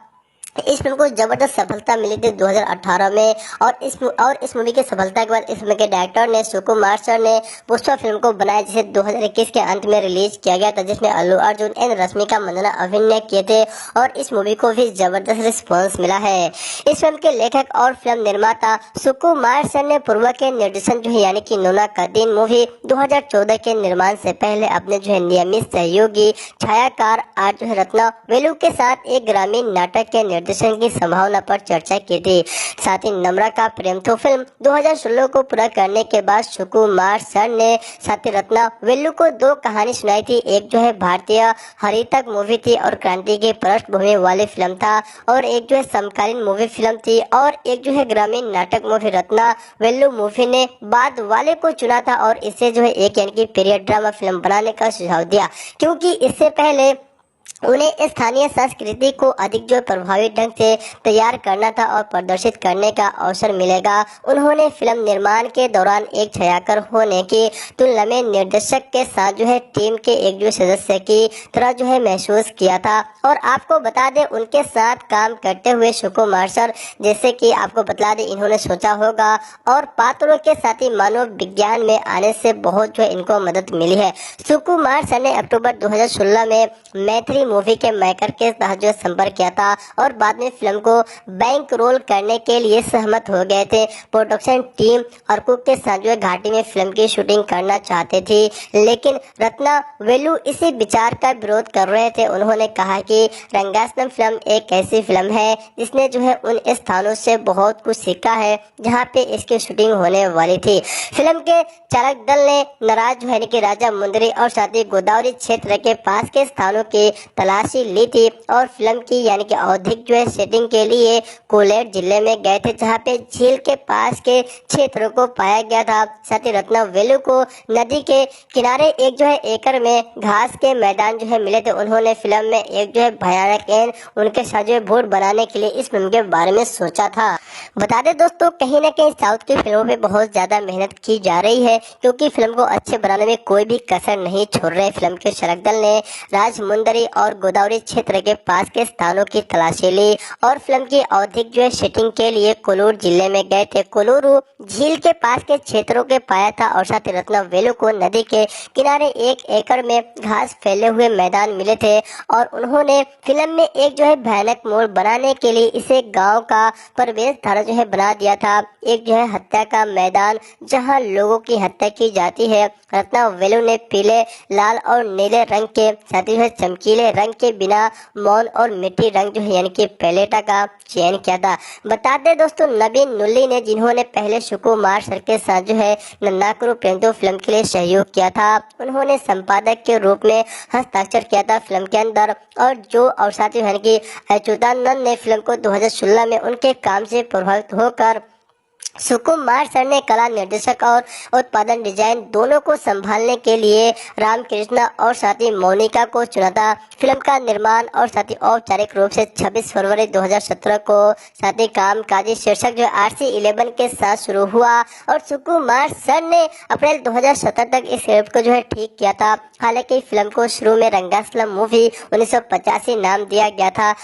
इस फिल्म को जबरदस्त सफलता मिली थी 2018 में और इस मूवी की सफलता के बाद इस फिल्म के डायरेक्टर ने सुकुमार सर ने पुष्पा फिल्म को बनाया जिसे 2021 के अंत में रिलीज किया गया था, जिसमें अल्लू अर्जुन एंड रश्मिका मंदाना अभिनय किए थे और इस मूवी को भी जबरदस्त रिस्पॉन्स मिला है। इस फिल्म के लेखक और फिल्म निर्माता सुकुमार सर ने पूर्व के निर्देशन जो है यानी कि नूना का दिन मूवी 2014 के निर्माण से पहले अपने जो है नियमित सहयोगी छायाकार आर जो है रत्ना वेलू के साथ एक ग्रामीण नाटक के निर्देशन की संभावना पर चर्चा की थी। साथ ही नम्रा का प्रेम तो फिल्म 2016 को पूरा करने के बाद सुकुमार सर ने साथी रत्ना वेलू को 2 कहानी सुनाई थी। एक जो है भारतीय हरितक मूवी थी और क्रांति की पृष्ठभूमि वाली फिल्म था और एक जो है समकालीन मूवी फिल्म थी और एक जो है ग्रामीण नाटक मूवी। रत्ना वेलू मूवी ने बाद वाले को चुना था और इसे जो है एक यानी कि पीरियड ड्रामा फिल्म बनाने का सुझाव दिया क्योंकि इससे पहले उन्हें स्थानीय संस्कृति को अधिक जो प्रभावी ढंग से तैयार करना था और प्रदर्शित करने का अवसर मिलेगा। उन्होंने फिल्म निर्माण के दौरान एक छायाकार होने की तुलना में निर्देशक के साथ जो है टीम के एक जो सदस्य की तरह जो है महसूस किया था। और आपको बता दें, उनके साथ काम करते हुए सुकुमार सर जैसे कि आपको बता दें इन्होंने सोचा होगा और पात्रों के साथ ही मानव विज्ञान में आने से बहुत जो है इनको मदद मिली है। सुकुमार सर ने अक्टूबर 2016 में मैथिली मूवी के मेकर के साथ जो संपर्क किया था और बाद में फिल्म को बैंक रोल करने के लिए सहमत हो गए थे। प्रोडक्शन टीम अर्कुक के साथ जो घाटी में फिल्म की शूटिंग करना चाहते थे, लेकिन रत्ना वेलू इसी विचार का विरोध कर रहे थे। उन्होंने कहा कि रंगास्लम फिल्म एक ऐसी फिल्म है जिसने जो है उन स्थानों से बहुत कुछ सीखा है जहाँ पे इसकी शूटिंग होने वाली थी। फिल्म के चालक दल ने नाराज जो है कि राजा मुंदरी और साथ ही गोदावरी क्षेत्र के पास के स्थानों की तलाशी ली थी और फिल्म की यानी कि औद्योगिक जो है सेटिंग के लिए कोलेर जिले में गए थे जहाँ पे झील के पास के क्षेत्रों को पाया गया था। साथ ही रत्ना वेलू को नदी के किनारे एक जो है एकड़ में घास के मैदान जो है मिले थे। उन्होंने फिल्म में एक जो है भयानक एन उनके साथ जो भूत बनाने के लिए इस फिल्म के बारे में सोचा था। बता दें दोस्तों, कहीं ना कहीं साउथ की फिल्मों पे बहुत ज्यादा मेहनत की जा रही है क्योंकि फिल्म को अच्छे बनाने में कोई भी कसर नहीं छोड़ रहे। फिल्म के चालक दल ने राजमुंदरी और गोदावरी क्षेत्र के पास के स्थानों की तलाशी ली और फिल्म की औद्योगिक जो है शूटिंग के लिए कोलूर जिले में गए थे। कोलूरू झील के पास के क्षेत्रों के पाया था और साथ ही रत्ना वेलू को नदी के किनारे 1 एकड़ में घास फैले हुए मैदान मिले थे और उन्होंने फिल्म में एक जो है भयानक मोड़ बनाने के लिए इसे गांव का प्रवेश द्वार जो है बना दिया था, एक जो है हत्या का मैदान जहां लोगों की हत्या की जाती है। रत्ना वेलू ने पीले, लाल और नीले रंग के साथ ही चमकीले रंग के बिना मौन और मिट्टी रंग जो है यानी कि पैलेटा का चयन किया था। बता दें दोस्तों, नवीन नुल्ली ने जिन्होंने पहले सुकुमार सर के साथ जो है नन्नाकुरु प्रेमतो फिल्म के लिए सहयोग किया था, उन्होंने संपादक के रूप में हस्ताक्षर किया था फिल्म के अंदर और जो अवसाथी यानी कि अच्युतानंद ने फिल्म को 2016 में उनके काम से प्रभावित होकर सुकुमार सर ने कला निर्देशक और उत्पादन डिजाइन दोनों को संभालने के लिए रामकृष्णा और साथी मोनिका को चुना था। फिल्म का निर्माण और साथी औपचारिक रूप से 26 फरवरी 2017 को साथी कामकाजी शीर्षक जो RC11 के साथ शुरू हुआ और सुकुमार सर ने अप्रैल 2017 तक इस स्क्रिप्ट को जो है ठीक किया था। हालांकि फिल्म को शुरू में रंगास्लम मूवी 1985 नाम दिया गया था।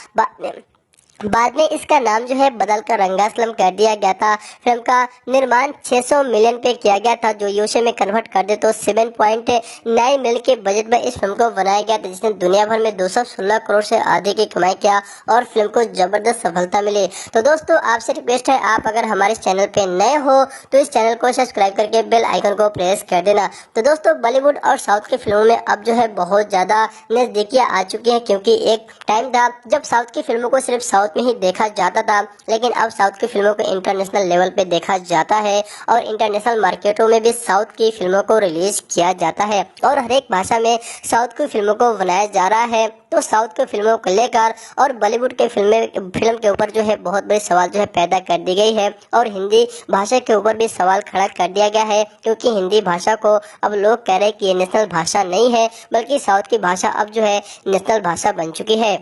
बाद में इसका नाम जो है बदलकर रंगास्लम कर दिया गया था। फिल्म का निर्माण 600 मिलियन पे किया गया था, जो यूएसए में कन्वर्ट कर दे तो 7.9 मिलियन के बजट में इस फिल्म को बनाया गया था, जिसने दुनिया भर में 216 करोड़ से अधिक की कमाई किया और फिल्म को जबरदस्त सफलता मिली। तो दोस्तों आपसे रिक्वेस्ट है, आप अगर हमारे चैनल पे नए हो तो इस चैनल को सब्सक्राइब करके बेल आइकन को प्रेस कर देना। तो दोस्तों बॉलीवुड और साउथ की फिल्मों में अब जो है बहुत ज्यादा नजदीकियां आ चुकी हैं, क्योंकि एक टाइम था जब साउथ की फिल्मों को सिर्फ साउथ में ही देखा जाता था, लेकिन अब साउथ की फिल्मों को इंटरनेशनल लेवल पे देखा जाता है और इंटरनेशनल मार्केटों में भी साउथ की फिल्मों को रिलीज किया जाता है और हर एक भाषा में साउथ की फिल्मों को बनाया जा रहा है। तो साउथ की फिल्मों को लेकर और बॉलीवुड के फिल्म के ऊपर जो है बहुत बड़े सवाल जो है पैदा कर दी गई है और हिंदी भाषा के ऊपर भी सवाल खड़ा कर दिया गया है, क्योंकि हिंदी भाषा को अब लोग कह रहे हैं कि ये नेशनल भाषा नहीं है, बल्कि साउथ की भाषा अब जो है नेशनल भाषा बन चुकी है।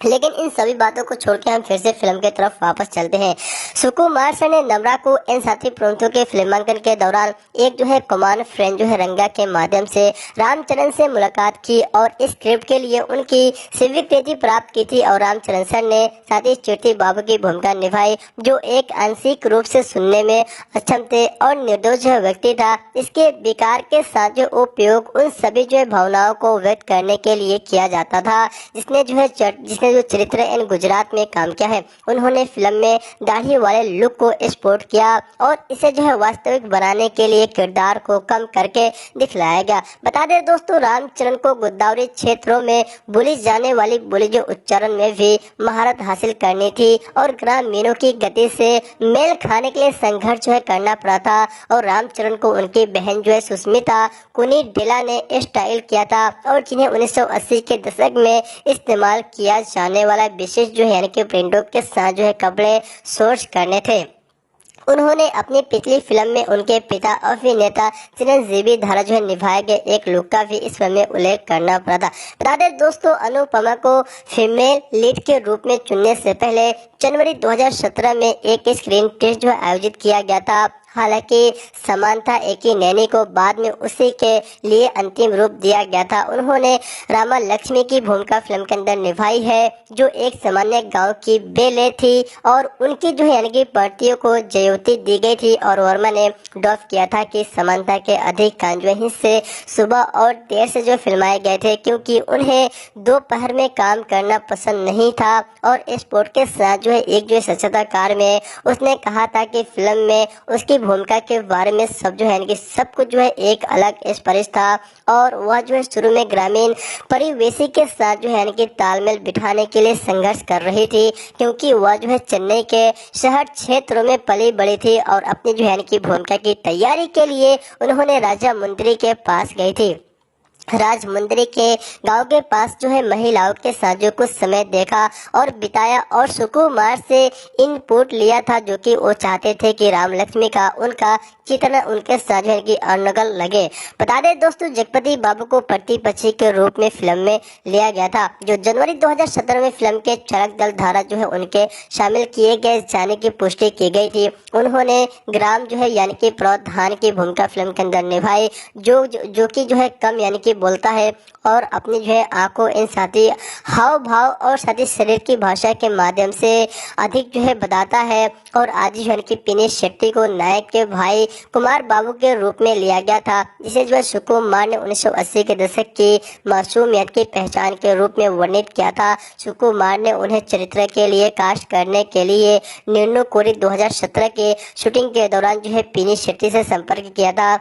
लेकिन इन सभी बातों को छोड़ के हम फिर से फिल्म की तरफ वापस चलते हैं। सुकुमार सर ने नम्रा को इन साथी प्रमुखों के फिल्मांकन के दौरान एक जो है कॉमन फ्रेंड जो है रंगा के माध्यम से रामचरण से मुलाकात की और इस स्क्रिप्ट के लिए उनकी स्वीकृति प्राप्त की थी और रामचरण सर ने साथ ही चिट्ठी बाबू की भूमिका निभाई, जो एक आंशिक रूप से सुनने में अक्षम थे और निर्दोष व्यक्ति था। इसके विकार के साथ जो उपयोग उन सभी जो है भावनाओं को व्यक्त करने के लिए किया जाता था, जिसने जो चरित्र इन गुजरात में काम किया है। उन्होंने फिल्म में दाढ़ी वाले लुक को एक्सपोर्ट किया और इसे जो है वास्तविक बनाने के लिए किरदार को कम करके दिखलाया गया। बता दें दोस्तों, रामचरण को गोदावरी क्षेत्रों में बोली जाने वाली बोली जो उच्चारण में भी महारत हासिल करनी थी और ग्रामीणों की गति से मेल खाने के लिए संघर्ष जो है करना पड़ा था और रामचरण को उनकी बहन जो है सुष्मिता कुनीडेला ने स्टाइल किया था और जिन्हें 1980 के दशक में इस्तेमाल किया जाने वाला विशेष जो है यानी कि प्रिंटों के साथ जो है कपड़े सोर्स करने थे। उन्होंने अपनी पिछली फिल्म में उनके पिता अभिनेता चिरंजीवी द्वारा जो है निभाए गए एक लुक का भी इस फिल्म में उल्लेख करना पड़ा था। बता दें दोस्तों, अनुपमा को फीमेल लीड के रूप में चुनने से पहले जनवरी 2017 में एक स्क्रीन टेस्ट जो है आयोजित किया गया था। हालांकि समांथा एकी नैनी को बाद में उसी के लिए अंतिम रूप दिया गया था। उन्होंने रामा लक्ष्मी की भूमिका फिल्म के अंदर निभाई है, जो एक सामान्य गांव की बेले थी और उनकी जो है यानी कि पड़तियों को जयोती दी गई थी और वर्मा ने ड्रॉप किया था कि समांथा के अधिकांश जो हिस्से सुबह और देर से जो फिल्माए गए थे, क्योंकि उन्हें दोपहर में काम करना पसंद नहीं था। और स्पोर्ट के साथ जो है एक जो है स्वच्छताकार में उसने कहा था कि फिल्म में उसकी भूमिका के बारे में सब जो है यानी कि सब कुछ जो है एक अलग स्पर्श था और वह जो है शुरू में ग्रामीण परिवेशी के साथ जो है यानी कि तालमेल बिठाने के लिए संघर्ष कर रही थी, क्योंकि वह जो है चेन्नई के शहर क्षेत्रों में पली बड़ी थी और अपनी जो है यानी कि भूमिका की तैयारी के लिए उन्होंने राजा मंत्री के पास गई थी। राजमुंदरी के गांव के पास जो है महिलाओं के साथ जो कुछ समय देखा और बिताया और सुकुमार से इनपुट लिया था, जो कि वो चाहते थे कि राम लक्ष्मी का उनका चित्रण उनके साथ जो है कि अनगल लगे। बता दें दोस्तों, जगपति बाबू को पति पक्षी के रूप में फिल्म में लिया गया था, जो जनवरी 2017 में फिल्म के चालक दल धारा जो है उनके शामिल किए गए जाने की पुष्टि की गई थी। उन्होंने ग्राम जो है यानी कि प्रधान की भूमिका फिल्म के अंदर निभाई, जो कि जो है कम यानी कि बोलता है और अपनी जो है आंखों इन साथी हाव भाव और साथी शरीर की भाषा के माध्यम से अधिक जो है बताता है। और आज जो है कि पिनी शेट्टी को नायक के भाई कुमार बाबू के रूप में लिया गया था, जिसे जो है सुकुमार ने 1980 के दशक की मासूमियत की पहचान के रूप में वर्णित किया था। सुकुमार ने उन्हें चरित्र के लिए कास्ट करने के लिए नीनू कोरी 2017 के शूटिंग के दौरान जो है पिनी शेट्टी से संपर्क किया था।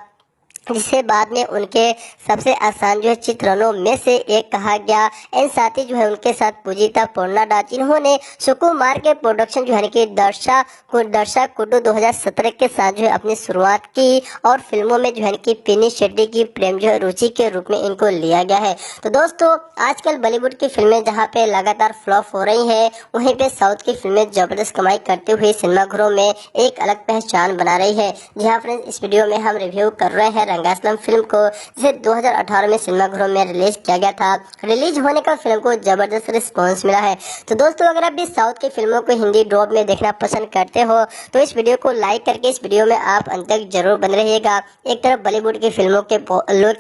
जिसे बाद में उनके सबसे आसान जो है चित्रणों में से एक कहा गया। इन साथ ही जो है उनके साथ पूजिता पोर्नाडा, जिन्होंने सुकुमार के प्रोडक्शन जो है कि दर्शा कुडू 2017 के साथ जो है अपनी शुरुआत की और फिल्मों में जो है कि पिनी शेट्टी की प्रेम जो है रुचि के रूप में इनको लिया गया है। तो दोस्तों आजकल बॉलीवुड की फिल्में जहाँ पे लगातार फ्लॉप हो रही है, वहीं पे साउथ की फिल्में जबरदस्त कमाई करते हुए सिनेमाघरों में एक अलग पहचान बना रही है। जी हाँ फ्रेंड्स, इस वीडियो में हम रिव्यू कर रहे हैं रंगास्लम फिल्म को, जिसे 2018 में सिनेमाघरों में रिलीज किया गया था। रिलीज होने का फिल्म को जबरदस्त रिस्पांस मिला है। तो दोस्तों अगर आप भी साउथ की फिल्मों को हिंदी डब में देखना पसंद करते हो तो इस वीडियो को लाइक करके इस वीडियो में आप अंत तक जरूर बने रहिएगा। एक तरफ बॉलीवुड की फिल्मों के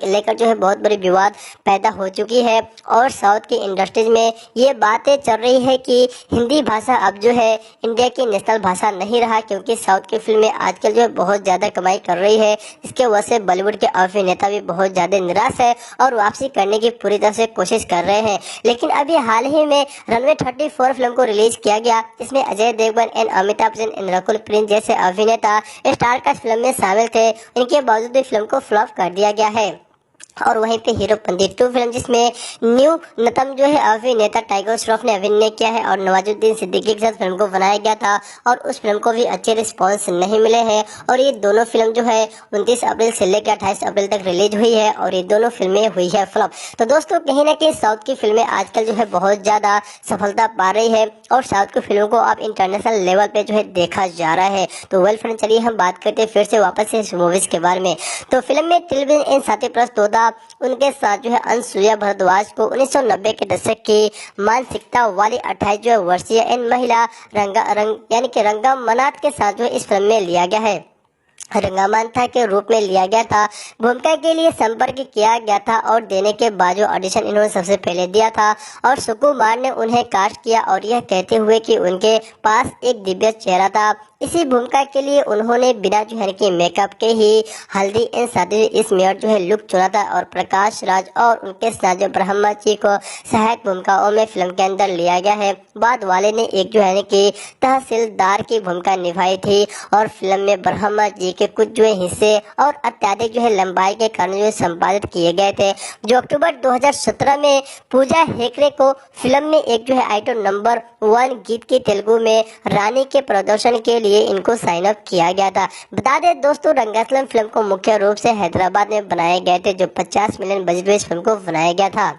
लेकर जो है बहुत बड़ी विवाद पैदा हो चुकी है और साउथ की इंडस्ट्रीज में ये बातें चल रही है कि हिंदी भाषा अब जो है इंडिया की नेशनल भाषा नहीं रहा, क्योंकि साउथ की फिल्में आजकल जो है बहुत ज्यादा कमाई कर रही है। इसके वजह से बॉलीवुड के अभिनेता भी बहुत ज्यादा निराश है और वापसी करने की पूरी तरह से कोशिश कर रहे हैं। लेकिन अभी हाल ही में रनवे 34 फिल्म को रिलीज किया गया। इसमें अजय देवगन एंड अमिताभ बच्चन एंड रकुल प्रीत जैसे अभिनेता स्टार कास्ट फिल्म में शामिल थे। इनके बावजूद भी फिल्म को फ्लॉप कर दिया गया है। और वहीं पे हीरोपंती 2 फिल्म, जिसमें न्यू नतम जो है अभिनेता टाइगर श्रॉफ ने अभिनय किया है और नवाजुद्दीन सिद्दीकी के साथ फिल्म को बनाया गया था और उस फिल्म को भी अच्छे रिस्पांस नहीं मिले हैं। और ये दोनों फिल्म जो है 29 अप्रैल से लेकर 28 अप्रैल तक रिलीज हुई है और ये दोनों फिल्में हुई है फ्लॉप। तो दोस्तों कहीं ना कहीं साउथ की फिल्में आजकल जो है बहुत ज्यादा सफलता पा रही है और साउथ की फिल्मों को अब इंटरनेशनल लेवल पे जो है देखा जा रहा है। तो वेल फ्रेंड, चलिए हम बात करते हैं फिर से वापस से इस मूवीज के बारे में। तो फिल्म में टेलीविजन इन साथी प्रस्तोता उनके साथ जो है अनसुया भारद्वाज को 1990 के दशक की मानसिकता वाली 28 वर्षीय इन महिला यानी कि रंगा मनात के साथ जो इस फिल्म में लिया गया है, रंगामांथा के रूप में लिया गया था। भूमिका के लिए संपर्क किया गया था और देने के बाद जो ऑडिशन इन्होंने सबसे पहले दिया था और सुकुमार ने उन्हें कास्ट किया और यह कहते हुए कि उनके पास एक दिव्य चेहरा था। इसी भूमिका के लिए उन्होंने बिना जो है कि मेकअप के ही हल्दी इन शादी इस मेयर जो है लुक चुना था और प्रकाश राज और उनके साथ जो ब्रह्मा जी को सहायक भूमिकाओं में फिल्म के अंदर लिया गया है। बाद वाले ने एक जो है कि तहसीलदार की भूमिका निभाई थी और फिल्म में ब्रह्मा जी के कुछ जो है हिस्से और अत्याधिक जो है लंबाई के कारण जो है संपादित किए गए थे। जो अक्टूबर 2017 में पूजा हेगड़े को फिल्म में एक जो है आइटम नंबर 1 गीत की तेलुगु में रानी के प्रदर्शन के लिए इनको साइन अप किया गया था। बता दें दोस्तों, रंगास्लम फिल्म को मुख्य रूप से हैदराबाद में बनाए गए थे, जो 50 मिलियन बजट में इस फिल्म को बनाया गया था।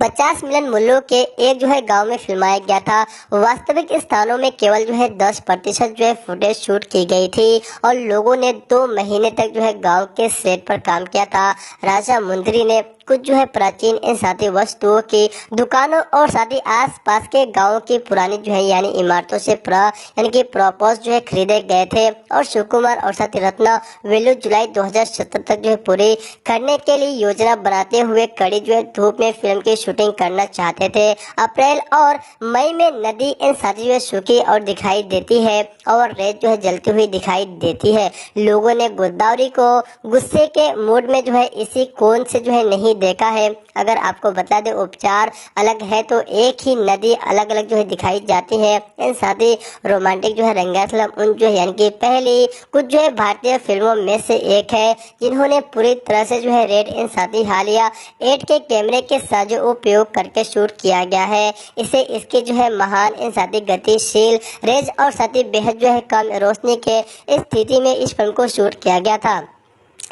50 मिलियन मूल्यों के एक जो है गांव में फिल्माया गया था। वास्तविक स्थानों में केवल जो है 10% जो है फुटेज शूट की गई थी और लोगों ने 2 महीने तक जो है गांव के सेट पर काम किया था। राजा मुंदरी ने कुछ जो है प्राचीन इन साथी वस्तुओं की दुकानों और साथ ही आस पास के गाँव की पुरानी जो है यानी इमारतों से यानी कि प्रॉपर्स जो है खरीदे गए थे और सुकुमार और साथी रत्ना वेलू जुलाई 2017 तक जो है पूरी करने के लिए योजना बनाते हुए कड़ी जो है धूप में फिल्म की शूटिंग करना चाहते थे। अप्रैल और मई में नदी इन साथी जो है सूखी और दिखाई देती है और रेत जो है जलती हुई दिखाई देती है। लोगों ने गोदावरी को गुस्से के मूड में जो है इसी कोण से जो है नहीं देखा है। अगर आपको बता दें उपचार अलग है तो एक ही नदी अलग अलग जो है दिखाई जाती है। इन साथ ही रोमांटिक जो है रंगास्लम उन जो है यानी कि पहली कुछ जो है भारतीय फिल्मों में से एक है जिन्होंने पूरी तरह से जो है रेड इन साथ ही हालिया 8 के कैमरे के साथ जो उपयोग करके शूट किया गया है। इसे इसके जो है महान इन साथ ही गतिशील रेज और साथ ही बेहद जो है कम रोशनी के स्थिति में इस फिल्म को शूट किया गया था।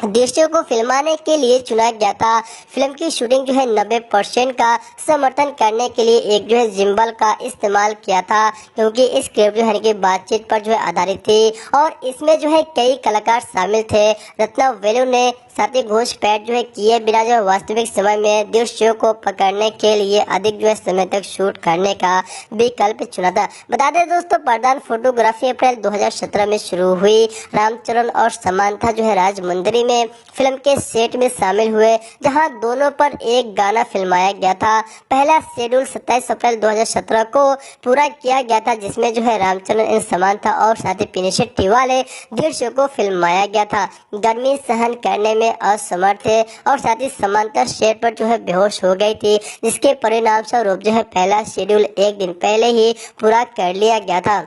दृश्यों को फिल्माने के लिए चुना गया था। फिल्म की शूटिंग जो है 90% का समर्थन करने के लिए एक जो है जिम्बल का इस्तेमाल किया था, क्योंकि इस स्क्रिप्ट जो है कि बातचीत पर जो है आधारित थी और इसमें जो है कई कलाकार शामिल थे। रत्ना वेलू ने साथ ही घूसपैठ जो है किए बिना जो वास्तविक समय में दृश्यों को पकड़ने के लिए अधिक जो है समय तक शूट करने का विकल्प चुना था। बता दें दोस्तों, प्रधान फोटोग्राफी अप्रैल 2017 में शुरू हुई। रामचरण और समांथा जो है राजमुंदरी में फिल्म के सेट में शामिल हुए, जहां दोनों पर एक गाना फिल्माया गया था। पहला शेड्यूल 27 अप्रैल 2017 को पूरा किया गया था, जिसमें जो है रामचरण, समांथा और साथ ही पिनी शेट्टी वाले दृश्यों को फिल्माया गया था। गर्मी सहन करने में असमर्थ थे और साथ ही समांतर सेट पर जो है बेहोश हो गई थी, जिसके परिणाम स्वरूप जो है पहला शेड्यूल एक दिन पहले ही पूरा कर लिया गया था।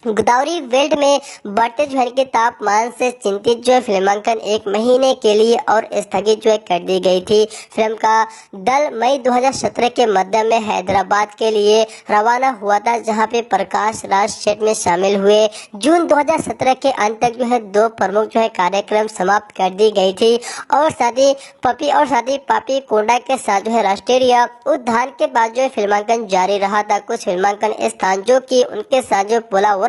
गोदावरी बेल्ट में बढ़ते जो है कि तापमान से चिंतित जो है फिल्मांकन 1 महीने के लिए और स्थगित जो है कर दी गई थी। फिल्म का दल मई 2017 के मध्य में हैदराबाद के लिए रवाना हुआ था, जहां पे प्रकाश राज सेट में शामिल हुए। जून 2017 के अंत तक जो है 2 प्रमुख जो है कार्यक्रम समाप्त कर दी गई थी और साथी पापी कोंडा के साथ जो है राष्ट्रीय उद्यान के बाद जो है फिल्मांकन जारी रहा था। कुछ फिल्मांकन स्थान जो कि उनके साथ जो पोलावरम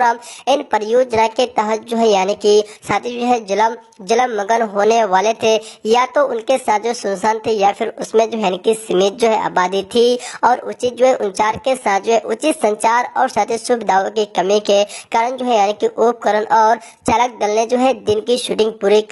इन परियोजना के तहत जो है यानी कि साथी जो है जलम मगन होने वाले थे, या तो उनके साथ जो सुनसान थे या फिर उसमें जो है कि सीमित जो है आबादी थी और उचित जो है उपचार के साथ जो है उचित संचार और साथ ही सुविधाओं की कमी के कारण जो है यानी कि उपकरण और चालक दल ने जो है दिन की शूटिंग पूरी कर